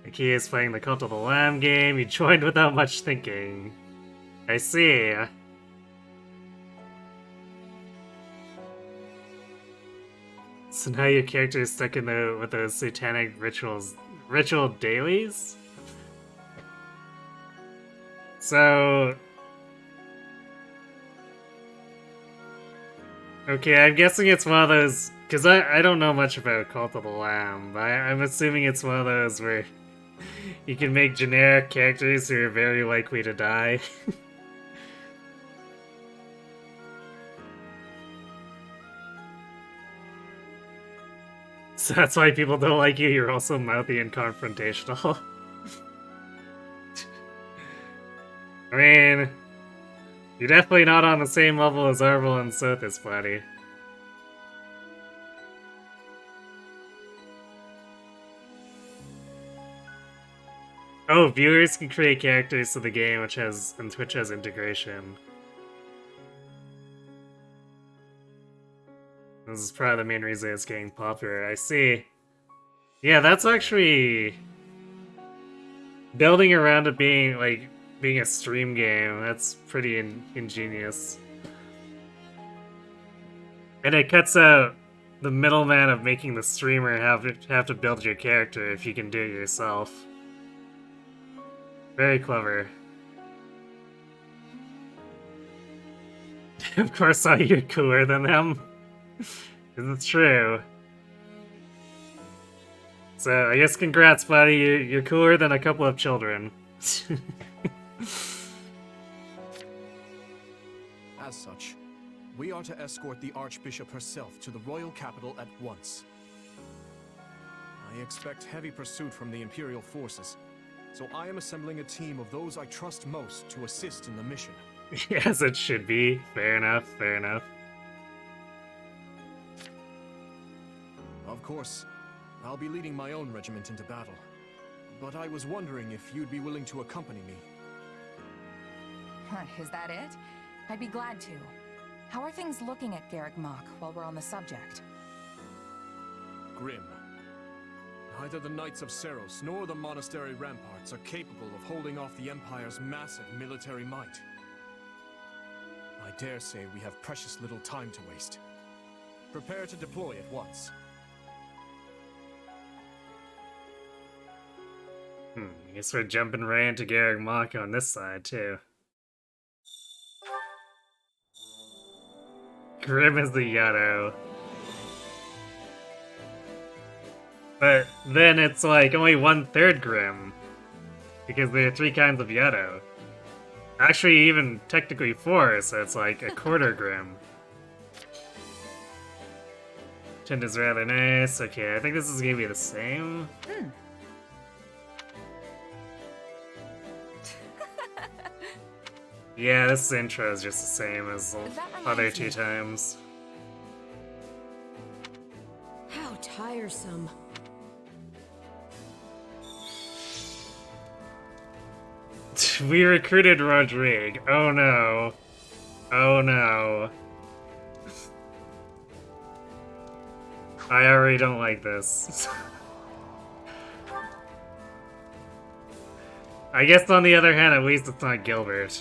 Akia is playing the Cult of the Lamb game. You joined without much thinking. I see. So now your character is stuck in with those satanic ritual dailies? So... Okay, I'm guessing it's one of those... Because I don't know much about Cult of the Lamb, but I'm assuming it's one of those where you can make generic characters who are very likely to die. So that's why people don't like you, you're also mouthy and confrontational. I mean, you're definitely not on the same level as Arvel and Sothis, buddy. Oh, viewers can create characters to the game, and Twitch has integration. This is probably the main reason it's getting popular. I see. Yeah, that's actually building around it being a stream game. That's pretty ingenious, and it cuts out the middleman of making the streamer have to build your character if you can do it yourself. Very clever. Of course, you're cooler than them. It's true. So, I guess congrats, buddy. You're cooler than a couple of children. As such, we are to escort the Archbishop herself to the royal capital at once. I expect heavy pursuit from the Imperial forces, so I am assembling a team of those I trust most to assist in the mission. Yes, it should be. Fair enough, fair enough. course, I'll be leading my own regiment into battle. But I was wondering if you'd be willing to accompany me. Is that it? I'd be glad to. How are things looking at Garrick Mach while we're on the subject? Grim. Neither the Knights of Seros nor the monastery ramparts are capable of holding off the Empire's massive military might. I dare say we have precious little time to waste. Prepare to deploy at once. I guess we're jumping right into Garrick Mach on this side, too. Grim is the Yotto. But then it's like only 1/3 Grim. Because there are 3 kinds of Yotto. Actually, even technically 4, so it's like a quarter Grim. Tint is rather nice. Okay, I think this is gonna be the same. Yeah, this intro is just the same as the other 2 times. How tiresome. We recruited Rodrigue. Oh no. Oh no. I already don't like this. I guess on the other hand, at least it's not Gilbert.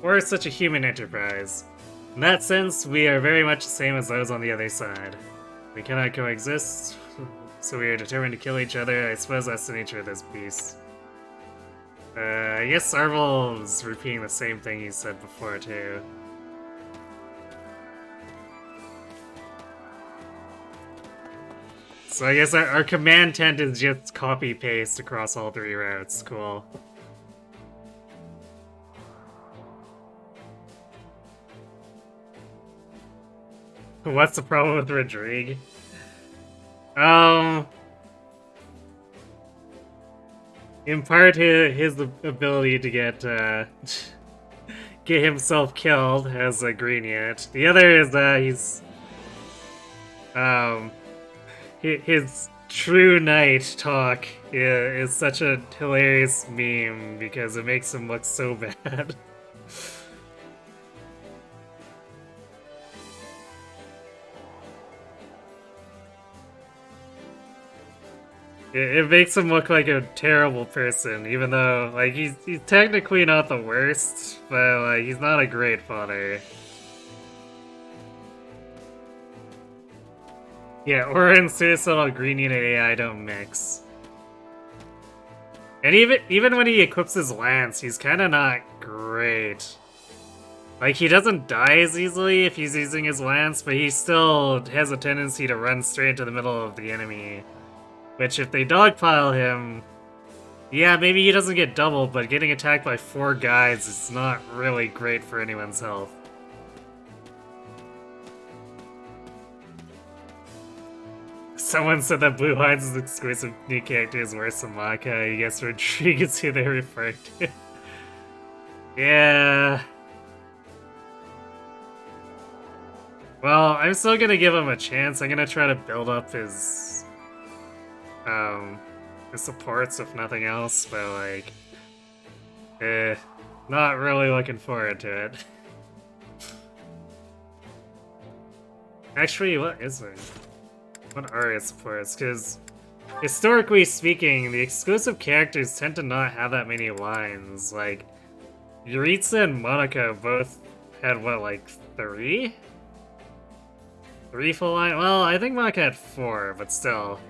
We're such a human enterprise. In that sense, we are very much the same as those on the other side. We cannot coexist, so we are determined to kill each other. I suppose that's the nature of this beast. I guess Arvel was repeating the same thing he said before, too. So I guess our command tent is just copy-paste across all 3 routes. Cool. What's the problem with Rodrigue? In part, his ability to get himself killed as a green unit. The other is that his true knight talk is such a hilarious meme because it makes him look so bad. It makes him look like a terrible person, even though, like, he's technically not the worst, but, like, he's not a great father. Yeah, Orin, Suicidal, Green Unit AI don't mix. And even when he equips his lance, he's kinda not great. Like, he doesn't die as easily if he's using his lance, but he still has a tendency to run straight into the middle of the enemy. Which, if they dogpile him, yeah, maybe he doesn't get doubled, but getting attacked by 4 guys is not really great for anyone's health. Someone said that Blue Lines' exclusive new character is worse than Maka. I guess Rodrigue is who they're referring to. Yeah. Well, I'm still gonna give him a chance. I'm gonna try to build up his supports, if nothing else, but like, not really looking forward to it. Actually, what is it? What are his supports? Because historically speaking, the exclusive characters tend to not have that many lines. Like, Yuritsa and Monica both had, what, like 3? 3 full line? Well, I think Monica had 4, but still.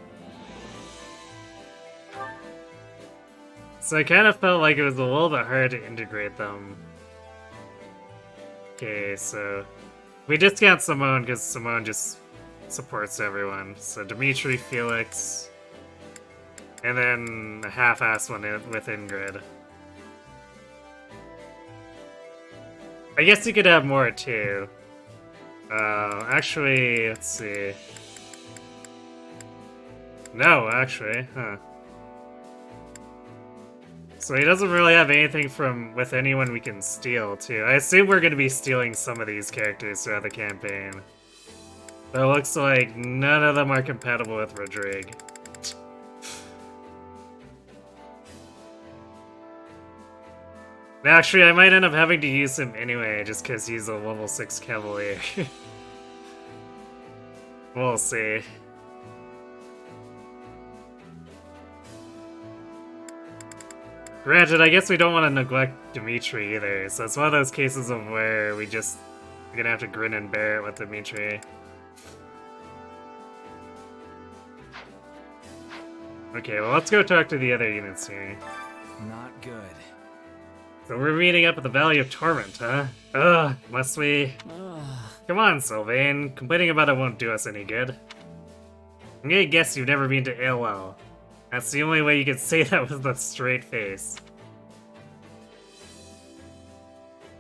So I kind of felt like it was a little bit hard to integrate them. Okay, so we discount Simone because Simone just supports everyone. So Dimitri, Felix, and then a half-assed one with Ingrid. I guess you could have more too. Actually, let's see. No, actually, huh. So he doesn't really have anything from with anyone we can steal, too. I assume we're going to be stealing some of these characters throughout the campaign. But it looks like none of them are compatible with Rodrigue. Actually, I might end up having to use him anyway, just because he's a level 6 Cavalier. We'll see. Granted, I guess we don't want to neglect Dimitri either, so it's one of those cases of where we're gonna have to grin and bear it with Dimitri. Okay, well, let's go talk to the other units here. Not good. So we're meeting up at the Valley of Torment, huh? Ugh, must we? Come on, Sylvain. Complaining about it won't do us any good. I'm gonna guess you've never been to AOL. That's the only way you could say that with a straight face.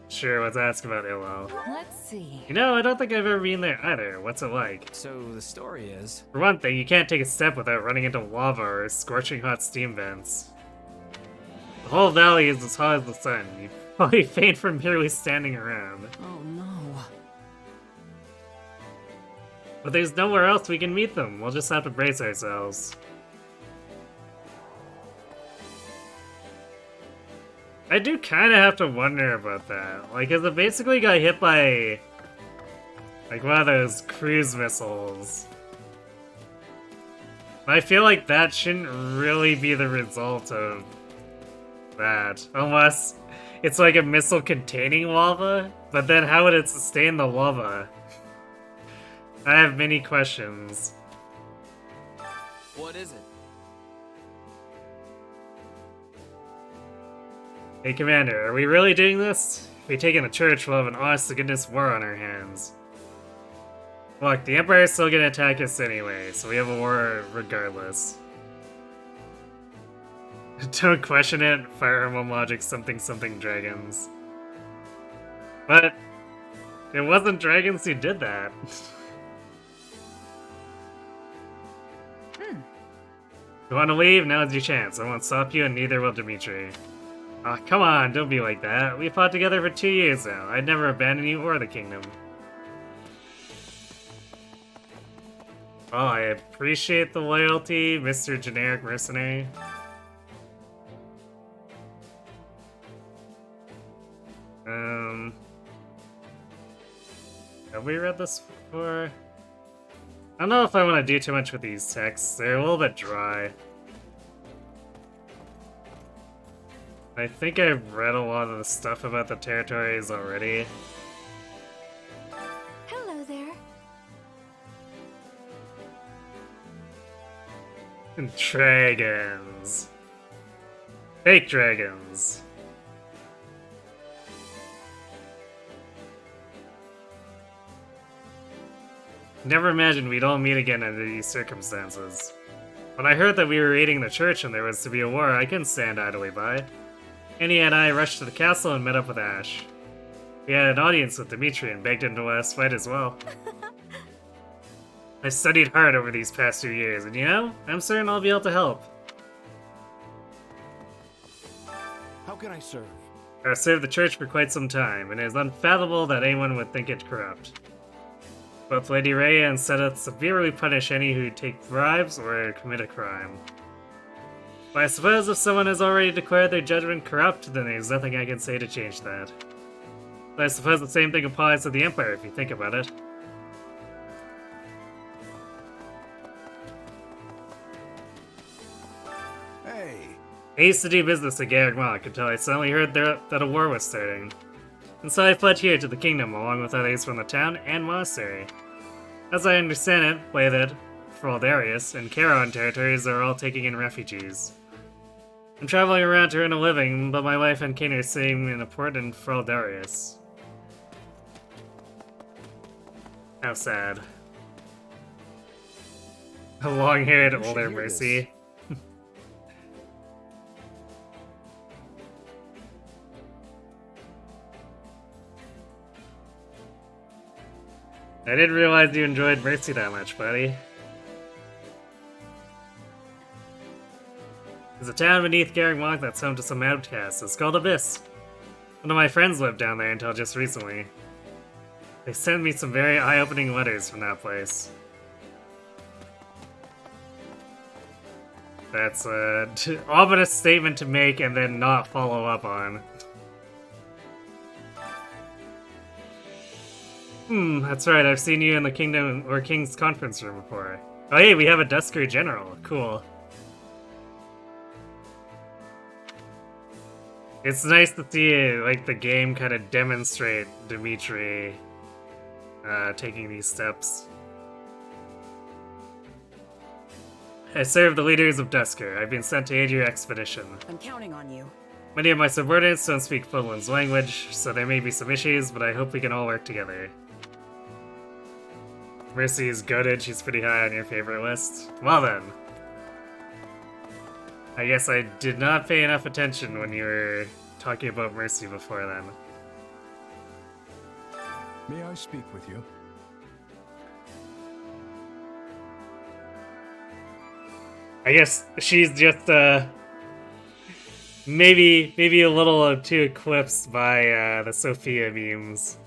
Sure, let's ask about AOL. Let's see. You know, I don't think I've ever been there either. What's it like? So the story is... For one thing, you can't take a step without running into lava or scorching hot steam vents. The whole valley is as hot as the sun. You'd probably faint from merely standing around. Oh no. But there's nowhere else we can meet them. We'll just have to brace ourselves. I do kind of have to wonder about that. Like, cause it basically got hit by, like, one of those cruise missiles. I feel like that shouldn't really be the result of that. Unless it's like a missile containing lava, but then how would it sustain the lava? I have many questions. What is it? Hey, Commander, are we really doing this? If we take in the church, we'll have an honest-to-goodness war on our hands. Look, the Empire's still gonna attack us anyway, so we have a war regardless. Don't question it, Fire Emblem logic something something dragons. But it wasn't dragons who did that. You want to leave? Now's your chance. I won't stop you, and neither will Dimitri. Aw, come on, don't be like that. We fought together for 2 years now. I'd never abandon you or the kingdom. Oh, I appreciate the loyalty, Mr. Generic Mercenary. Have we read this before? I don't know if I want to do too much with these texts. They're a little bit dry. I think I've read a lot of the stuff about the territories already. Hello there. Dragons. Fake dragons. Never imagined we'd all meet again under these circumstances. When I heard that we were raiding the church and there was to be a war, I couldn't stand idly by. Annie and I rushed to the castle and met up with Ash. We had an audience with Dimitri and begged him to let us fight as well. I studied hard over these past 2 years, and you know, I'm certain I'll be able to help. How can I serve? I've served the church for quite some time, and it is unfathomable that anyone would think it corrupt. Both Lady Rhea and Seta severely punish any who take bribes or commit a crime. But I suppose if someone has already declared their judgment corrupt, then there's nothing I can say to change that. But I suppose the same thing applies to the Empire if you think about it. Hey! I used to do business at Garreg Mach until I suddenly heard that a war was starting. And so I fled here to the kingdom along with others from the town and monastery. As I understand it, Bladed, Fraldarius, and Charon territories are all taking in refugees. I'm traveling around to earn a living, but my wife and kin are staying in a port in Fraldarius. How sad. A long-haired older Mercy. I didn't realize you enjoyed Mercy that much, buddy. There's a town beneath Garreg that's home to some outcasts. It's called Abyss. One of my friends lived down there until just recently. They sent me some very eye-opening letters from that place. That's an ominous statement to make and then not follow up on. That's right, I've seen you in the Kingdom or King's conference room before. Oh hey, we have a Dusker General. Cool. It's nice to see, like, the game kind of demonstrate Dimitri taking these steps. I serve the leaders of Dusker. I've been sent to aid your expedition. I'm counting on you. Many of my subordinates don't speak Fodlan's language, so there may be some issues, but I hope we can all work together. Mercy is goated. She's pretty high on your favorite list. Well then. I guess I did not pay enough attention when you were talking about Mercy before then. May I speak with you? I guess she's just, maybe a little too eclipsed by, the Sophia memes.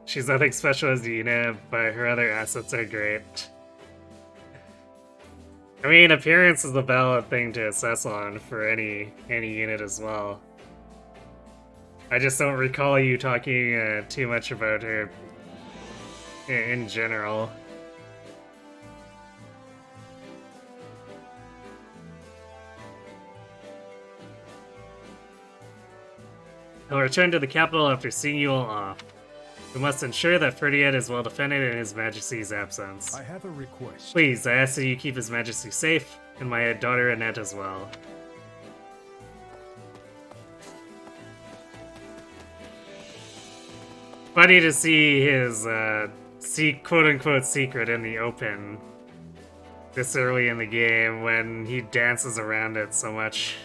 She's nothing special as Yuna, but her other assets are great. I mean, appearance is a valid thing to assess on for any unit as well. I just don't recall you talking too much about her in general. I'll return to the capital after seeing you all off. We must ensure that Ferdiad is well defended in His Majesty's absence. I have a request. Please, I ask that you keep His Majesty safe, and my daughter Annette as well. Funny to see his, quote-unquote secret in the open this early in the game when he dances around it so much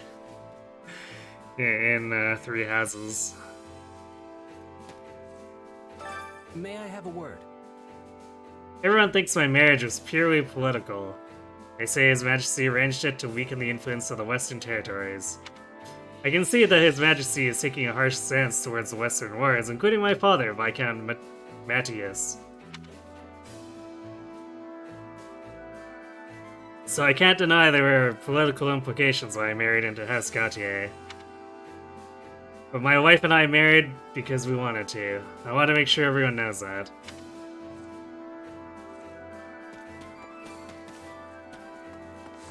in Three Houses. May I have a word? Everyone thinks my marriage was purely political. They say His Majesty arranged it to weaken the influence of the Western territories. I can see that His Majesty is taking a harsh stance towards the Western wars, including my father, Viscount Matthias. So I can't deny there were political implications when I married into House Gautier. But my wife and I married because we wanted to. I want to make sure everyone knows that.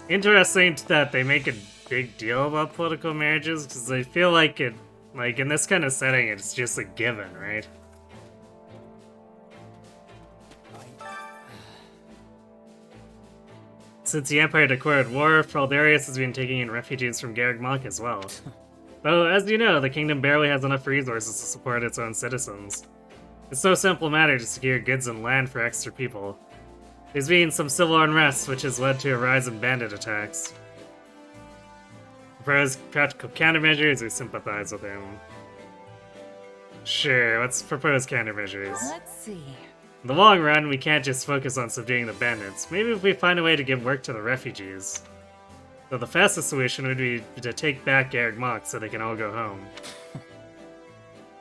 Interesting that they make a big deal about political marriages, because I feel like in this kind of setting, it's just a given, right? Since the Empire declared war, Fraldarius has been taking in refugees from Garreg as well. Though, as you know, the kingdom barely has enough resources to support its own citizens. It's no simple matter to secure goods and land for extra people. There's been some civil unrest, which has led to a rise in bandit attacks. Propose practical countermeasures or sympathize with him? Sure, let's propose countermeasures. Let's see. In the long run, we can't just focus on subduing the bandits. Maybe if we find a way to give work to the refugees. Though the fastest solution would be to take back Garreg so they can all go home.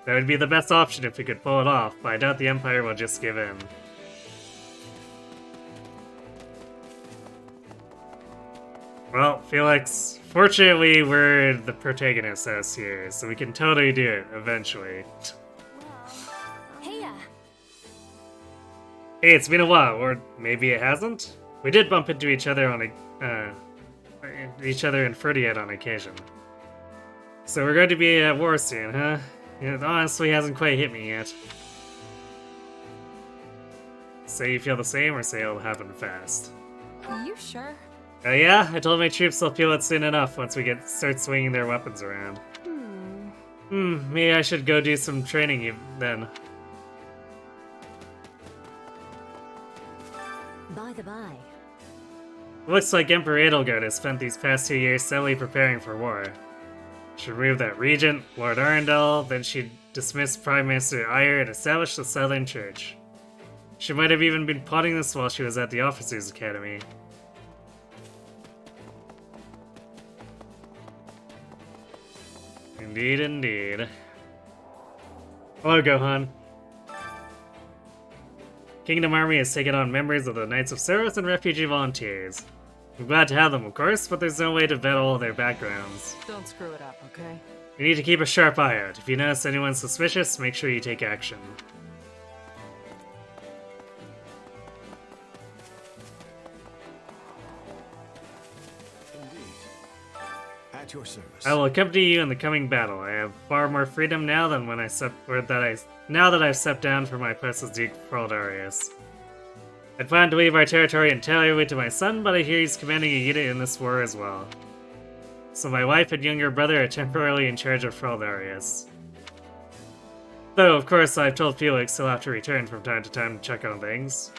That would be the best option if we could pull it off, but I doubt the Empire will just give in. Well, Felix, fortunately we're the protagonist house here, so we can totally do it, eventually. Hey, Hey, it's been a while, or maybe it hasn't? We did bump into each other on each other in Ferdiad on occasion. So we're going to be at war soon, huh? It honestly hasn't quite hit me yet. Say you feel the same, or say it'll happen fast? You sure? Yeah, I told my troops they'll feel it soon enough once we start swinging their weapons around. Maybe I should go do some training then. By the by. Looks like Emperor Edelgard has spent these past 2 years steadily preparing for war. She'd remove that regent, Lord Arundel, then she'd dismiss Prime Minister Iyer and establish the Southern Church. She might have even been plotting this while she was at the Officers' Academy. Indeed, indeed. Hello, Gohan. Kingdom Army has taken on members of the Knights of Service and refugee volunteers. I'm glad to have them, of course, but there's no way to vet all their backgrounds. Don't screw it up, okay? You need to keep a sharp eye out. If you notice anyone suspicious, make sure you take action. At your service. I will accompany you in the coming battle. I have far more freedom now than when now that I've stepped down from my post as Duke Fraldarius. I plan to leave our territory entirely to my son, but I hear he's commanding a unit in this war as well. So my wife and younger brother are temporarily in charge of Fraldarius. Though, of course, I've told Felix he'll have to return from time to time to check on things.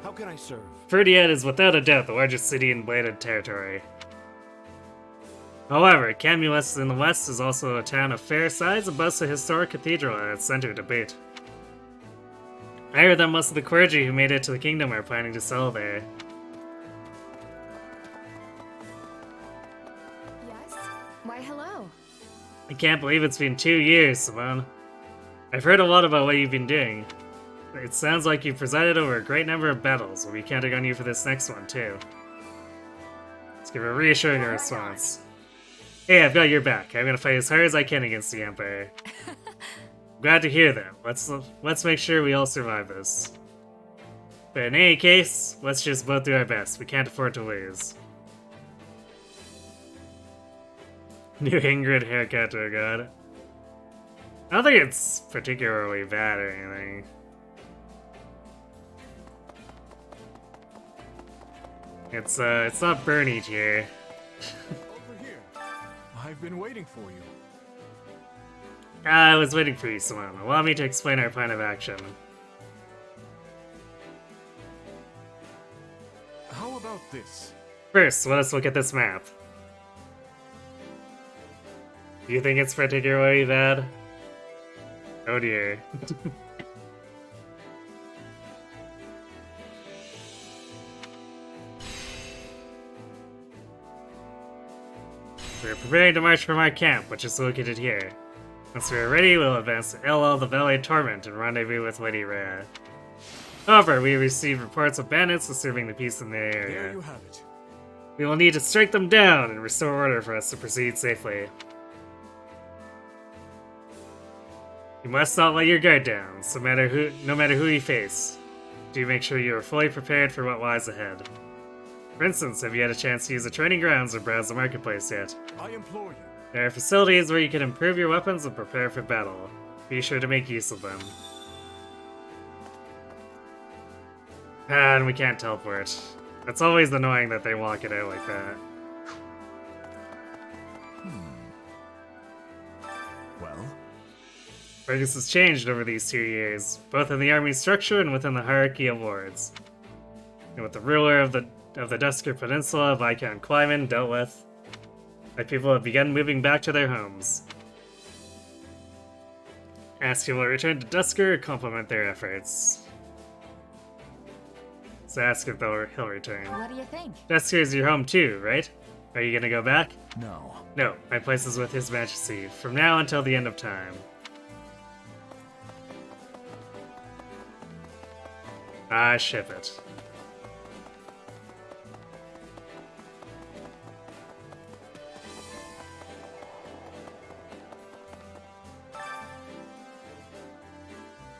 How can I serve? Fruitiad is without a doubt the largest city in Bladed territory. However, Camulus in the west is also a town of fair size and boasts a historic cathedral at its center to boot. I heard that most of the clergy who made it to the kingdom are planning to settle there. Yes? Why, hello. I can't believe it's been 2 years, Simone. I've heard a lot about what you've been doing. It sounds like you've presided over a great number of battles. We'll be counting on you for this next one, too. Let's give a reassuring response. Hey, I've got your back. I'm gonna fight as hard as I can against the Emperor. Glad to hear that. Let's make sure we all survive this. But in any case, let's just both do our best. We can't afford to lose. New Ingrid haircut, oh god. I don't think it's particularly bad or anything. It's not Bernie tier. Over here. I've been waiting for you. I was waiting for you, Simone. Allow me to explain our plan of action. How about this? First, let us look at this map. Do you think it's particularly bad? Oh dear. We're preparing to march from our camp, which is located here. Once we are ready, we'll advance to LL the Valley of Torment and rendezvous with Lady Rhea. However, we received reports of bandits disturbing the peace in the area. There you have it. We will need to strike them down and restore order for us to proceed safely. You must not let your guard down, no matter who you face. Do make sure you are fully prepared for what lies ahead. For instance, have you had a chance to use the training grounds or browse the marketplace yet? I implore you. There are facilities where you can improve your weapons and prepare for battle. Be sure to make use of them. And we can't teleport. It's always annoying that they walk it out like that. Well? Fergus has changed over these 2 years, both in the army's structure and within the hierarchy of lords. And with the ruler of the Dusker Peninsula, Viscount Klyman, dealt with, my people have begun moving back to their homes. Ask people to return to Dusker to complement their efforts. So ask if he'll return. What do you think? Dusker is your home too, right? Are you gonna go back? No. No, my place is with His Majesty, from now until the end of time. I ship it.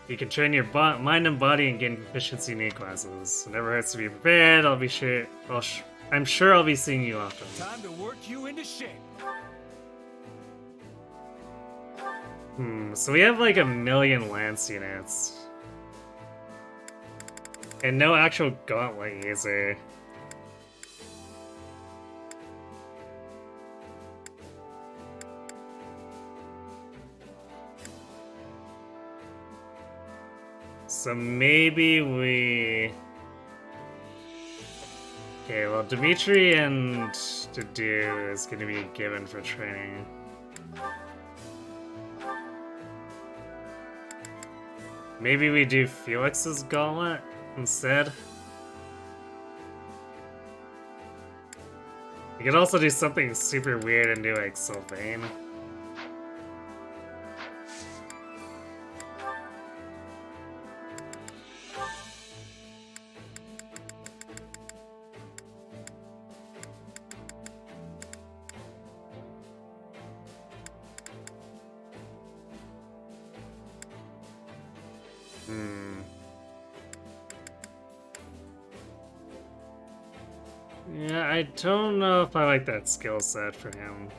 You can train your mind and body and gain proficiency in 8 classes. It never hurts to be prepared. I'm sure I'll be seeing you often. Time to work you into shape. So we have like 1 million lance units. And no actual gauntlet user. So maybe we... Okay, well Dimitri and Dedu is going to be given for training. Maybe we do Felix's Gauntlet instead? We could also do something super weird and do like Sylvain. Yeah, I don't know if I like that skill set for him.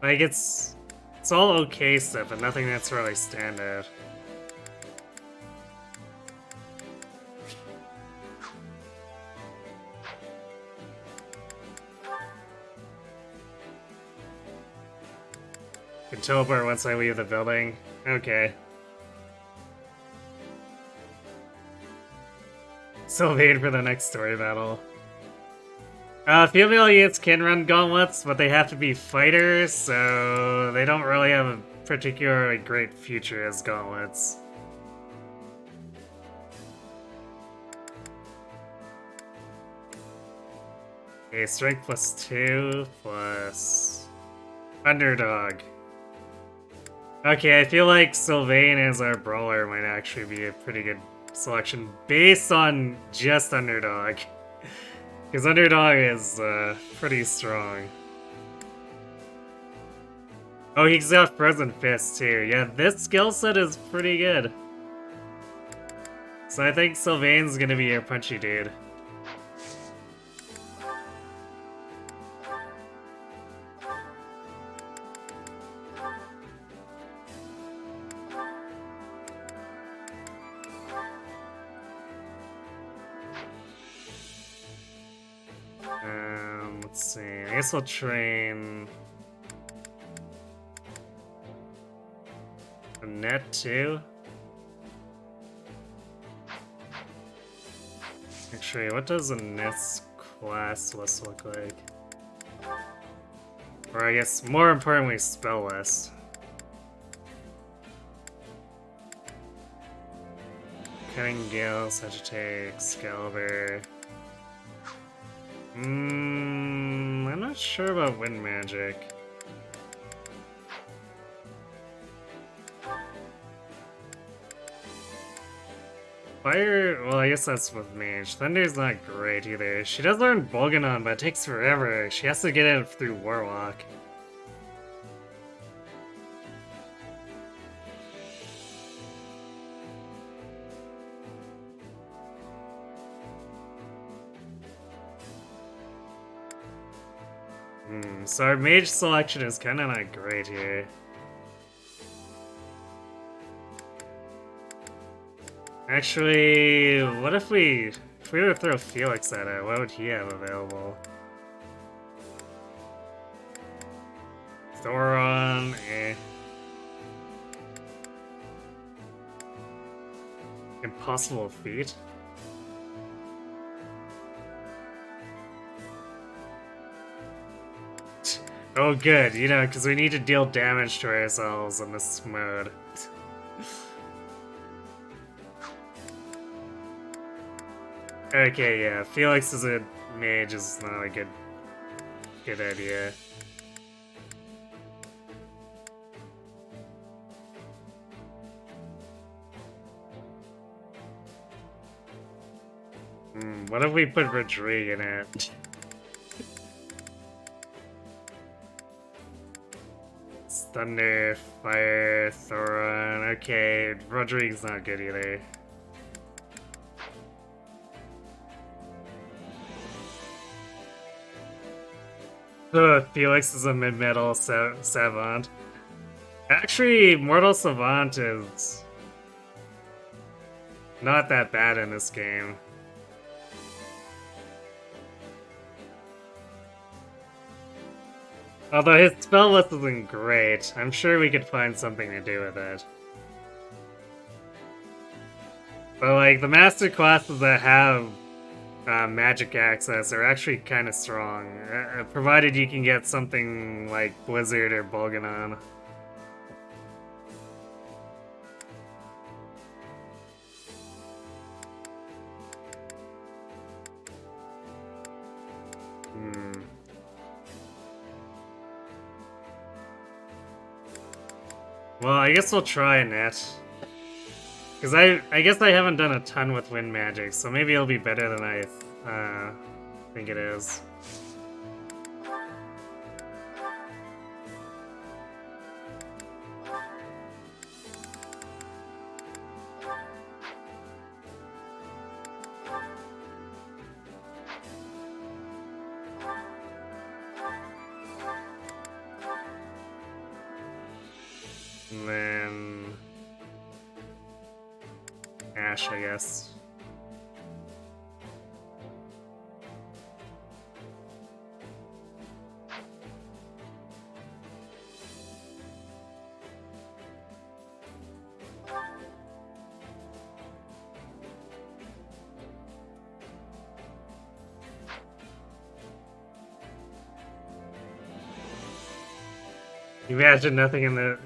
Like, it's all okay stuff, but nothing that's really standout. Can teleport once I leave the building. Okay. Sylvain for the next story battle. Female units can run gauntlets, but they have to be fighters, so they don't really have a particularly great future as gauntlets. Okay, strength +2 plus underdog. Okay, I feel like Sylvain as our brawler might actually be a pretty good selection based on just underdog. Because underdog is pretty strong. Oh, he's got Frozen Fist too. Yeah, this skill set is pretty good. So I think Sylvain's gonna be your punchy dude. Let's see. I guess we'll train a net too. Actually, what does a net's class list look like? Or I guess more importantly, spell list. Cutting Gale, Sagittarius, Excalibur. I'm not sure about wind magic. Fire, well, I guess that's with mage. Thunder's not great either. She does learn Bolganon, but it takes forever. She has to get it through Warlock. So our mage selection is kind of not great here. Actually, what if we were to throw Felix at it? What would he have available? Thoron, eh. Impossible feat? Oh good, you know, because we need to deal damage to ourselves in this mode. Okay, yeah, Felix as a mage is not a good idea. What if we put Rodrigue in it? Thunder, Fire, Thoron. Okay, Rodrigue's not good either. Felix is a mid-metal savant. Actually, Mortal Savant is not that bad in this game. Although his spell list isn't great, I'm sure we could find something to do with it. But like, the master classes that have magic access are actually kind of strong, provided you can get something like Blizzard or Bolganon. Well, I guess we'll try Net. Because I guess I haven't done a ton with wind magic, so maybe it'll be better than I think it is. And then Ash, I guess. You imagine nothing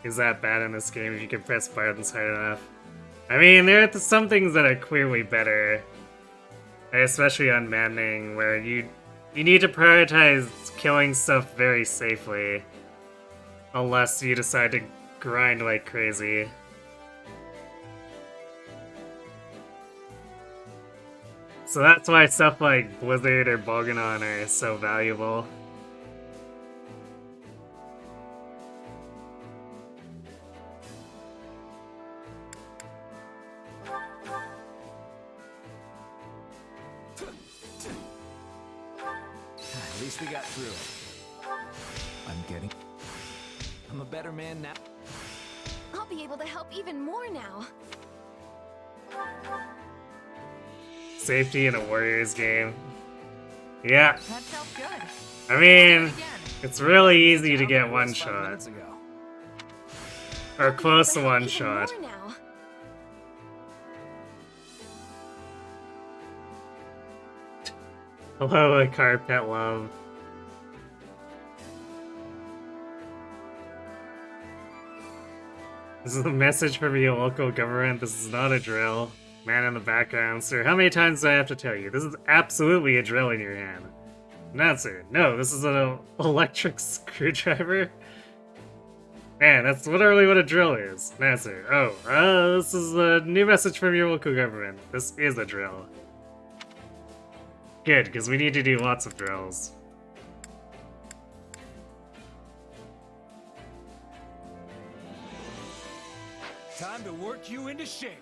is that bad in this game if you can press buttons hard enough. I mean, there are some things that are clearly better, especially on Maddening, where you need to prioritize killing stuff very safely, unless you decide to grind like crazy. So that's why stuff like Blizzard or Bolganon are so valuable. At least we got through it. I'm a better man now. I'll be able to help even more now. Safety in a Warriors game. Yeah. That felt good. I mean, it's really easy to get one shot. Or close to one shot. Hello, a carpet love. This is a message from your local government. This is not a drill. Man in the background, sir. How many times do I have to tell you? This is absolutely a drill in your hand. Not, sir. No, this is an electric screwdriver. Man, that's literally what a drill is. No, sir. Oh, this is a new message from your local government. This is a drill. Good, because we need to do lots of drills. Time to work you into shape.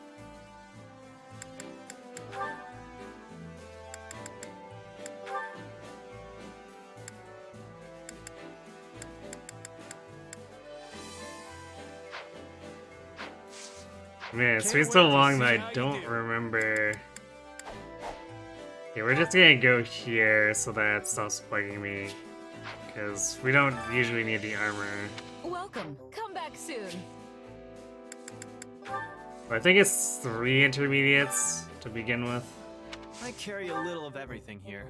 Man, it's been so long that I don't remember. Okay, we're just gonna go here so that it stops bugging me. Because we don't usually need the armor. Welcome. Come back soon. I think it's 3 intermediates to begin with. I carry a little of everything here.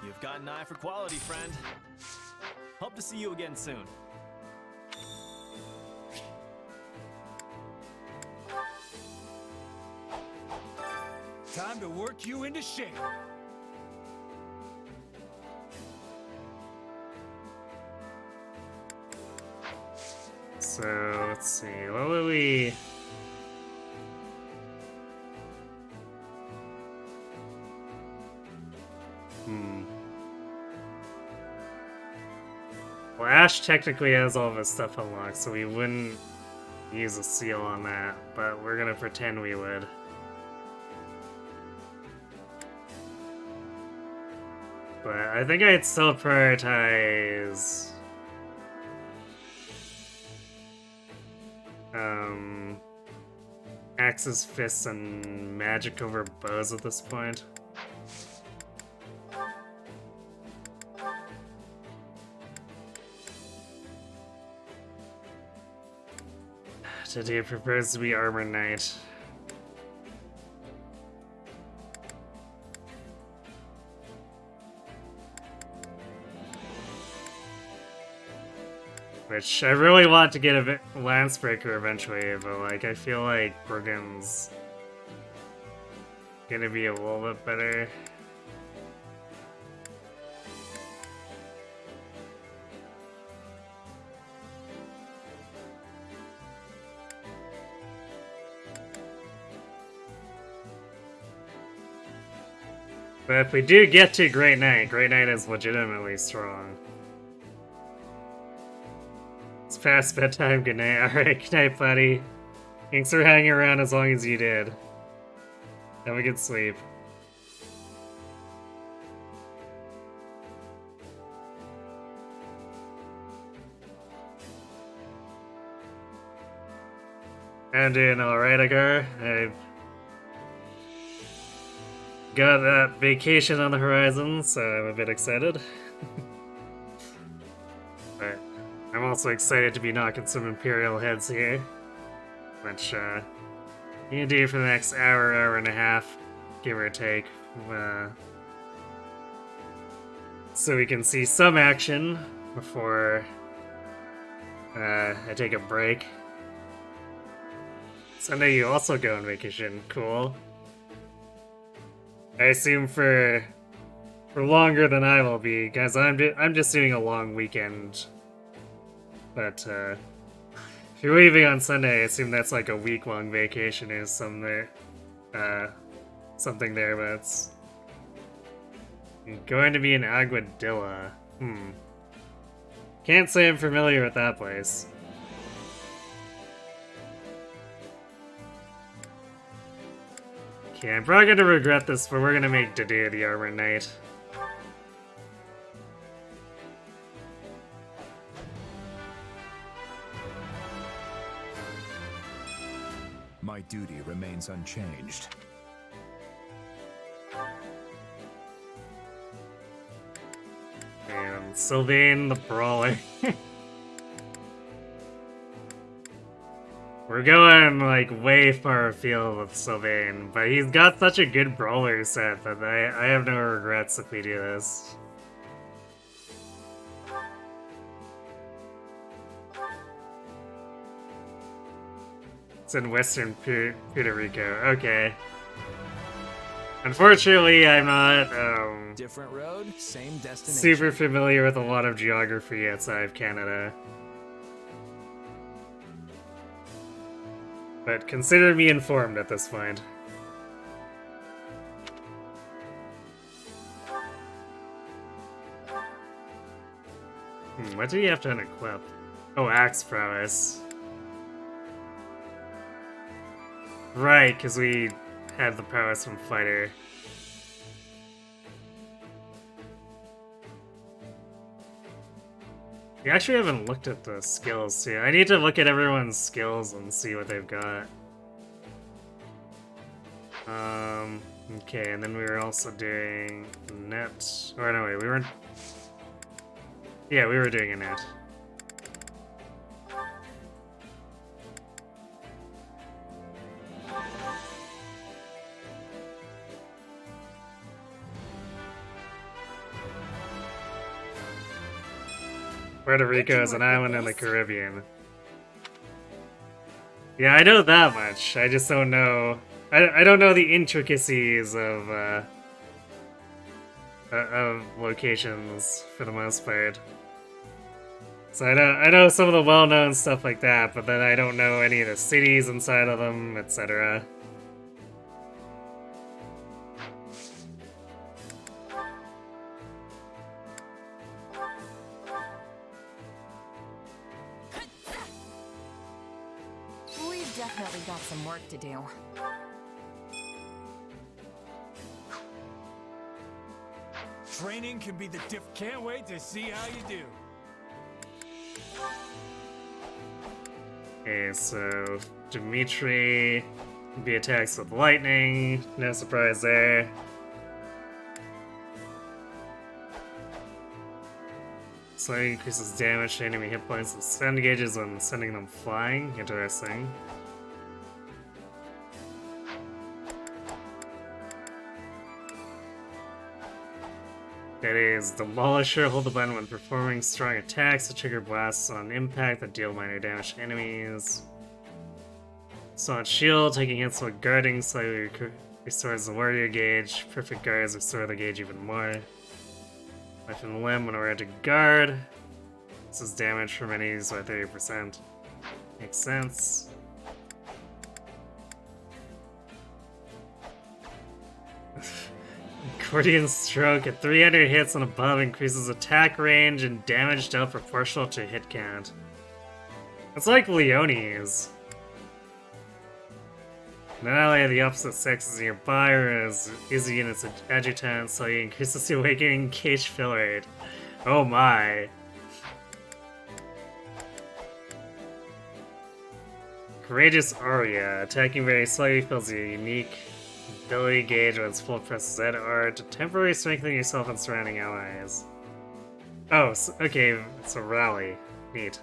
You've got an eye for quality, friend. Hope to see you again soon. Time to work you into shape. So, let's see, what would we... Well, Ash technically has all of his stuff unlocked, so we wouldn't use a seal on that, but we're gonna pretend we would. But I think I'd still prioritize... axes, fists, and magic over bows at this point. Today prefers to be Armor Knight. Which I really want to get a Lancebreaker eventually, but like I feel like Bruggen's gonna be a little bit better. But if we do get to Great Knight is legitimately strong. It's past bedtime, good night. Alright, good night, buddy. Thanks for hanging around as long as you did. Have a good sleep. I'm doing alright, Agar. I got that vacation on the horizon, so I'm a bit excited. But I'm also excited to be knocking some Imperial heads here. Which, I'm gonna do for the next hour and a half, give or take. So we can see some action before I take a break. Sunday you also go on vacation, cool. I assume for longer than I will be, guys. I'm just doing a long weekend. But if you're leaving on Sunday, I assume that's like a week-long vacation or something there. But it's going to be in Aguadilla. Can't say I'm familiar with that place. Okay, I'm probably gonna regret this, but we're gonna make Dedede the Armor Knight. My duty remains unchanged. And Sylvain the Brawler. We're going, like, way far afield with Sylvain, but he's got such a good brawler set that I have no regrets if we do this. It's in Western Puerto Rico. Okay. Unfortunately, I'm not, Different road, same destination. super familiar with a lot of geography outside of Canada. But consider me informed at this point. What do you have to unequip? Oh, Axe Prowess. Right, because we had the prowess from Fighter. We actually haven't looked at the skills too. I need to look at everyone's skills and see what they've got. Okay, and then we were also doing net. Or no, wait, we weren't. Yeah, we were doing a net. Puerto Rico is an island in the Caribbean. Yeah, I know that much. I just don't know. I don't know the intricacies of locations for the most part. So I know some of the well-known stuff like that, but then I don't know any of the cities inside of them, etc. We've definitely got some work to do. Training can be the Can't wait to see how you do. Okay, so Dimitri be attacks with lightning. No surprise there. Slightly increases damage to enemy hit points and stun gauges when sending them flying. Interesting. That is, Demolisher, hold the button when performing strong attacks to trigger blasts on impact that deal minor damage to enemies. Solid Shield, taking hits while guarding slightly restores the warrior gauge. Perfect guards restore the gauge even more. Life and Limb when we're to guard. This is damage from enemies by 30%. Makes sense. Accordion Stroke at 300 hits and above increases attack range and damage dealt proportional to hit count. It's like Leonie's. Not only are the opposite sexes nearby, or is the unit's adjutant, so he increases the awakening cage fill rate. Oh my. Courageous Aria, attacking very slightly fills a unique ability gauge when its full press ZR to temporarily strengthen yourself and surrounding allies. Oh, okay, it's a rally. Neat.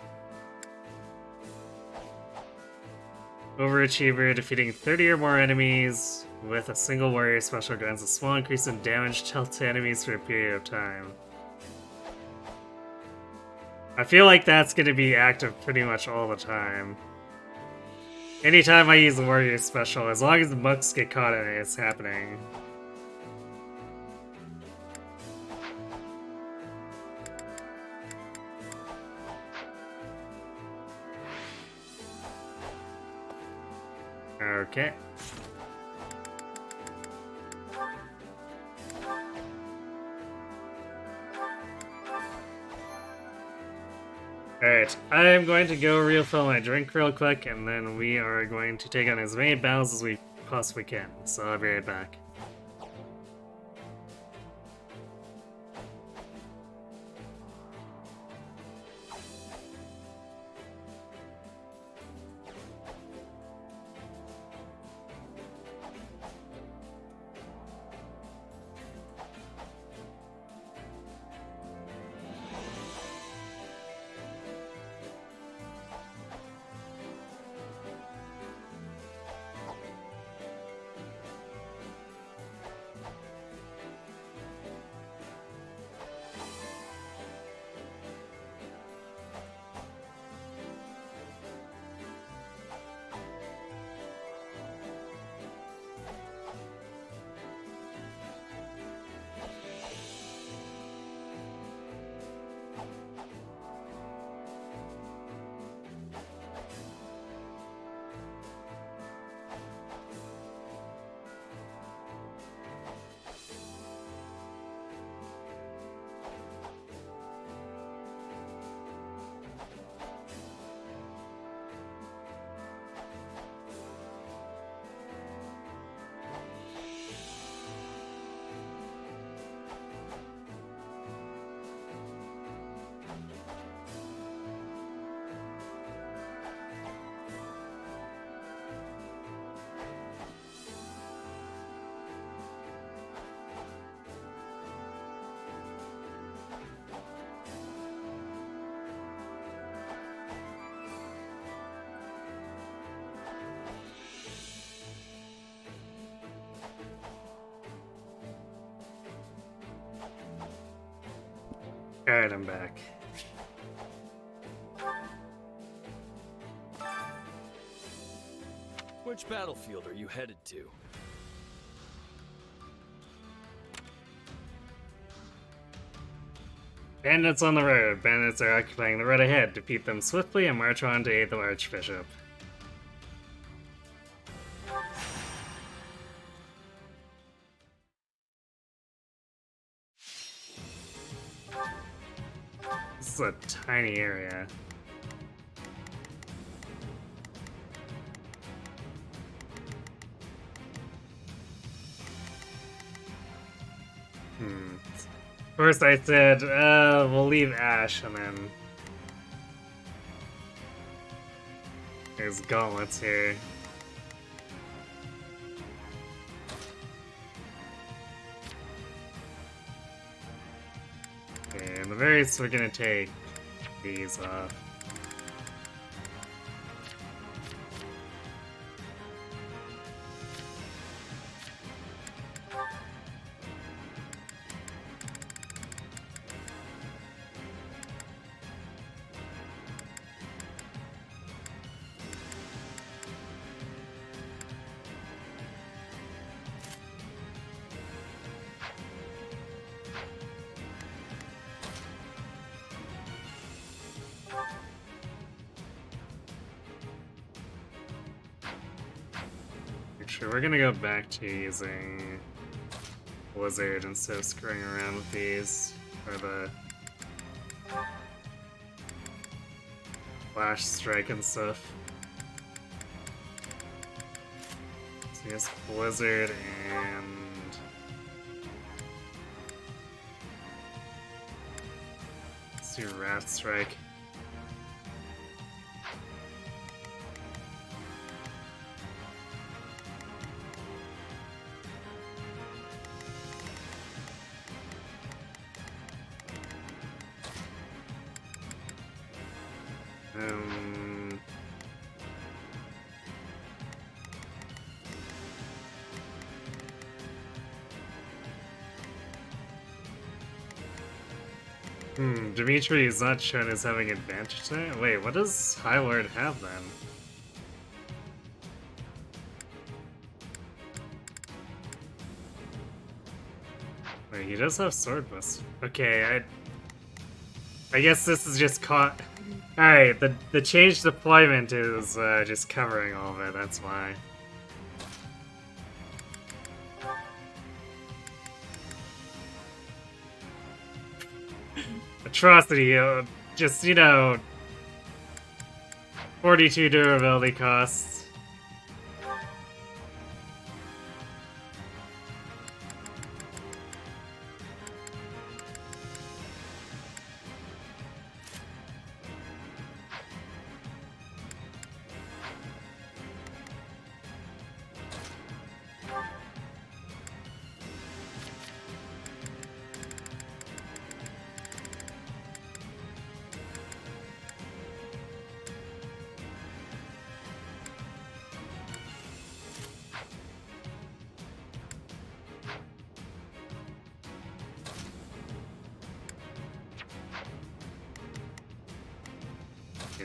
Overachiever, defeating 30 or more enemies with a single warrior special grants a small increase in damage dealt to enemies for a period of time. I feel like that's going to be active pretty much all the time. Anytime I use the warrior special, as long as the monks get caught in it, it's happening. Okay. Alright, I'm going to go refill my drink real quick, and then we are going to take on as many battles as we possibly can, so I'll be right back. Alright, I'm back. Which battlefield are you headed to? Bandits on the road. Bandits are occupying the road ahead. Defeat them swiftly and march on to aid the Archbishop. This is a tiny area. First I said, we'll leave Ash, and then there's gauntlets here. Okay, and the various we're gonna take these off. Actually, we're gonna go back to using Blizzard instead of screwing around with these, or the Flash Strike and stuff. So yes, Blizzard and let's do Wrath Strike. Dimitri is not shown as having advantage today? Wait, what does High Lord have then? Wait, he does have Sword Bust. Okay, I guess this is just caught. Alright, the change deployment is just covering all of it, that's why. Atrocity, just, you know, 42 durability costs.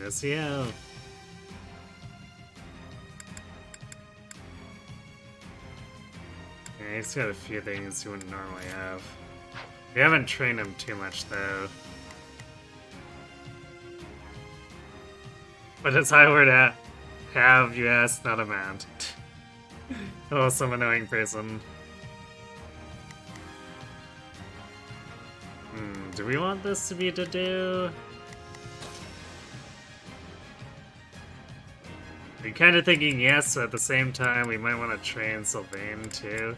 Yes, yeah. Yeah, he's got a few things he wouldn't normally have. We haven't trained him too much, though. What does Highward have, you ask? Not a mount. Oh, some annoying person. Do we want this to be to do? I'm kind of thinking yes, but at the same time, we might want to train Sylvain too.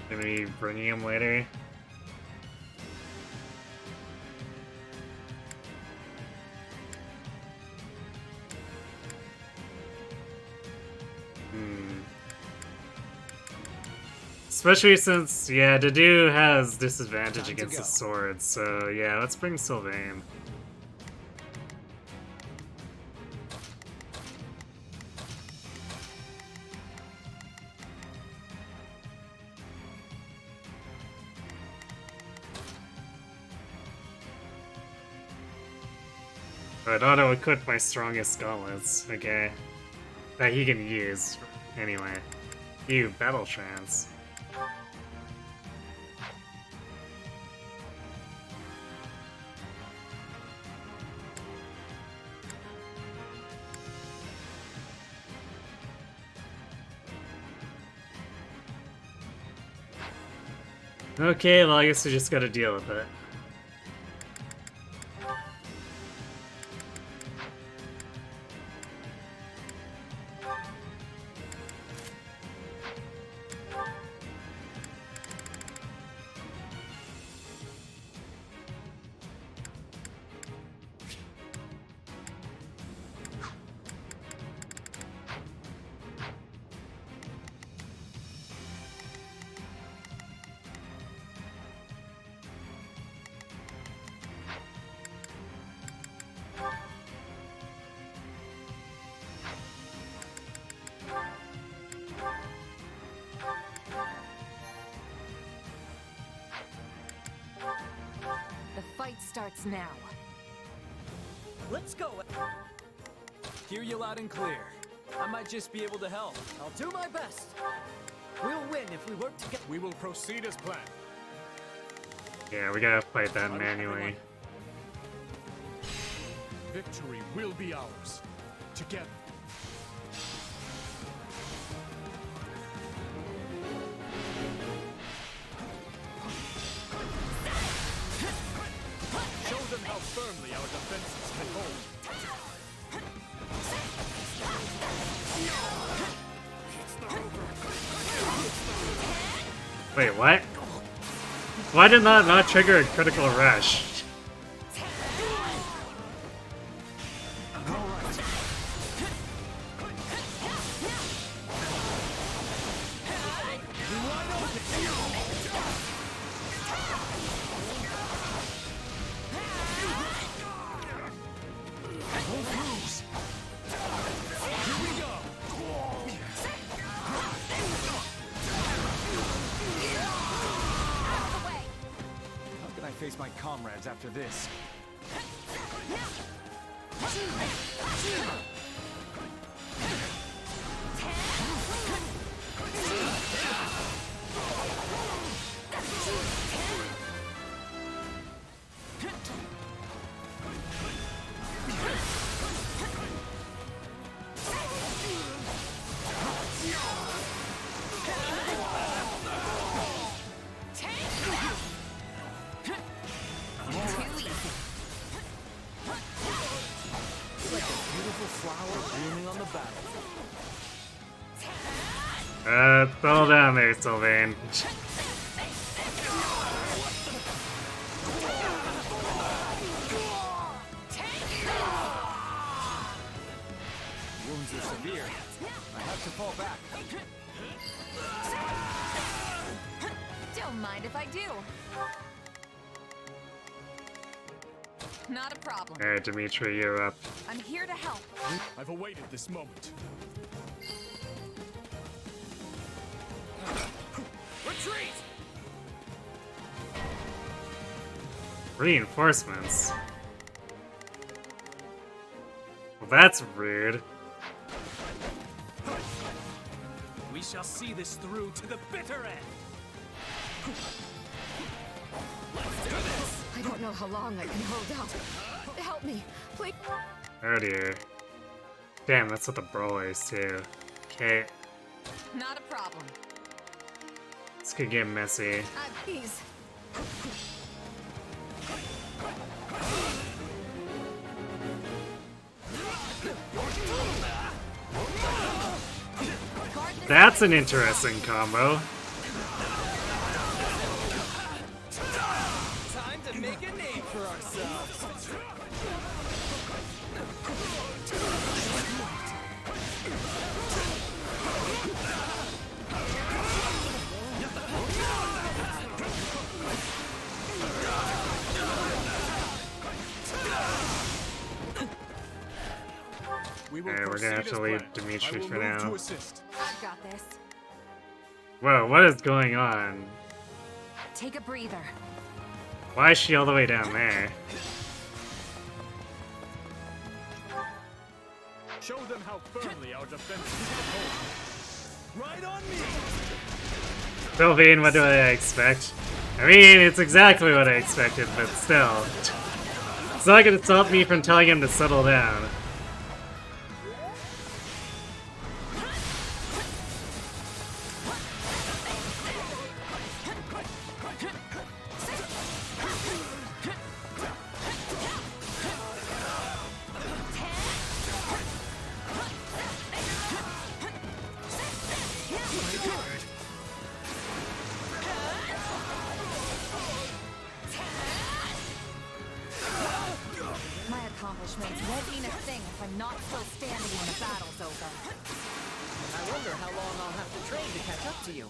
Maybe bringing him later. Especially since, yeah, Dedue has disadvantage against the swords, so yeah, let's bring Sylvain. I'd auto-equip my strongest gauntlets, okay. That he can use, anyway. Ew, Battle Trance. Okay, well I guess we just gotta deal with it. Starts now. Let's go. Hear you loud and clear. I might just be able to help. I'll do my best. We'll win if we work together. We will proceed as planned. Yeah, we gotta fight that manually. Victory will be ours. Together. firmly our defenses can hold. Wait, what? Why did that not trigger a critical rush? Face my comrades after this. Settle down there, Sylvain. Wounds are severe. I have to fall back. Don't mind if I do. Not a problem. Alright, Dimitri, you're up. I'm here to help. I've awaited this moment. Retreat! Reinforcements? Well, that's rude. We shall see this through to the bitter end. Let's do this! I don't know how long I can hold out. Help me, please. Oh dear. Damn, that's what the brawlers too. Okay, Not a problem. this could get messy. Please. That's an interesting combo. Time to make a name for ourselves. Alright, we're gonna have to leave Dimitri for now. I've got this. Whoa, what is going on? Take a breather. Why is she all the way down there? Show them how firmly our defenses can hold. Right on me! Sylvain, what do I expect? I mean, it's exactly what I expected, but still. It's not gonna stop me from telling him to settle down. My accomplishments won't mean a thing if I'm not still standing when the battle's over. I wonder how long I'll have to train to catch up to you.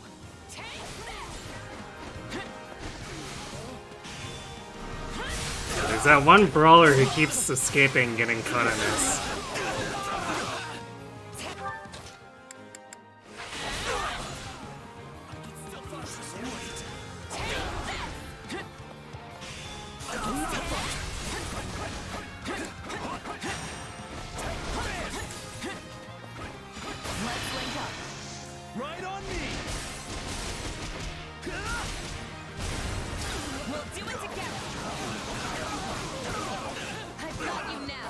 There's that one brawler who keeps escaping getting caught in this. Let's link up. Right on me! We'll do it together. I've got you now.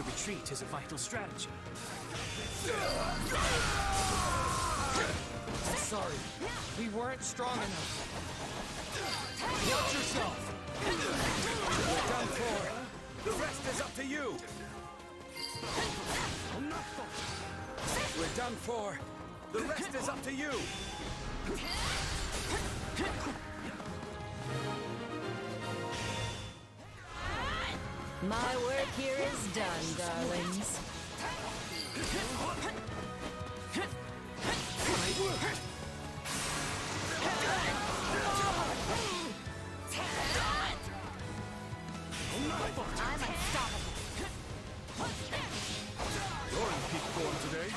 to retreat is a vital strategy. I'm sorry. We weren't strong enough. Watch yourself. We're done for. The rest is up to you. We're done for. The rest is up to you. My work here is done, darlings. I'm unstoppable. You're in peak form today.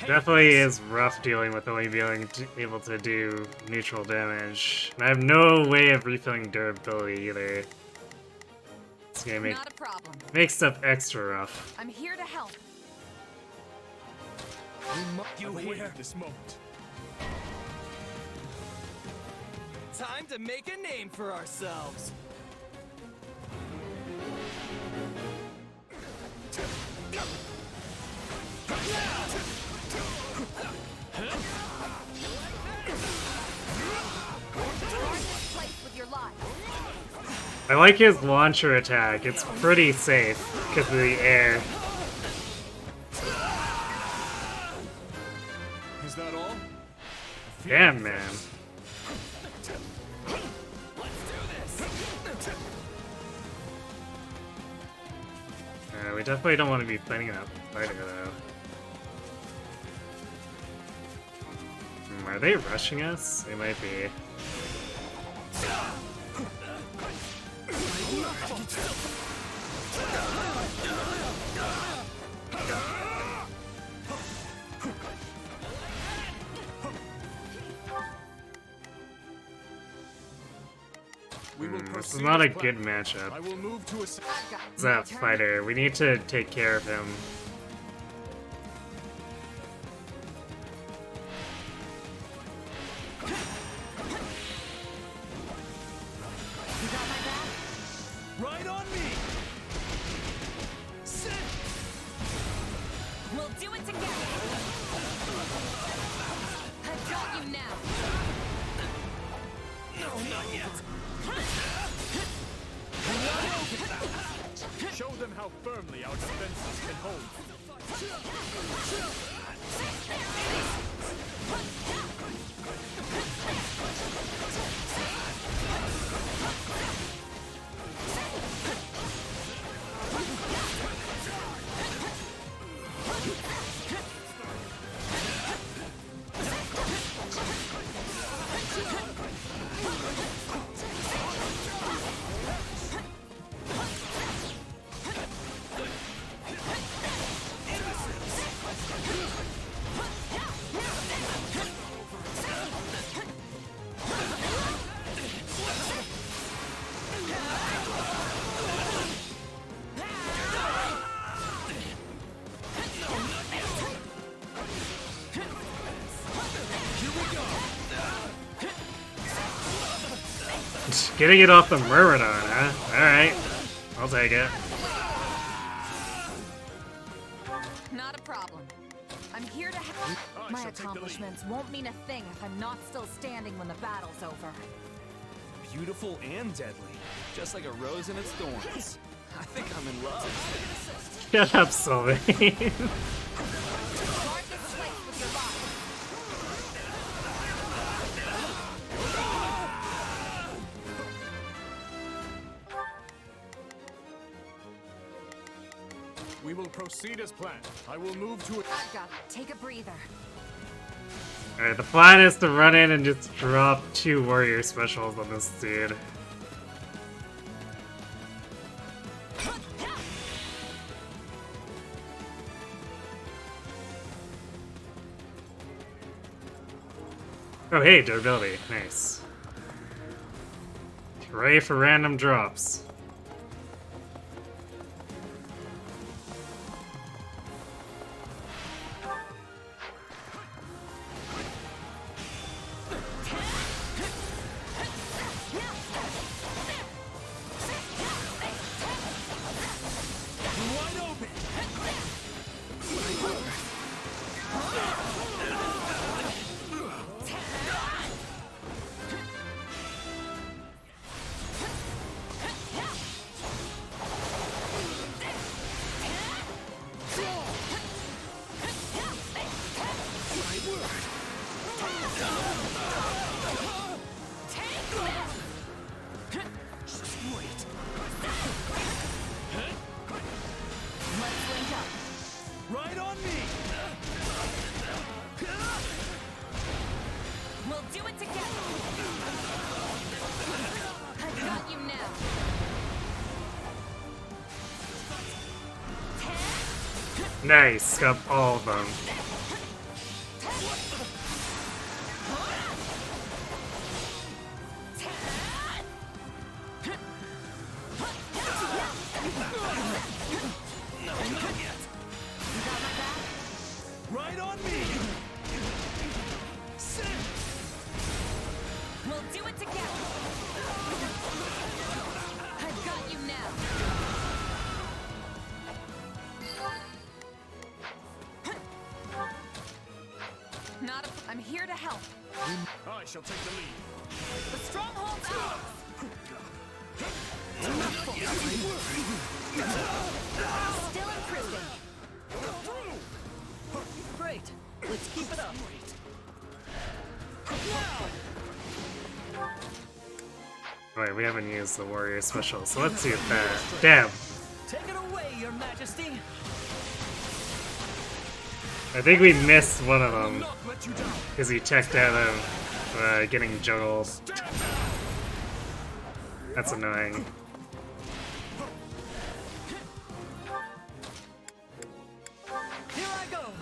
Definitely is rough dealing with only being able to do neutral damage. And I have no way of refilling durability either. It's gonna make stuff extra rough. I'm here to help. You hear this moment. Time to make a name for ourselves. I like his launcher attack. It's pretty safe because of the air. Is that all? Damn, man. We definitely don't want to be fighting that fighter, though. Are they rushing us? They might be. This is not a good matchup. I will move to a That fighter. We need to take care of him. Right on me. Sit. We'll do it together. I've got you now. No, not yet. Show them how firmly our defenses can hold. Getting it off the Myrmidon, huh? Alright. I'll take it. Not a problem. I'm here to help. My accomplishments won't mean a thing if I'm not still standing when the battle's over. Beautiful and deadly, just like a rose in its thorns. I think I'm in love. Shut up, Sylvain. We will proceed as planned. I will move to it. I've got it. Take a breather. Alright, the plan is to run in and just drop 2 warrior specials on this dude. Oh hey, durability. Nice. Ready for random drops. Right on me! We'll do it together! I've got you now! Nice, got all of them. Right on me! We'll do it together! I've got you now! Not a... I'm here to help. I shall take the lead. The stronghold's ours! Still improving. Great! Let's keep it up! Wait, we haven't used the warrior special, so let's see if that... Damn! Take it away, Your Majesty! I think we missed one of them because he checked out of getting juggled. That's annoying. Here I go!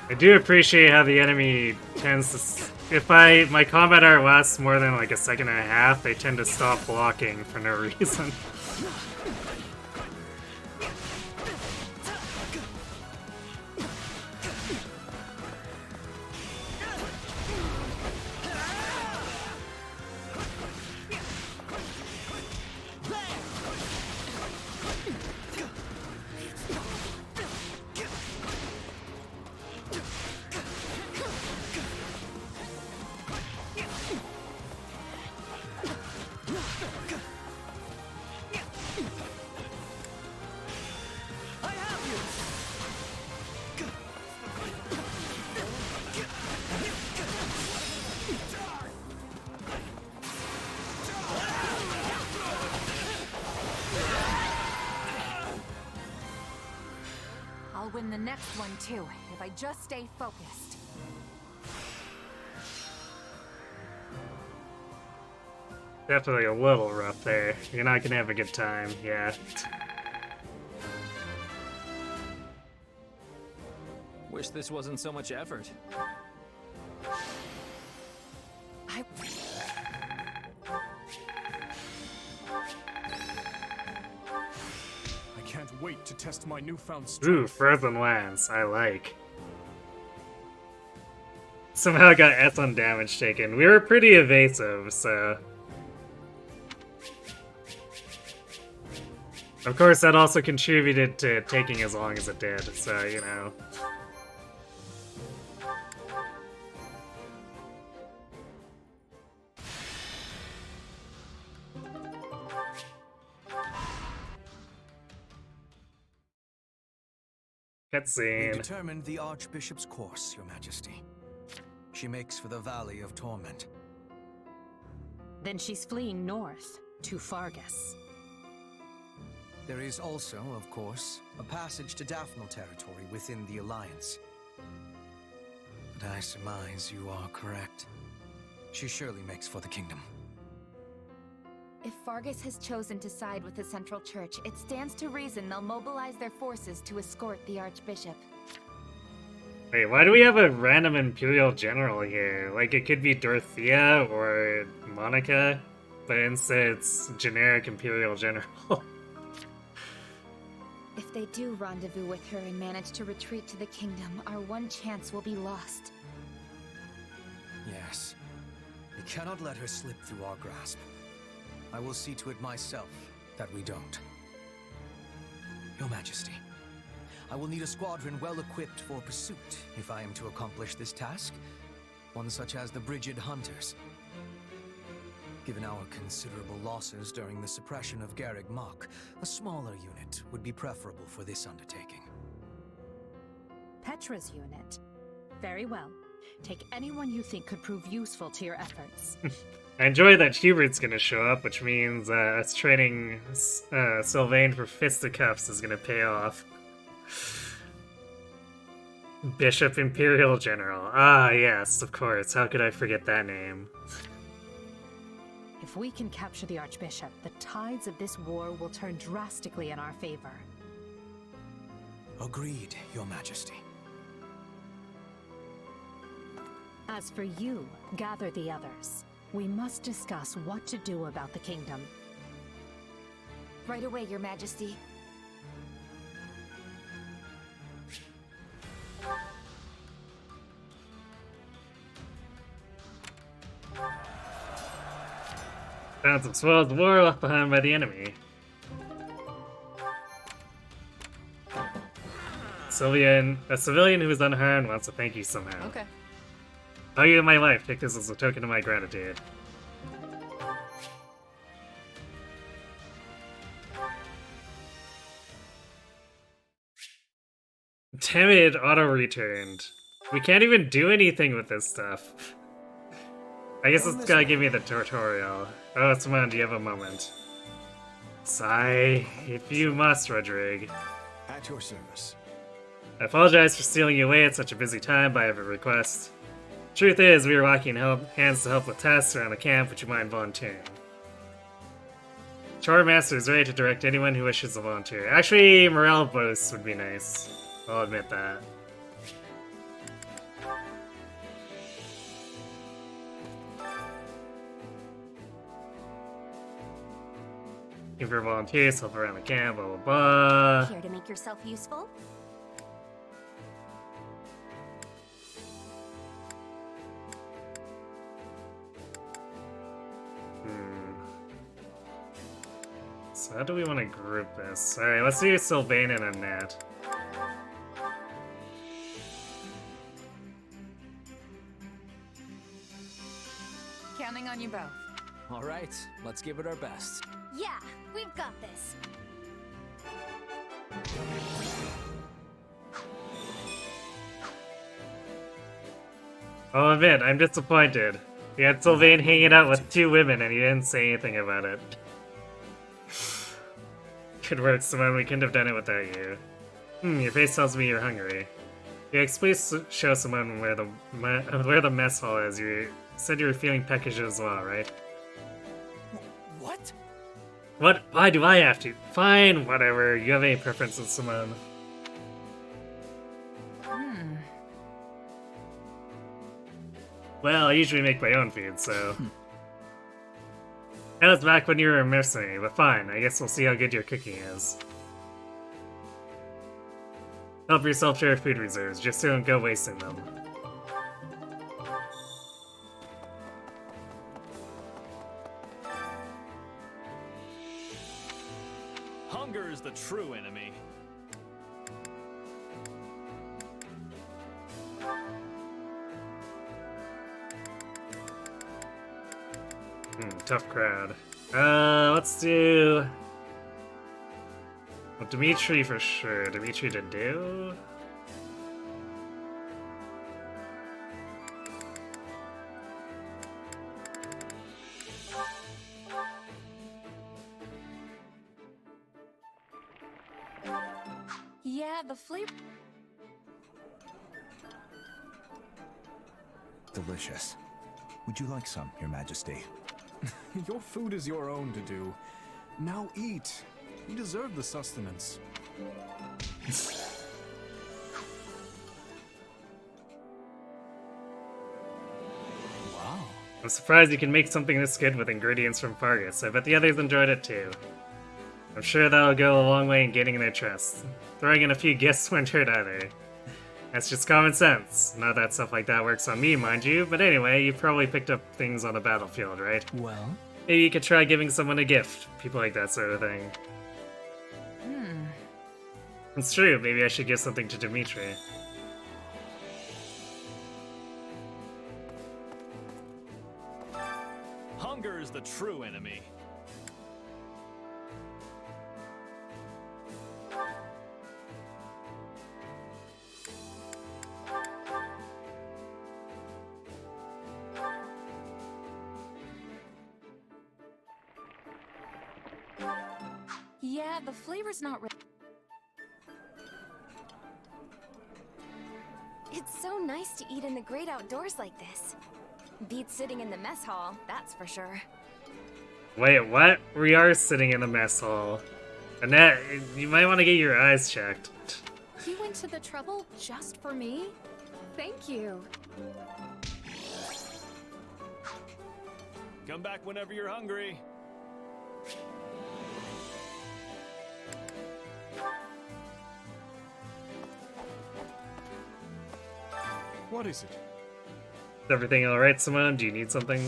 I do appreciate how the enemy tends to... If my combat art lasts more than like a second and a half, they tend to stop blocking for no reason. I'll win the next one too, if I just stay focused. Definitely a little rough there. You're not gonna have a good time, yeah. Wish this wasn't so much effort. I can't wait to test my newfound strength. Ooh, frozen lands, I like. Somehow got S on damage taken. We were pretty evasive, so... Of course, that also contributed to taking as long as it did, so, you know. We Cutscene. determined the Archbishop's course, Your Majesty. She makes for the Valley of Torment. Then she's fleeing north, to Fargus. There is also, of course, a passage to Daphne territory within the Alliance. But I surmise you are correct. She surely makes for the kingdom. If Fargus has chosen to side with the Central Church, it stands to reason they'll mobilize their forces to escort the Archbishop. Wait, why do we have a random Imperial General here? Like, it could be Dorothea or Monica, but instead it's generic Imperial General. If they do rendezvous with her and manage to retreat to the kingdom, our one chance will be lost. Yes. We cannot let her slip through our grasp. I will see to it myself that we don't. Your Majesty, I will need a squadron well equipped for pursuit if I am to accomplish this task. One such as the Brigid Hunters. Given our considerable losses during the suppression of Garreg Mach, a smaller unit would be preferable for this undertaking. Petra's unit. Very well. Take anyone you think could prove useful to your efforts. I enjoy that Hubert's gonna show up, which means us trading Sylvain for fisticuffs is gonna pay off. Bishop Imperial General. Ah, yes, of course. How could I forget that name? If we can capture the Archbishop, the tides of this war will turn drastically in our favor. Agreed, Your Majesty. As for you, gather the others. We must discuss what to do about the kingdom. Right away, Your Majesty. Found some spoils of war left behind by the enemy. A civilian who is unharmed wants to thank you somehow. Okay. Value of my life. Take this as a token of my gratitude. Timid auto-returned. We can't even do anything with this stuff. I guess it's gotta give me the tutorial. Oh, Simone, do you have a moment? Sigh, if you must, Rodrigue. At your service. I apologize for stealing you away at such a busy time by every request. Truth is, we were walking hands to help with tasks around the camp. Would you mind volunteering? Char Master is ready to direct anyone who wishes to volunteer. Actually, morale boosts would be nice. I'll admit that. Looking for volunteers, help around the camp, blah blah blah. Care to make yourself useful? So how do we want to group this? Alright, let's do Sylvain and Annette. Counting on you both. All right, let's give it our best. Yeah, we've got this. I'll admit, I'm disappointed. We had Sylvain hanging out with 2 women and he didn't say anything about it. Good work, Simone. We couldn't have done it without you. Your face tells me you're hungry. Yes, please show Simone where the mess hall is. You said you were feeling peckish as well, right? What? What? Why do I have to? Fine, whatever. You have any preferences, Simone? Well, I usually make my own food, so... That was back when you were a mercenary, but fine. I guess we'll see how good your cooking is. Help yourself to your food reserves, just don't go wasting them. Hunger is the true enemy. Tough crowd. Let's do... Well, Dimitri for sure. Dimitri to do? Yeah, the flavor. Delicious. Would you like some, Your Majesty? Your food is your own to do. Now eat. You deserve the sustenance. Wow. I'm surprised you can make something this good with ingredients from Fargus. I bet the others enjoyed it too. I'm sure that'll go a long way in gaining their trust. Throwing in a few gifts won't hurt either. That's just common sense. Not that stuff like that works on me, mind you, but anyway, you've probably picked up things on the battlefield, right? Well? Maybe you could try giving someone a gift. People like that sort of thing. It's true, maybe I should give something to Dimitri. Hunger is the true enemy. Yeah, the flavor's not really. It's so nice to eat in the great outdoors like this. Beats sitting in the mess hall, that's for sure. Wait, what? We are sitting in the mess hall. Annette, you might want to get your eyes checked. You went to the trouble just for me? Thank you. Come back whenever you're hungry. What is it? Is everything alright, Simone? Do you need something?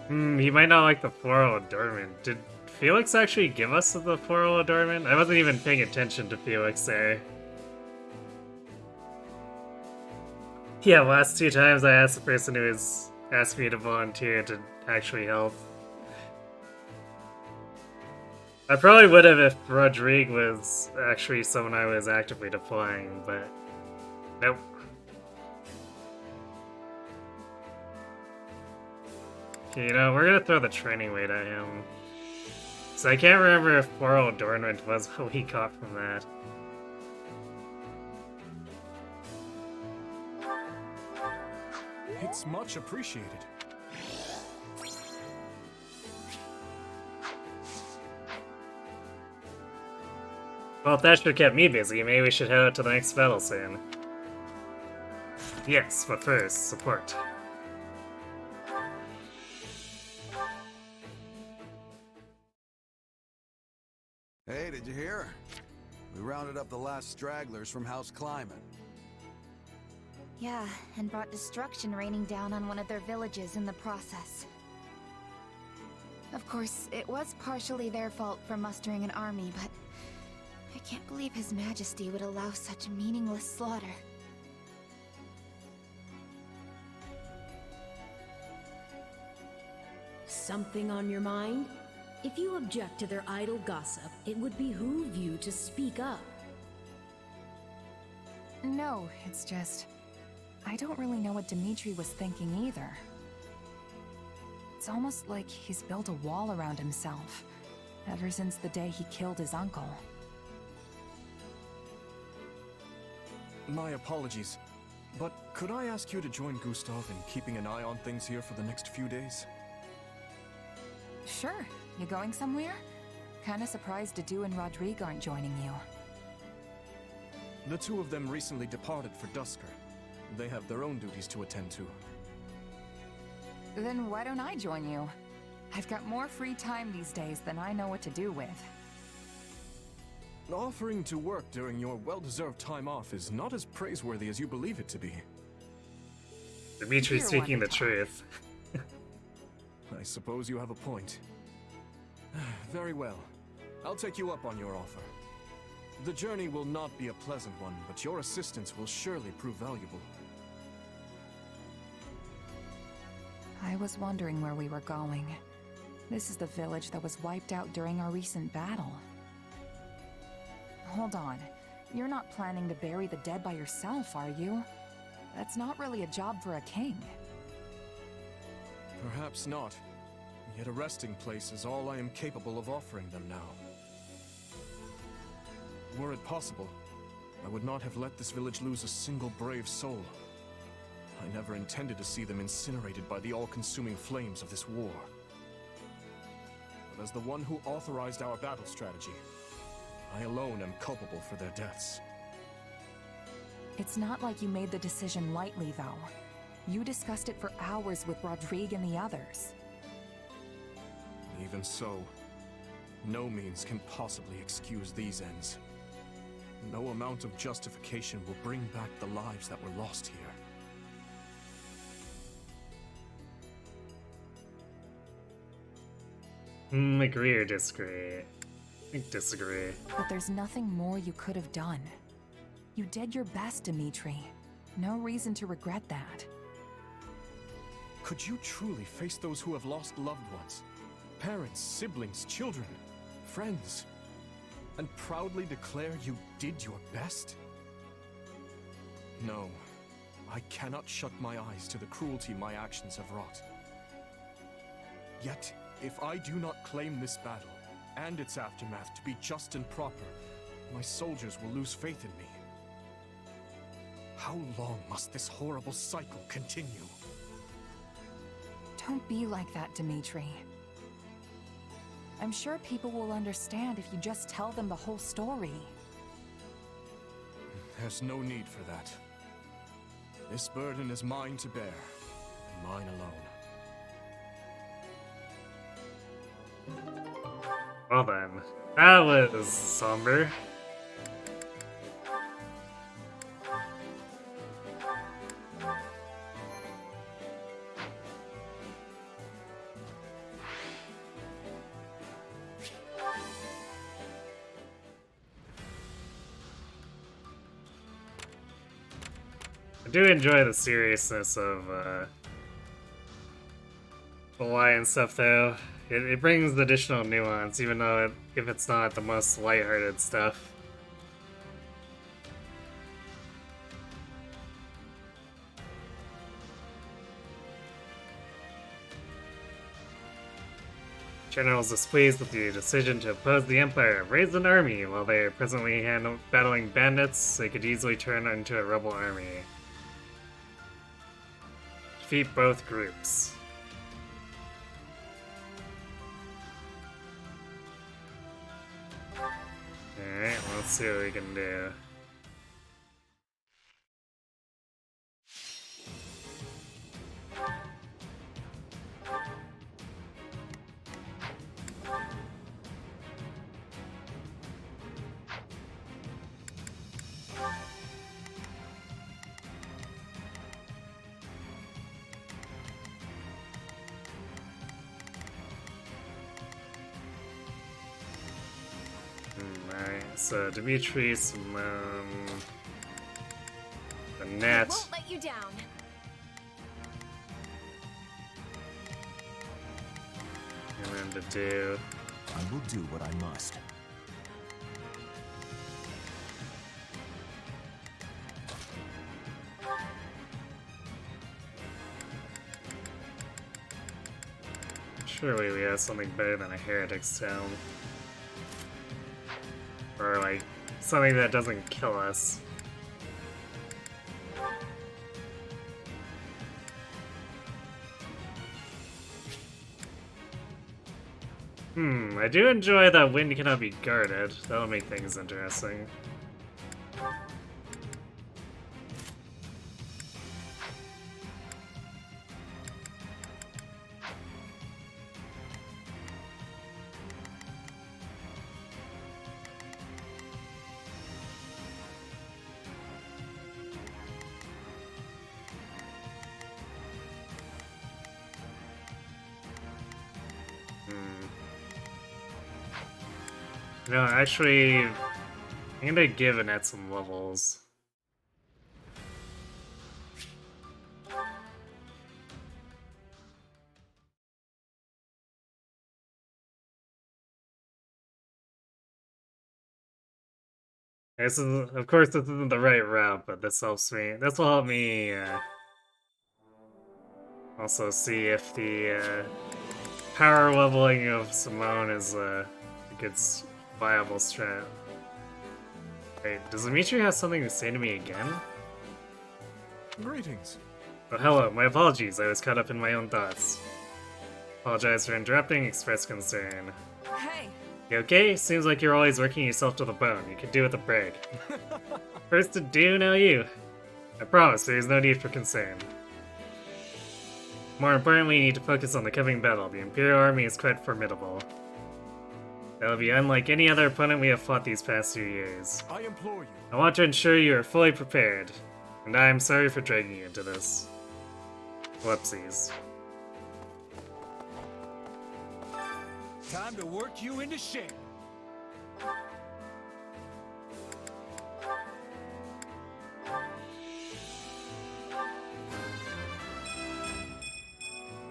He might not like the floral adornment. Did Felix actually give us the floral adornment? I wasn't even paying attention to Felix there. Yeah, last 2 times I asked the person who was asked me to volunteer to actually help. I probably would have if Rodrigue was actually someone I was actively deploying, but nope. Okay, you know, we're gonna throw the training weight at him. So I can't remember if floral adornment was what we got from that. It's much appreciated. Well, if that should have kept me busy, maybe we should head out to the next battle soon. Yes, but first, support. Hey, did you hear? We rounded up the last stragglers from House Climate. Yeah, and brought destruction raining down on one of their villages in the process. Of course, it was partially their fault for mustering an army, but I can't believe His Majesty would allow such meaningless slaughter. Something on your mind? If you object to their idle gossip, it would behoove you to speak up. No, it's just... I don't really know what Dimitri was thinking either. It's almost like he's built a wall around himself, ever since the day he killed his uncle. My apologies, but could I ask you to join Gustav in keeping an eye on things here for the next few days? Sure. You going somewhere? Kinda surprised Dedu and Rodrigue aren't joining you. The two of them recently departed for Dusker. They have their own duties to attend to. Then why don't I join you? I've got more free time these days than I know what to do with. offering to work during your well-deserved time off is not as praiseworthy as you believe it to be. Dimitri speaking the truth. I suppose you have a point. Very well. I'll take you up on your offer. The journey will not be a pleasant one, but your assistance will surely prove valuable. I was wondering where we were going. This is the village that was wiped out during our recent battle. Hold on. You're not planning to bury the dead by yourself, are you? That's not really a job for a king. Perhaps not. Yet a resting place is all I am capable of offering them now. Were it possible, I would not have let this village lose a single brave soul. I never intended to see them incinerated by the all-consuming flames of this war. But as the one who authorized our battle strategy, I alone am culpable for their deaths. It's not like you made the decision lightly, though. You discussed it for hours with Rodrigue and the others. Even so, no means can possibly excuse these ends. No amount of justification will bring back the lives that were lost here. Agree or disagree? I think disagree. But there's nothing more you could have done. You did your best, Dimitri. No reason to regret that. Could you truly face those who have lost loved ones? Parents, siblings, children, friends, and proudly declare you did your best? No, I cannot shut my eyes to the cruelty my actions have wrought. Yet, if I do not claim this battle and its aftermath to be just and proper, my soldiers will lose faith in me. How long must this horrible cycle continue? Don't be like that, Dimitri. I'm sure people will understand if you just tell them the whole story. There's no need for that. This burden is mine to bear, and mine alone. Well then, that was somber. I do enjoy the seriousness of the lion stuff, though. It brings additional nuance, even though if it's not the most lighthearted stuff. Generals displeased with the decision to oppose the Empire raised an army. While they are presently battling bandits, they could easily turn into a rebel army. Defeat both groups. Alright, let's see what we can do. So Dimitri, Simone, the net. Won't let you down. And then to do. I will do what I must. Surely we have something better than a heretic's town. Or, like, something that doesn't kill us. I do enjoy that wind cannot be guarded. That'll make things interesting. No, actually, I'm gonna give Annette some levels. This is, of course, this isn't the right route, but this helps me. This will help me also see if the power leveling of Simone is a good, viable strat. Wait, does Dimitri have something to say to me again? Greetings. Oh, hello. My apologies. I was caught up in my own thoughts. Apologize for interrupting. Express concern. Hey! You okay? Seems like you're always working yourself to the bone. You could do with a break. First to do, now you. I promise there is no need for concern. More importantly, you need to focus on the coming battle. The Imperial Army is quite formidable. That will be unlike any other opponent we have fought these past few years. I implore you. I want to ensure you are fully prepared, and I am sorry for dragging you into this. Whoopsies. Time to work you into shape.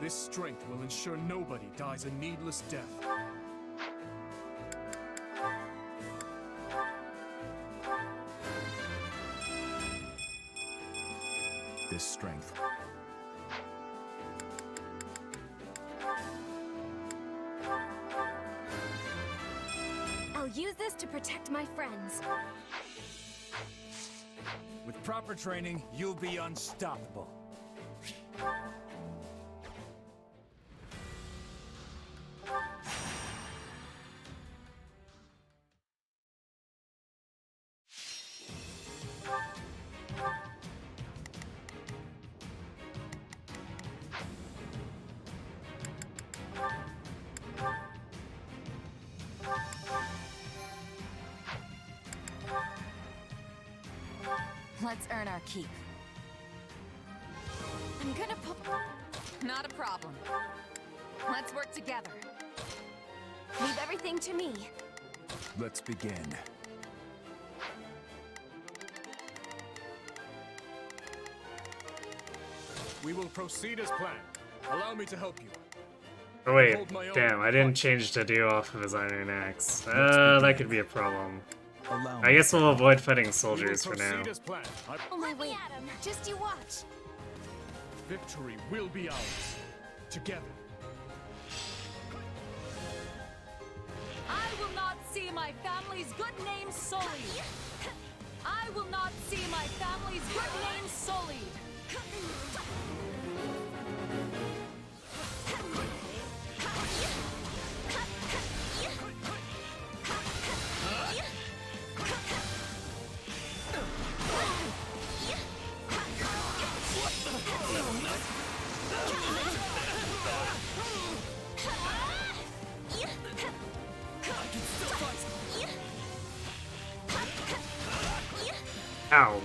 This strength will ensure nobody dies a needless death. This strength. I'll use this to protect my friends. With proper training, you'll be unstoppable. Let's earn our keep. I'm gonna put... Not a problem. Let's work together. Leave everything to me. Let's begin. We will proceed as planned. Allow me to help you. Oh wait, damn, I didn't change the deal off of his Iron Axe. That could be a problem. I guess we'll avoid fighting soldiers for now. On my way. Just you watch. Victory will be ours. Together. I will not see my family's good name sullied. I will not see my family's good name sullied. Ow.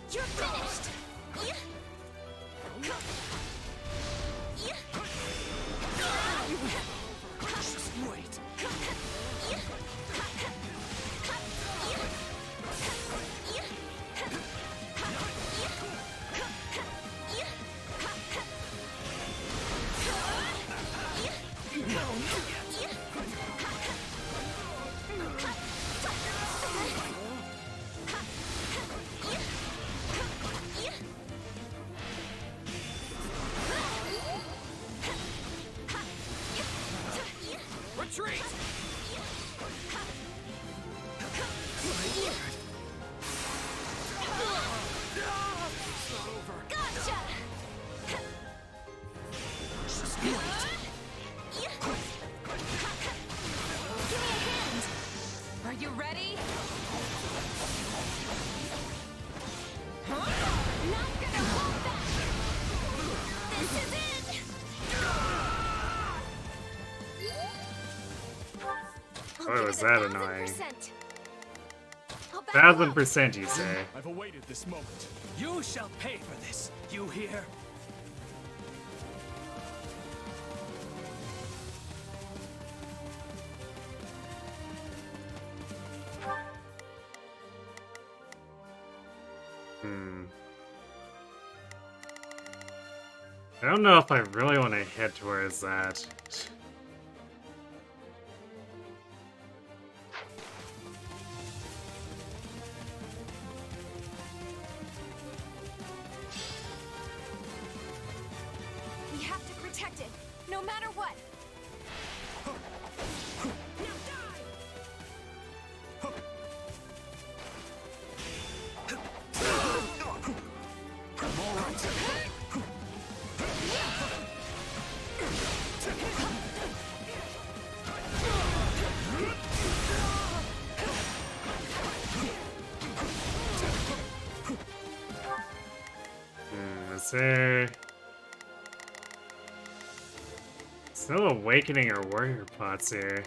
You're finished. Oh, was that annoying? 1000%. 1000% you say? I've awaited this moment. You shall pay for this. You hear? I don't know if I really want to head towards that. We have to protect it, no matter what. Is there no awakening or warrior pots here?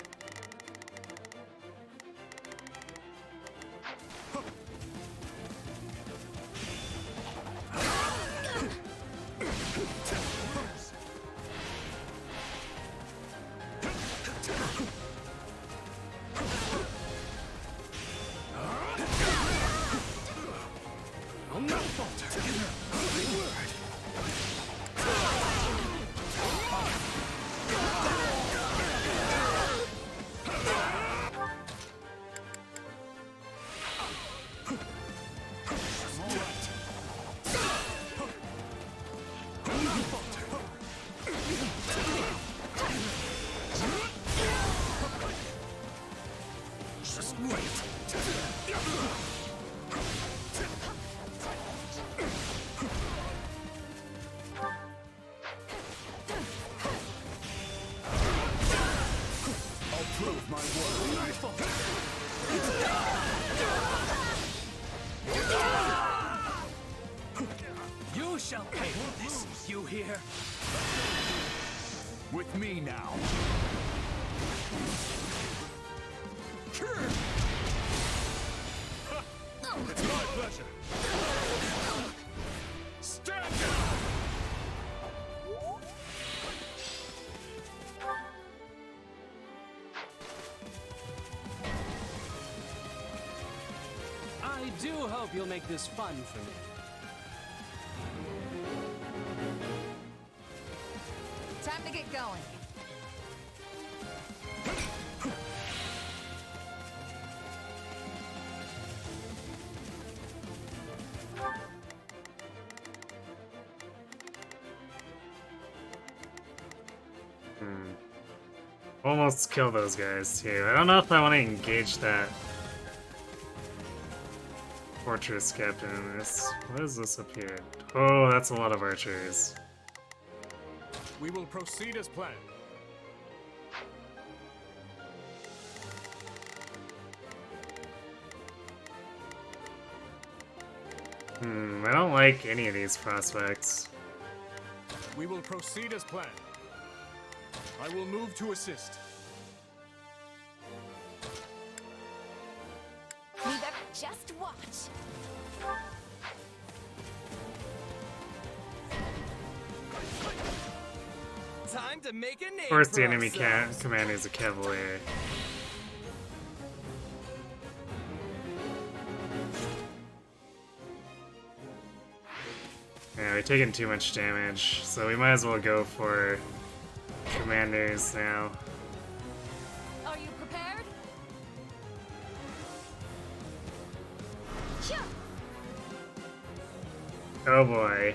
I'll not falter. Just wait. I'll prove my worth. You shall pay for this. You hear? With me now. It's my pleasure. Stand down. I do hope you'll make this fun for me. Time to get going. Almost kill those guys too. I don't know if I want to engage that fortress captain in this. What is this up here? Oh, that's a lot of archers. We will proceed as planned. I don't like any of these prospects. We will proceed as planned. I will move to assist. We better just watch. Time to make a name. Of course, the for enemy ourselves. commander is a cavalier. Yeah, we're taking too much damage, so we might as well go for commanders now. Are you prepared? Oh boy.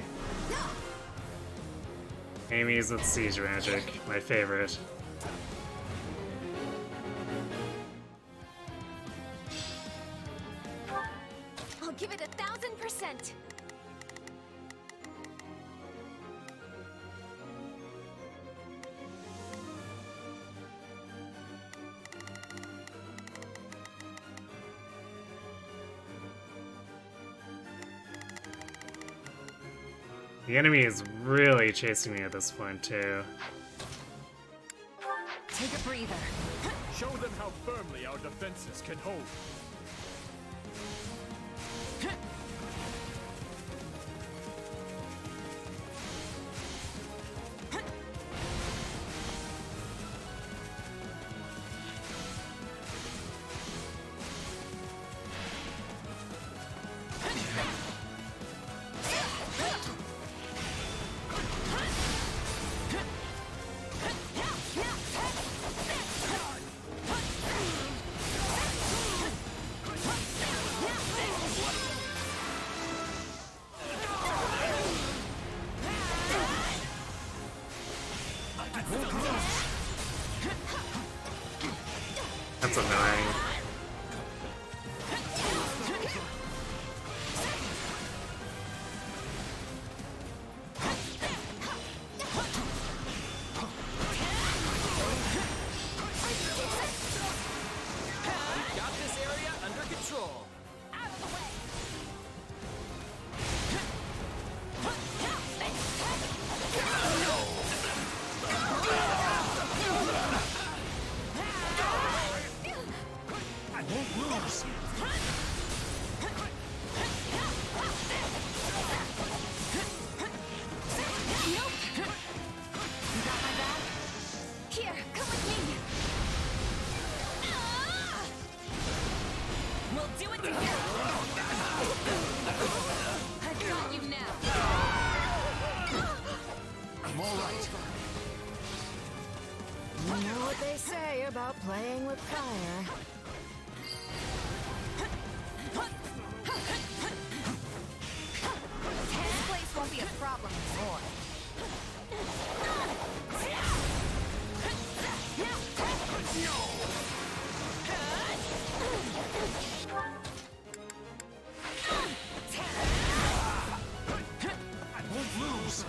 Amy's with siege magic, my favorite. I'll give it 1000%. The enemy is really chasing me at this point, too. Take a breather. Show them how firmly our defenses can hold. That's annoying. Got this area under control. I won't lose. Here, come with me. We'll do it together. I've got you now. I'm all right. You know what they say about playing with fire. This place won't be a problem anymore. I won't lose.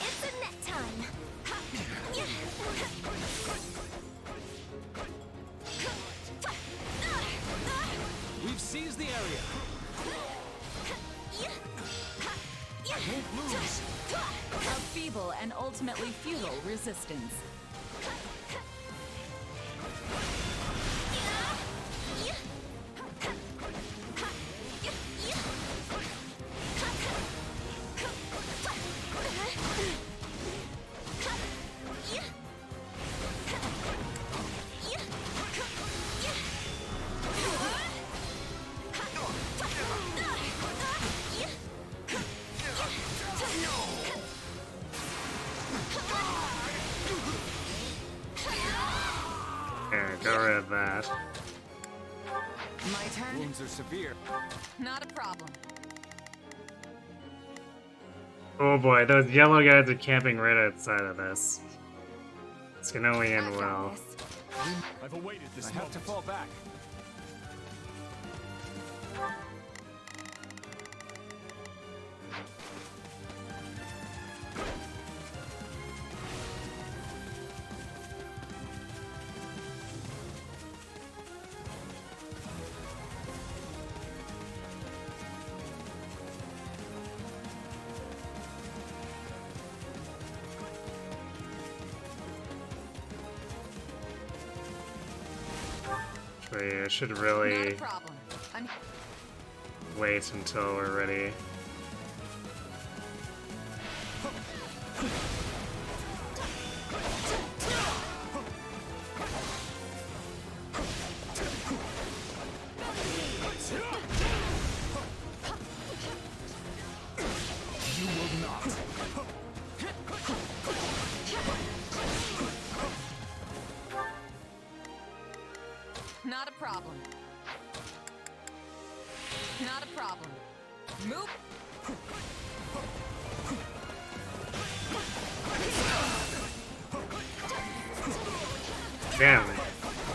It's a net time. We've seized the area. I won't lose. A feeble and ultimately futile resistance. There, got rid of that. My turn? Wounds are severe. Not a problem. Oh boy, those yellow guys are camping right outside of this. It's gonna only end well. I've awaited this I have to fall back. I should Not a really problem. I'm wait until we're ready. You will not. not a problem. Not a problem. Move. Damn.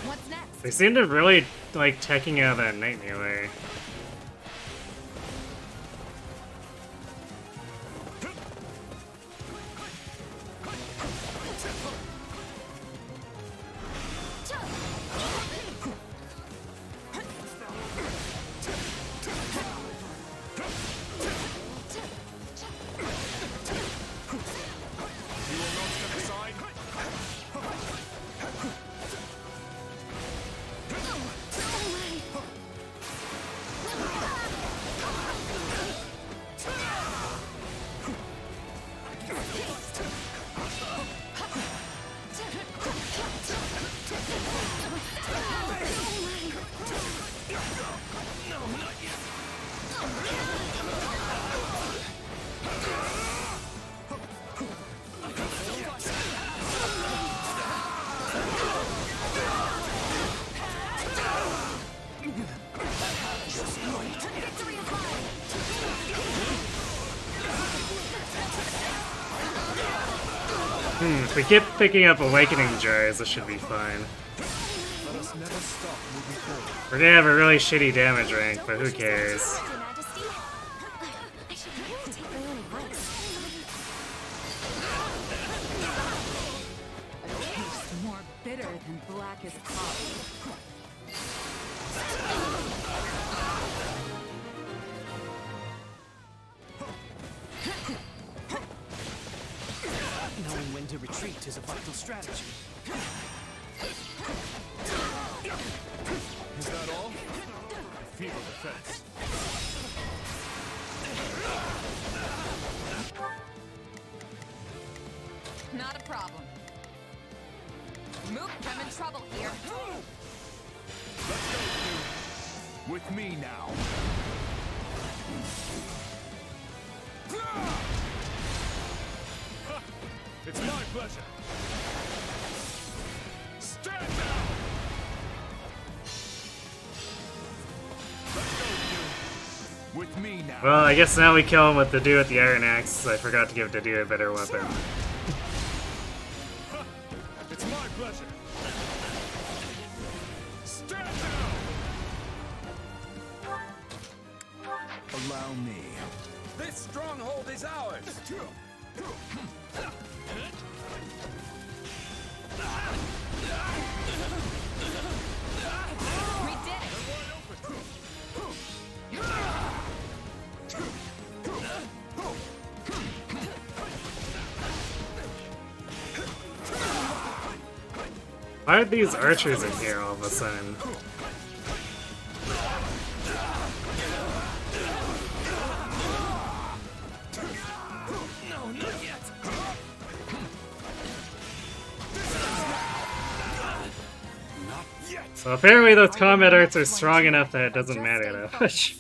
What's next? They seem to really like taking out that night melee. If we keep picking up Awakening Jars, this should be fine. Let us never stop moving forward. We're gonna have a really shitty damage rank, but who cares? Your Majesty, I should really take my own advice. A taste more bitter than blackest coffee. Knowing when to retreat is a vital strategy. Is that all? Feeble defense. Not a problem. Mook, I'm in trouble here. Let's go, dude. With me now. It's my pleasure. Stand down. Let's go, dude. With me now. Well, I guess now we kill him with the dude with the Iron Axe. I forgot to give the dude a better weapon. It's my pleasure. Stand down. Allow me. This stronghold is ours. We did it! Why are these archers in here all of a sudden? No, not yet. Not yet. So apparently those combat arts are strong enough that it doesn't matter that much.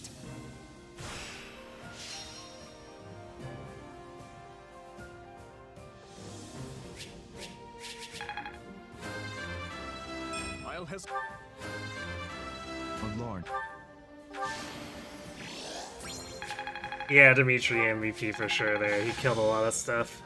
I'll hesitate. Oh Lord. Yeah, Dimitri MVP for sure there. He killed a lot of stuff.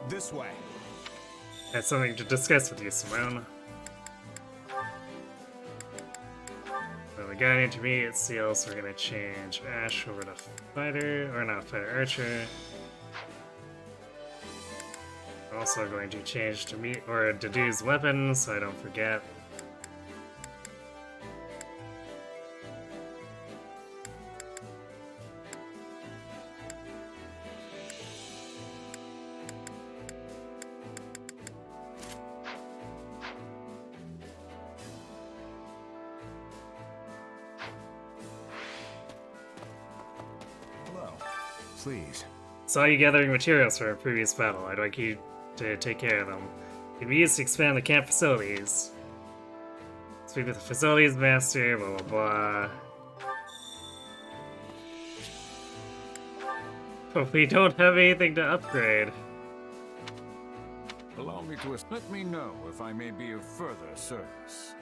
This way. I have something to discuss with you, Simone. So we got an intermediate seal, so we're gonna change Ash over to Fighter, or not Fighter, Archer. We're also going to change to Dedu's weapon, so I don't forget. Hello. Please. Saw you gathering materials for a previous battle. I'd like you to take care of them. Can be used to expand the camp facilities. Speak with the facilities master, blah blah blah. But we don't have anything to upgrade. Allow me to let me know if I may be of further service.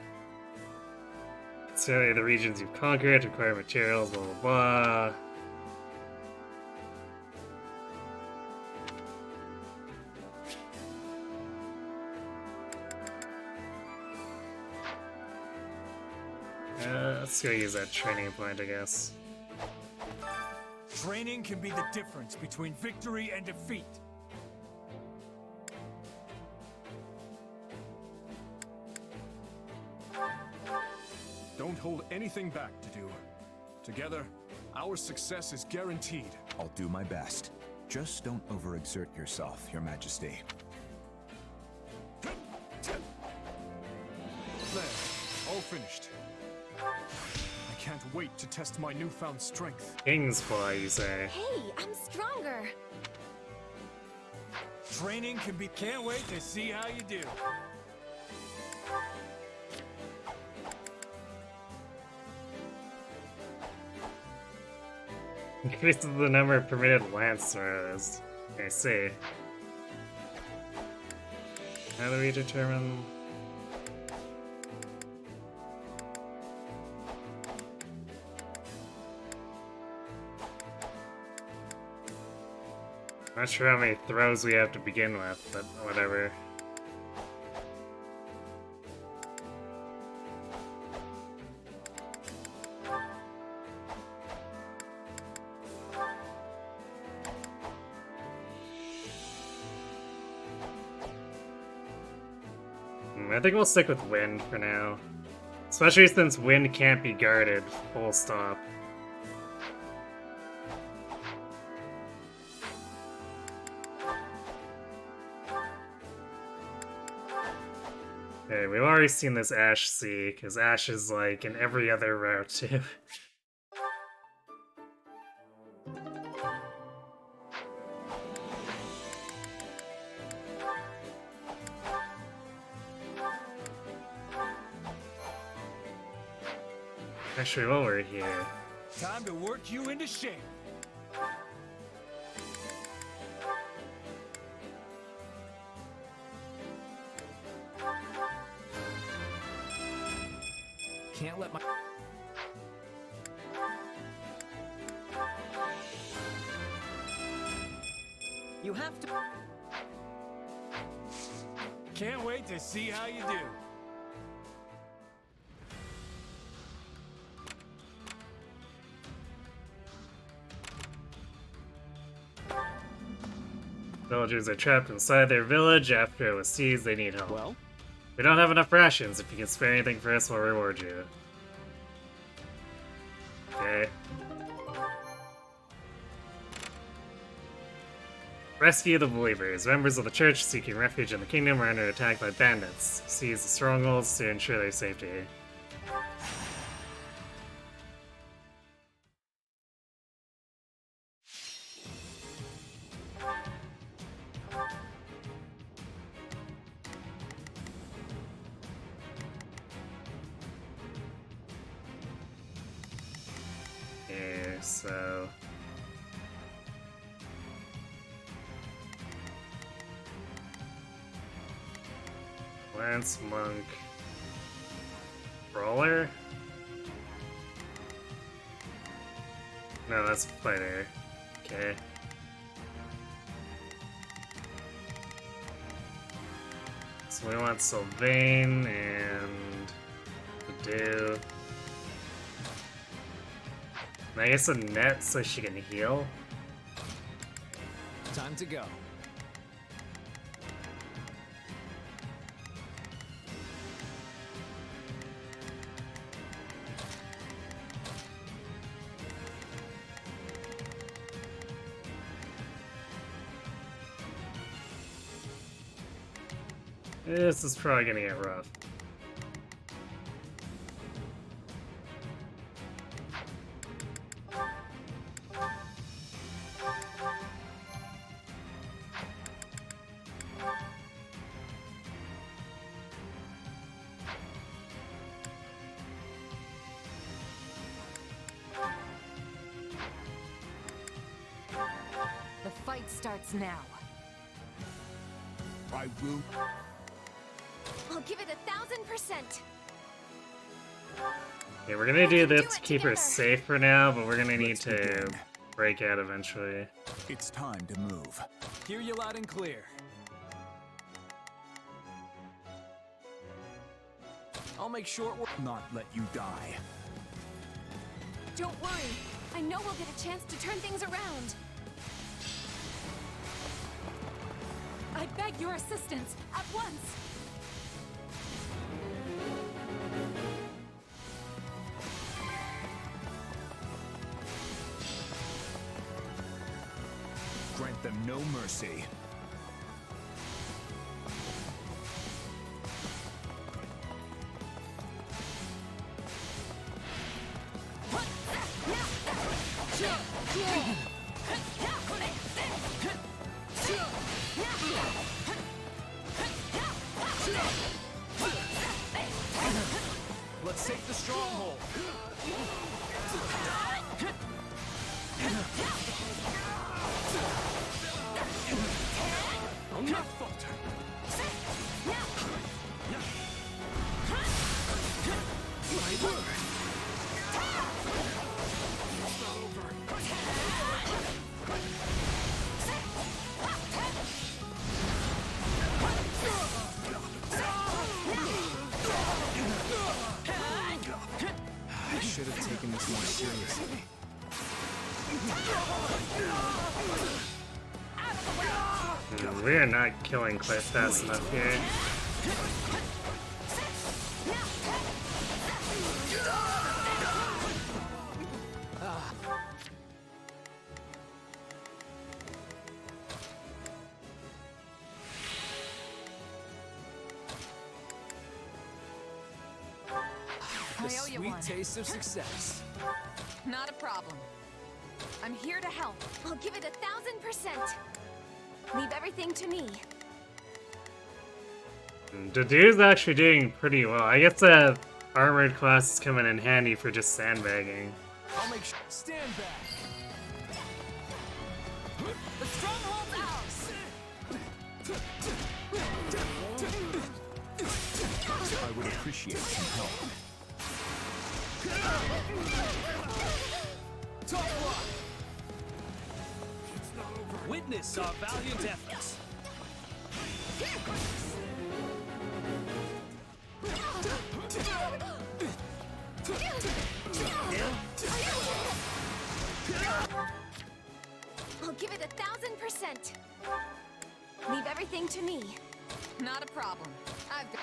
Survey the regions you've conquered, acquire materials, blah blah blah. Let's go use that training point, I guess. Training can be the difference between victory and defeat. Don't hold anything back, Dedu. Together, our success is guaranteed. I'll do my best. Just don't overexert yourself, Your Majesty. There, all finished. I can't wait to test my newfound strength. King's Claw, you say? Hey, I'm stronger. Training can be... Can't wait to see how you do. Increases the number of permitted lance throws. I see. How do we determine? Not sure how many throws we have to begin with, but whatever. I think we'll stick with wind for now. Especially since wind can't be guarded, full stop. Okay, we've already seen this Ash Sea, because Ash is like in every other route too. Actually, while we're here, Time to work you into shape. Can't let my... You have to... Can't wait to see how you do. villagers are trapped inside their village after it was seized. They need help. Well? We don't have enough rations. If you can spare anything for us, we'll reward you. Okay. Rescue the believers. Members of the church seeking refuge in the kingdom are under attack by bandits. Seize the strongholds to ensure their safety. Okay, so... Lance, Monk, Brawler? No, that's Fighter. Okay. So we want Sylvain and Badoo. And I guess a net so she can heal. Time to go. This is probably gonna get rough. The fight starts now. I will. I'll give it 1,000%. Yeah, we're gonna do this to keep her safe for now, but we're gonna need to break out eventually. It's time to move. Hear you loud and clear. I'll make short work. Not let you die. Don't worry. I know we'll get a chance to turn things around. I beg your assistance at once. Grant them no mercy. Let's take the stronghold. I'll not falter. My word. It's not over. I should have taken this more seriously. We are not killing quite fast enough here. The I owe you sweet one. taste of success. Not a problem. I'm here to help. I'll give it 1000%. Leave everything to me. The dude's actually doing pretty well. I guess the armored class is coming in handy for just sandbagging. I'll make sure. Stand back. The stronghold's ours! I would appreciate some help. Tough luck. Witness our valiant efforts. I'll give it 1000%. Leave everything to me. Not a problem. I've got...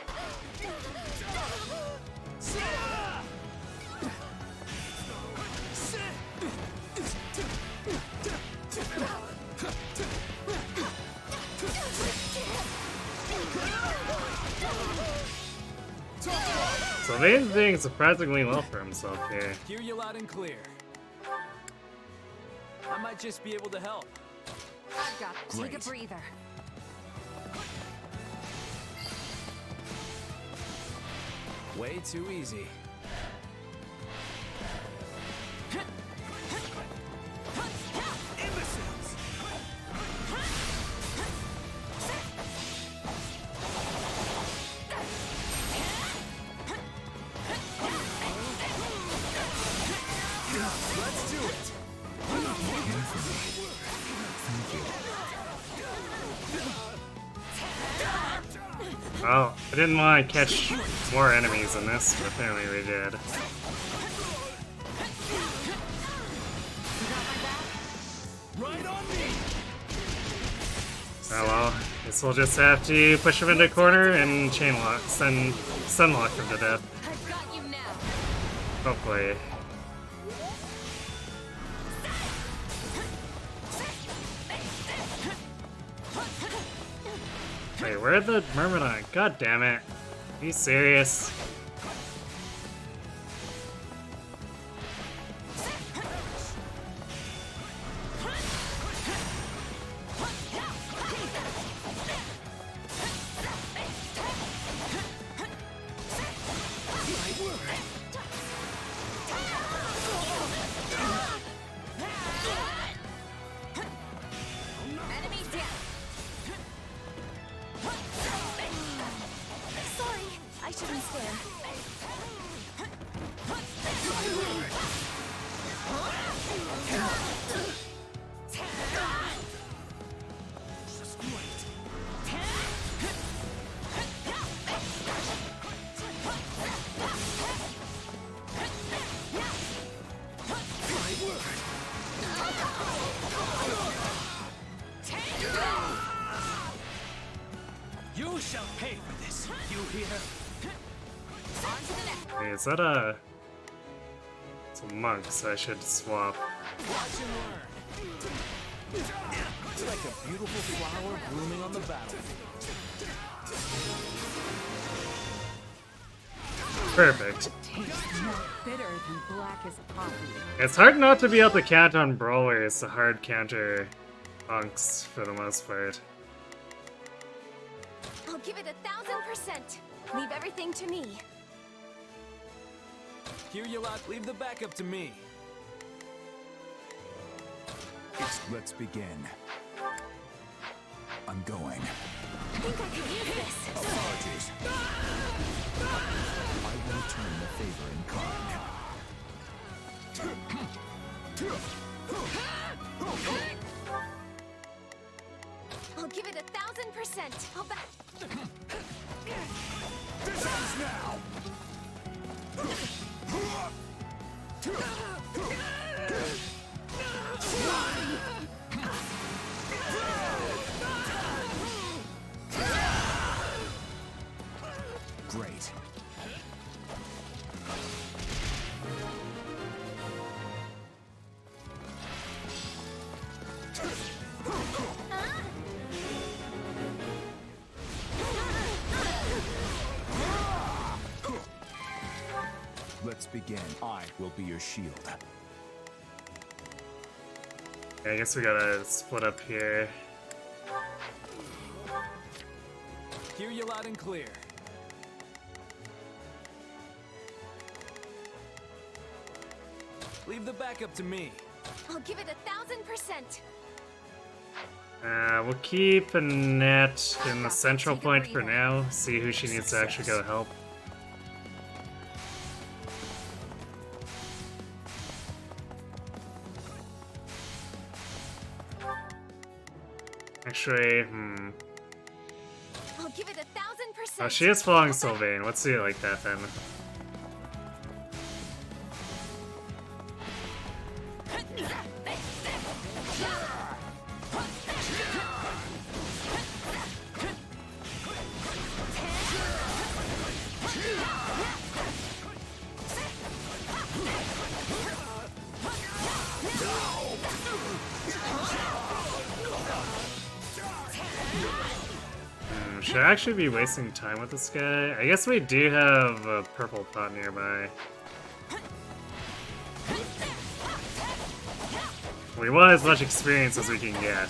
So Vane's doing surprisingly well for himself here. Hear you loud and clear. I might just be able to help. I've got... Take a Great. breather. Way too easy. Imbeciles! Let's do it! Well, I didn't want to catch more enemies in this, but apparently we did. Right on me! Oh well, guess we'll just have to push him into a corner and chain lock, stun lock him to death. I've got you now. Hopefully. Wait, where'd the Myrmidon? God damn it. Are you serious? Enemy down. Sorry, I shouldn't stare. You shall pay for this, you hear? On to the next. Wait, is that a... It's a monk, so I should swap. Watch and learn. It's like a beautiful flower blooming on the battlefield. Perfect. Tastes more bitter than black as coffee. It's hard not to be able to count on brawlers to hard counter monks for the most part. I'll give it 1000%. Leave everything to me. Hear you loud. Leave the backup to me. Let's begin. I'm going. I think I could use this. Apologies. I will return the favor in kind. I'll give it 1,000%. I'll back. This ends now! Great. Let's begin. I will be your shield. Yeah, I guess we gotta split up here. Hear you loud and clear. Leave the backup to me. I'll give it 1,000%. We'll keep Annette in the central point for now, see who she needs to actually go help. Actually, I'll give it 1,000%. Oh, she is following Sylvain. Let's do it like that then. Should I actually be wasting time with this guy? I guess we do have a purple pot nearby. We want as much experience as we can get.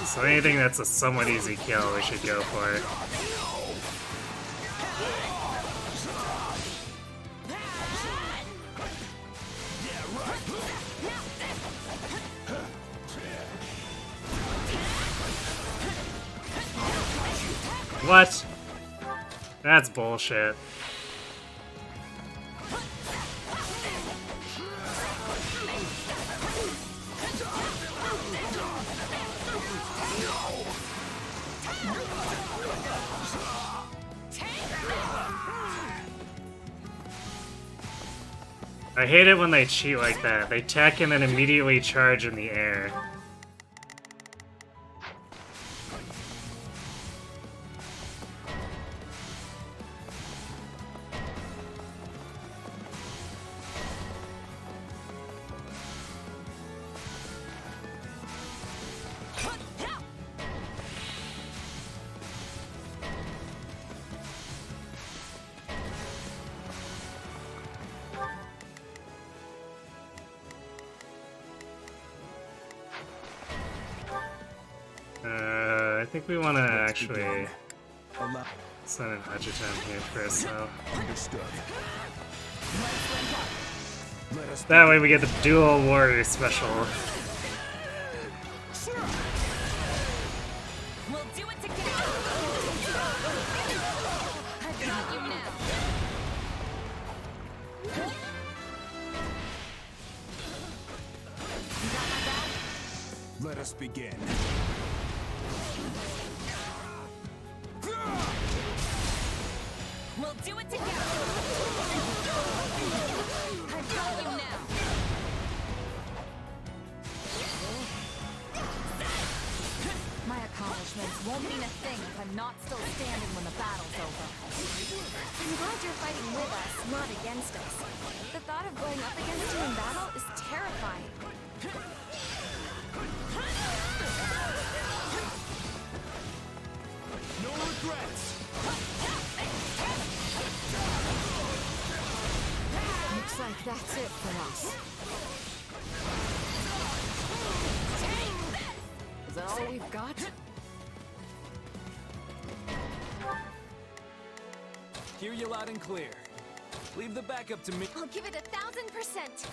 So anything that's a somewhat easy kill, we should go for it. What? That's bullshit. I hate it when they cheat like that. They tech and then immediately charge in the air. I think we want to actually send an adjutant here first, so. That way we get the dual warrior special. We'll do it together. I've got you now. Let us begin. We'll do it together. I've got you now. My accomplishments won't mean a thing if I'm not still standing when the battle's over. I'm glad you're fighting with us, not against us. The thought of going up against you in battle is terrifying. No regrets. Looks like that's it for us. Is that all we've got? Hear you loud and clear. Leave the backup to me. I'll give it 1000%.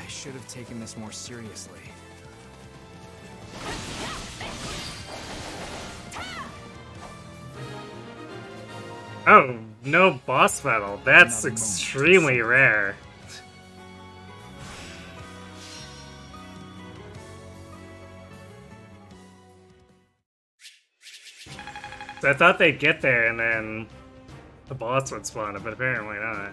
I should have taken this more seriously. Oh, no boss battle. That's extremely rare. So I thought they'd get there and then the boss would spawn it, but apparently not.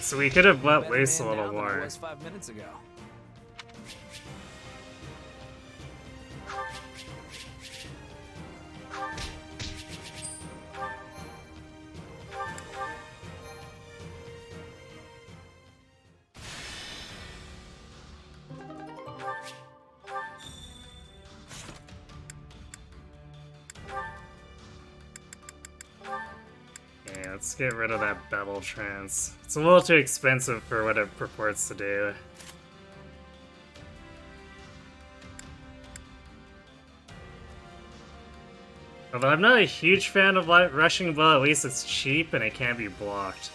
So we could have let loose a little more. 5 minutes ago. Yeah, let's get rid of that Bevel Trance. It's a little too expensive for what it purports to do. Although I'm not a huge fan of Rushing Blow, at least it's cheap and it can't be blocked.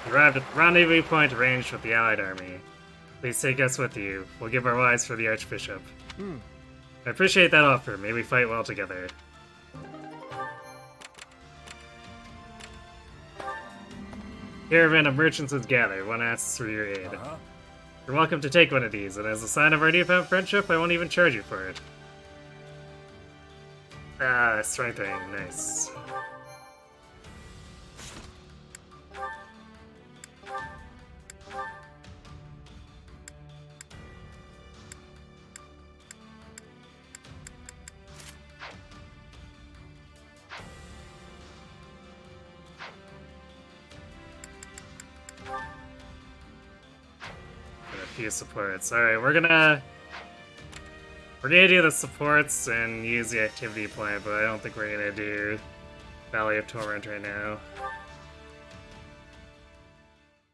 Arrived at rendezvous point arranged with the Allied army. Please take us with you. We'll give our lives for the Archbishop. I appreciate that offer. May we fight well together. Caravan of merchants has gathered. One asks for your aid. You're welcome to take one of these, and as a sign of our newfound friendship, I won't even charge you for it. Ah, strengthening. Nice. Few supports. Alright, we're gonna do the supports and use the activity plan, but I don't think we're gonna do Valley of Torment right now.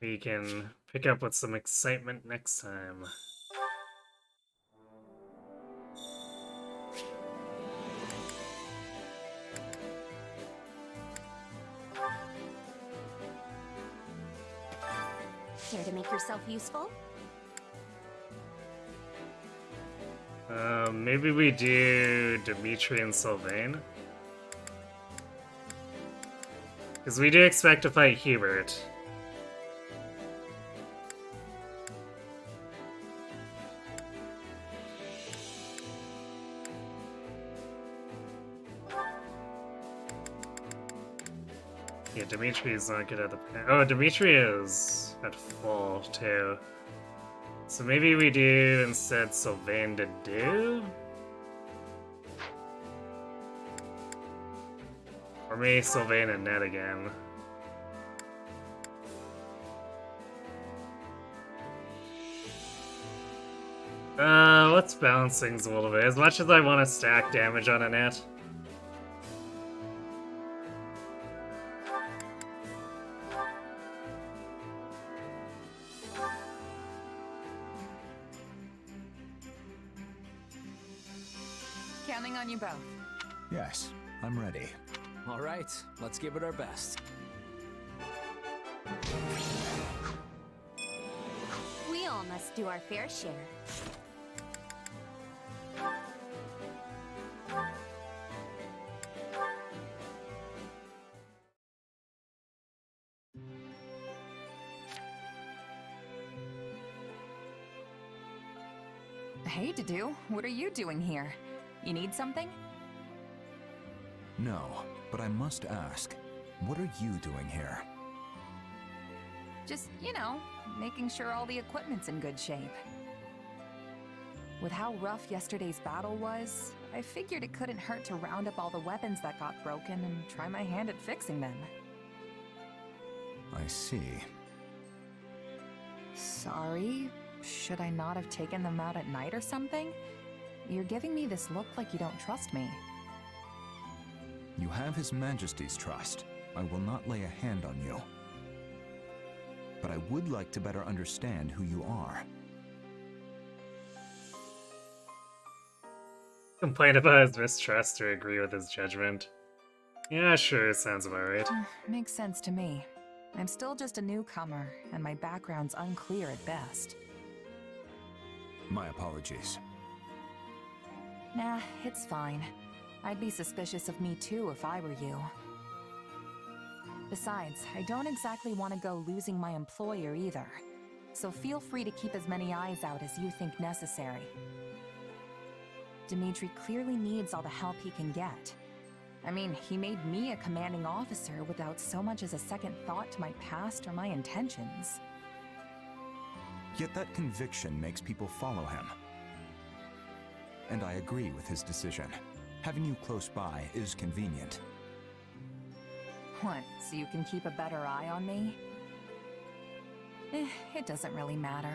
We can pick up with some excitement next time. Care to make yourself useful? Maybe we do Dimitri and Sylvain? Because we do expect to fight Hubert. Yeah, Dimitri is not good at the... Oh, Dimitri is at full, too. So maybe we do instead Sylvain to do? Or maybe Sylvain and Ned again. Let's balance things a little bit. As much as I want to stack damage on a net. Counting on you both. Yes, I'm ready. All right, let's give it our best. We all must do our fair share. Hey, Dedu, what are you doing here? You need something? No, but I must ask, what are you doing here? Just, you know, making sure all the equipment's in good shape. With how rough yesterday's battle was, I figured it couldn't hurt to round up all the weapons that got broken and try my hand at fixing them. I see. Sorry? Should I not have taken them out at night or something? You're giving me this look like you don't trust me. You have His Majesty's trust. I will not lay a hand on you. But I would like to better understand who you are. Complain about his mistrust or agree with his judgment? Yeah, sure, sounds about right. Makes sense to me. I'm still just a newcomer, and my background's unclear at best. My apologies. Nah, it's fine. I'd be suspicious of me too if I were you. Besides, I don't exactly want to go losing my employer either. So feel free to keep as many eyes out as you think necessary. Dimitri clearly needs all the help he can get. I mean, he made me a commanding officer without so much as a second thought to my past or my intentions. Yet that conviction makes people follow him. And I agree with his decision. Having you close by is convenient. What, so you can keep a better eye on me? It doesn't really matter.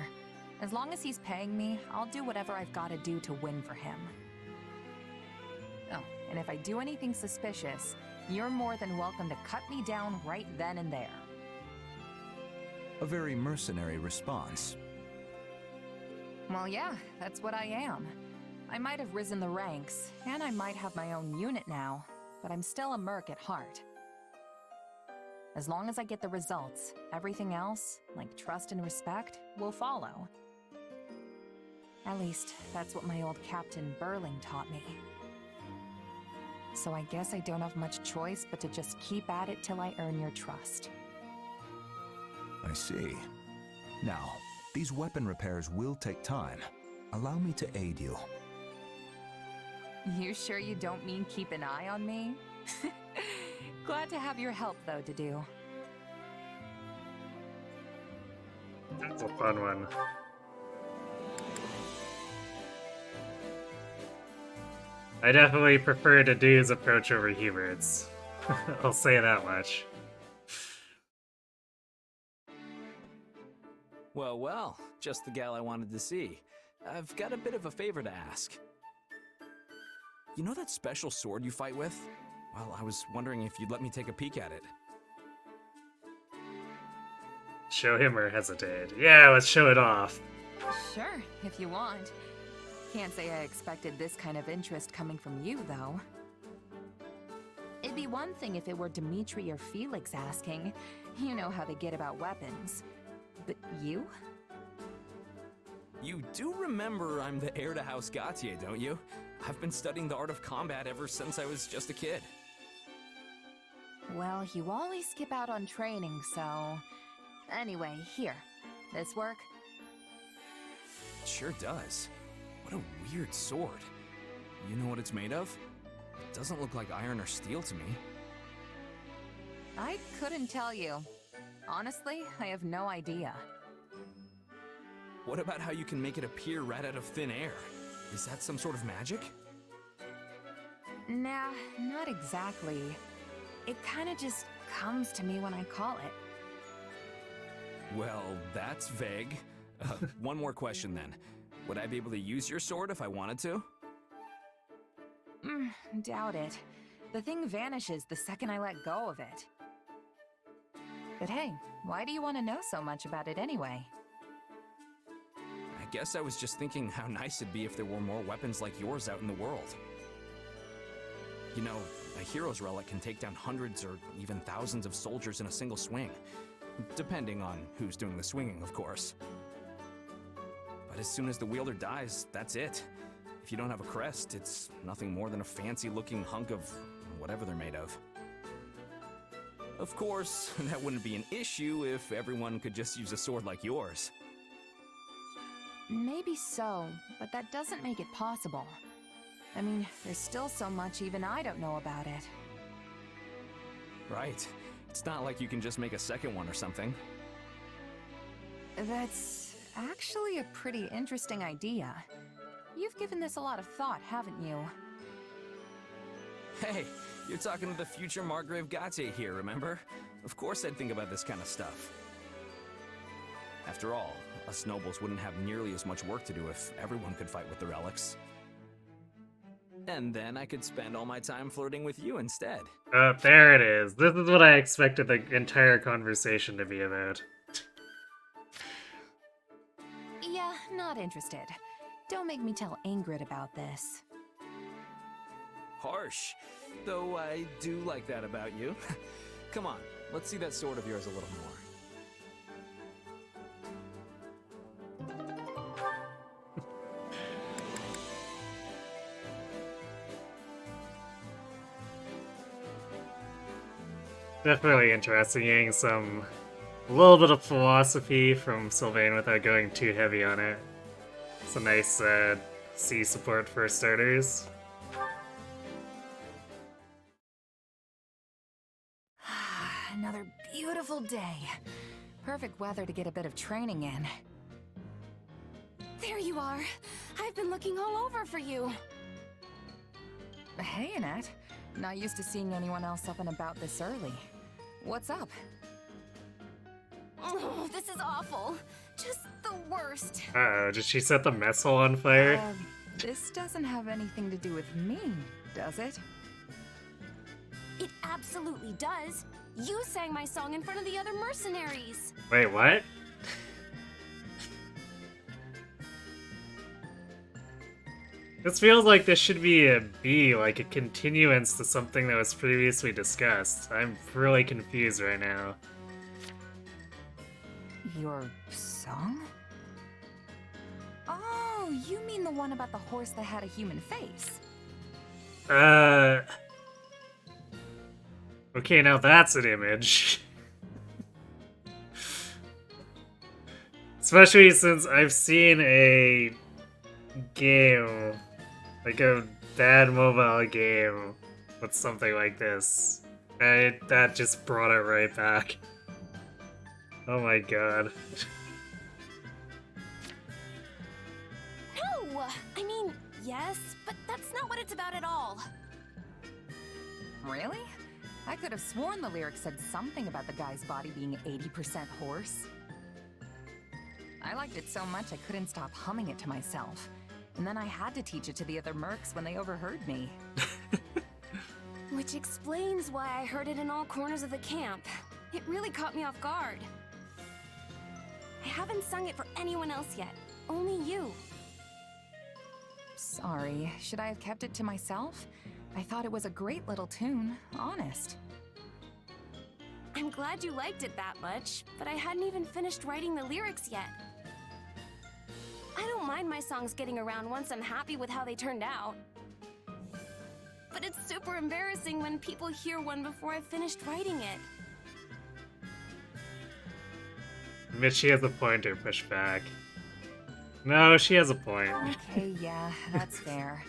As long as he's paying me, I'll do whatever I've got to do to win for him. Oh, and if I do anything suspicious, you're more than welcome to cut me down right then and there. A very mercenary response. Well, yeah, that's what I am. I might have risen the ranks, and I might have my own unit now, but I'm still a merc at heart. As long as I get the results, everything else, like trust and respect, will follow. At least, that's what my old Captain Burling taught me. So I guess I don't have much choice but to just keep at it till I earn your trust. I see. Now, these weapon repairs will take time. Allow me to aid you. You sure you don't mean keep an eye on me? Glad to have your help, though, Dedue. That's a fun one. I definitely prefer Dedue's approach over Hubert's. I'll say that much. Well, well, just the gal I wanted to see. I've got a bit of a favor to ask. You know that special sword you fight with? Well, I was wondering if you'd let me take a peek at it. Show him or hesitate. Yeah, let's show it off. Sure, if you want. Can't say I expected this kind of interest coming from you, though. It'd be one thing if it were Dimitri or Felix asking. You know how they get about weapons. But you? You do remember I'm the heir to House Gautier, don't you? I've been studying the art of combat ever since I was just a kid. Well, you always skip out on training, so... Anyway, here. This work? It sure does. What a weird sword. You know what it's made of? It doesn't look like iron or steel to me. I couldn't tell you. Honestly, I have no idea. What about how you can make it appear right out of thin air? Is that some sort of magic? Nah, not exactly. It kinda just comes to me when I call it. Well, that's vague. One more question then. Would I be able to use your sword if I wanted to? Doubt it. The thing vanishes the second I let go of it. But hey, why do you want to know so much about it anyway? I guess I was just thinking how nice it'd be if there were more weapons like yours out in the world. You know, a hero's relic can take down hundreds or even thousands of soldiers in a single swing. Depending on who's doing the swinging, of course. But as soon as the wielder dies, that's it. If you don't have a crest, it's nothing more than a fancy-looking hunk of whatever they're made of. Of course, that wouldn't be an issue if everyone could just use a sword like yours. Maybe so, but that doesn't make it possible. I mean, there's still so much even I don't know about it. Right. It's not like you can just make a second one or something. That's actually a pretty interesting idea. You've given this a lot of thought, haven't you? Hey, you're talking to the future Margrave Gautier here, remember? Of course I'd think about this kind of stuff. After all, us nobles wouldn't have nearly as much work to do if everyone could fight with the relics. And then I could spend all my time flirting with you instead. There it is. This is what I expected the entire conversation to be about. Yeah, not interested. Don't make me tell Ingrid about this. Harsh. Though I do like that about you. Come on, let's see that sword of yours a little more. Definitely interesting getting a little bit of philosophy from Sylvain without going too heavy on it. It's a nice C support for starters. Another beautiful day. Perfect weather to get a bit of training in. There you are. I've been looking all over for you. Hey, Annette. Not used to seeing anyone else up and about this early. What's up? Oh, this is awful. Just the worst. Uh-oh, did she set the mess hall on fire? This doesn't have anything to do with me, does it? It absolutely does. You sang my song in front of the other mercenaries. Wait, what? This feels like this should be a B, like a continuance to something that was previously discussed. I'm really confused right now. Your song? Oh, you mean the one about the horse that had a human face? Okay, now that's an image. Especially since I've seen a game, like a bad mobile game with something like this. And that just brought it right back. Oh my god. No! I mean, yes, but that's not what it's about at all. Really? I could have sworn the lyrics said something about the guy's body being 80% horse. I liked it so much I couldn't stop humming it to myself. And then I had to teach it to the other mercs when they overheard me. Which explains why I heard it in all corners of the camp. It really caught me off guard. I haven't sung it for anyone else yet. Only you. Sorry, should I have kept it to myself? I thought it was a great little tune, honest. I'm glad you liked it that much, but I hadn't even finished writing the lyrics yet. I don't mind my songs getting around once I'm happy with how they turned out. But it's super embarrassing when people hear one before I've finished writing it. Admit she has a point to push back. No, she has a point. Okay, yeah, that's fair.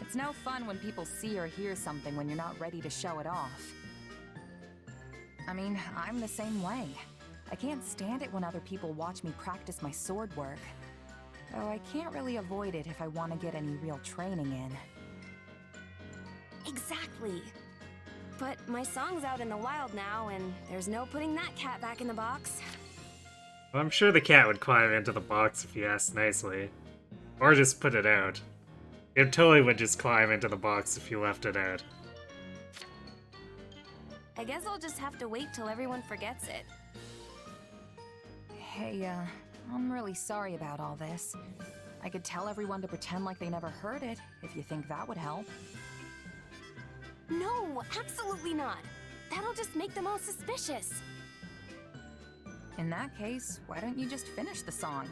It's no fun when people see or hear something when you're not ready to show it off. I mean, I'm the same way. I can't stand it when other people watch me practice my sword work. Though I can't really avoid it if I want to get any real training in. Exactly. But my song's out in the wild now, and there's no putting that cat back in the box. Well, I'm sure the cat would climb into the box if you asked nicely. Or just put it out. It totally would just climb into the box if you left it out. I guess I'll just have to wait till everyone forgets it. Hey, I'm really sorry about all this. I could tell everyone to pretend like they never heard it, if you think that would help. No, absolutely not. That'll just make them all suspicious. In that case, why don't you just finish the song?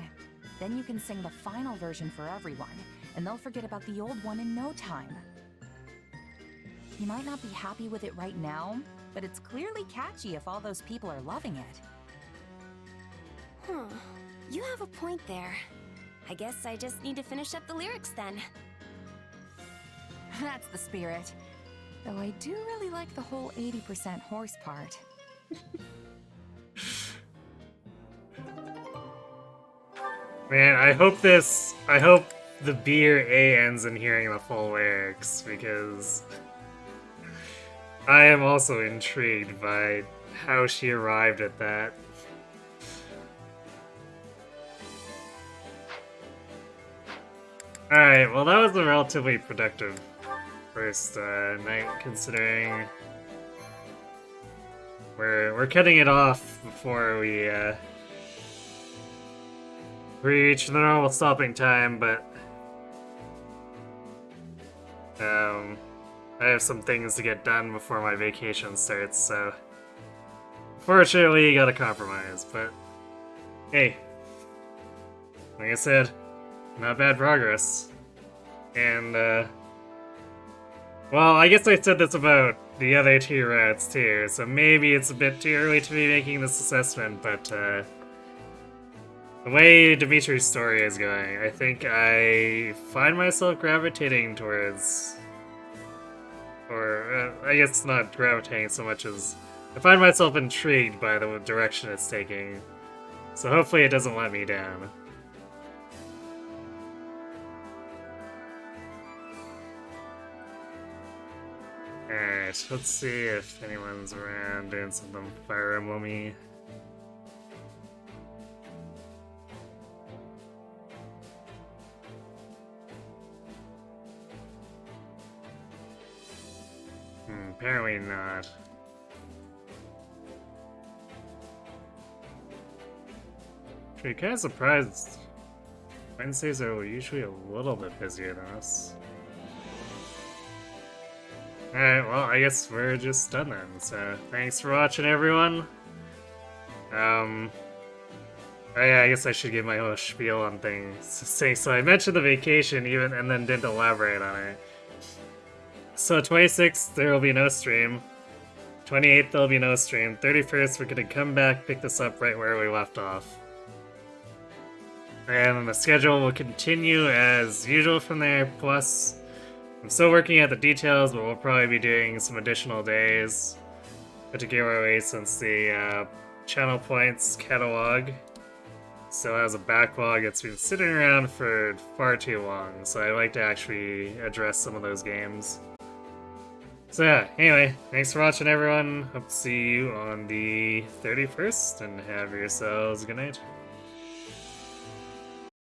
Then you can sing the final version for everyone, and they'll forget about the old one in no time. You might not be happy with it right now, but it's clearly catchy if all those people are loving it. Huh. You have a point there. I guess I just need to finish up the lyrics then. That's the spirit. Though I do really like the whole 80% horse part. Man, I hope the B or A ends in hearing the full lyrics, because I am also intrigued by how she arrived at that. Alright, well that was a relatively productive first night, considering we're cutting it off before we reach the normal stopping time, but I have some things to get done before my vacation starts, so unfortunately you gotta compromise, but hey, like I said, not bad progress. And well, I guess I said this about the other two routes too, so maybe it's a bit too early to be making this assessment, but the way Dimitri's story is going, I think I find myself gravitating towards, or I guess not gravitating so much as I find myself intrigued by the direction it's taking, so hopefully it doesn't let me down. Alright, let's see if anyone's around doing something Fire Emblem-y. Apparently not. Actually, kind of surprised. Wednesdays are usually a little bit busier than us. Alright, well, I guess we're just done then, so thanks for watching, everyone. Oh yeah, I guess I should give my whole spiel on things. So I mentioned the vacation even, and then didn't elaborate on it. So 26th, there will be no stream. 28th, there'll be no stream. 31st, we're gonna come back, pick this up right where we left off. And the schedule will continue as usual from there, plus I'm still working at the details, but we'll probably be doing some additional days to give our way since the channel points catalog still has a backlog that's been sitting around for far too long, so I'd like to actually address some of those games. So yeah, anyway, thanks for watching, everyone. Hope to see you on the 31st, and have yourselves a good night.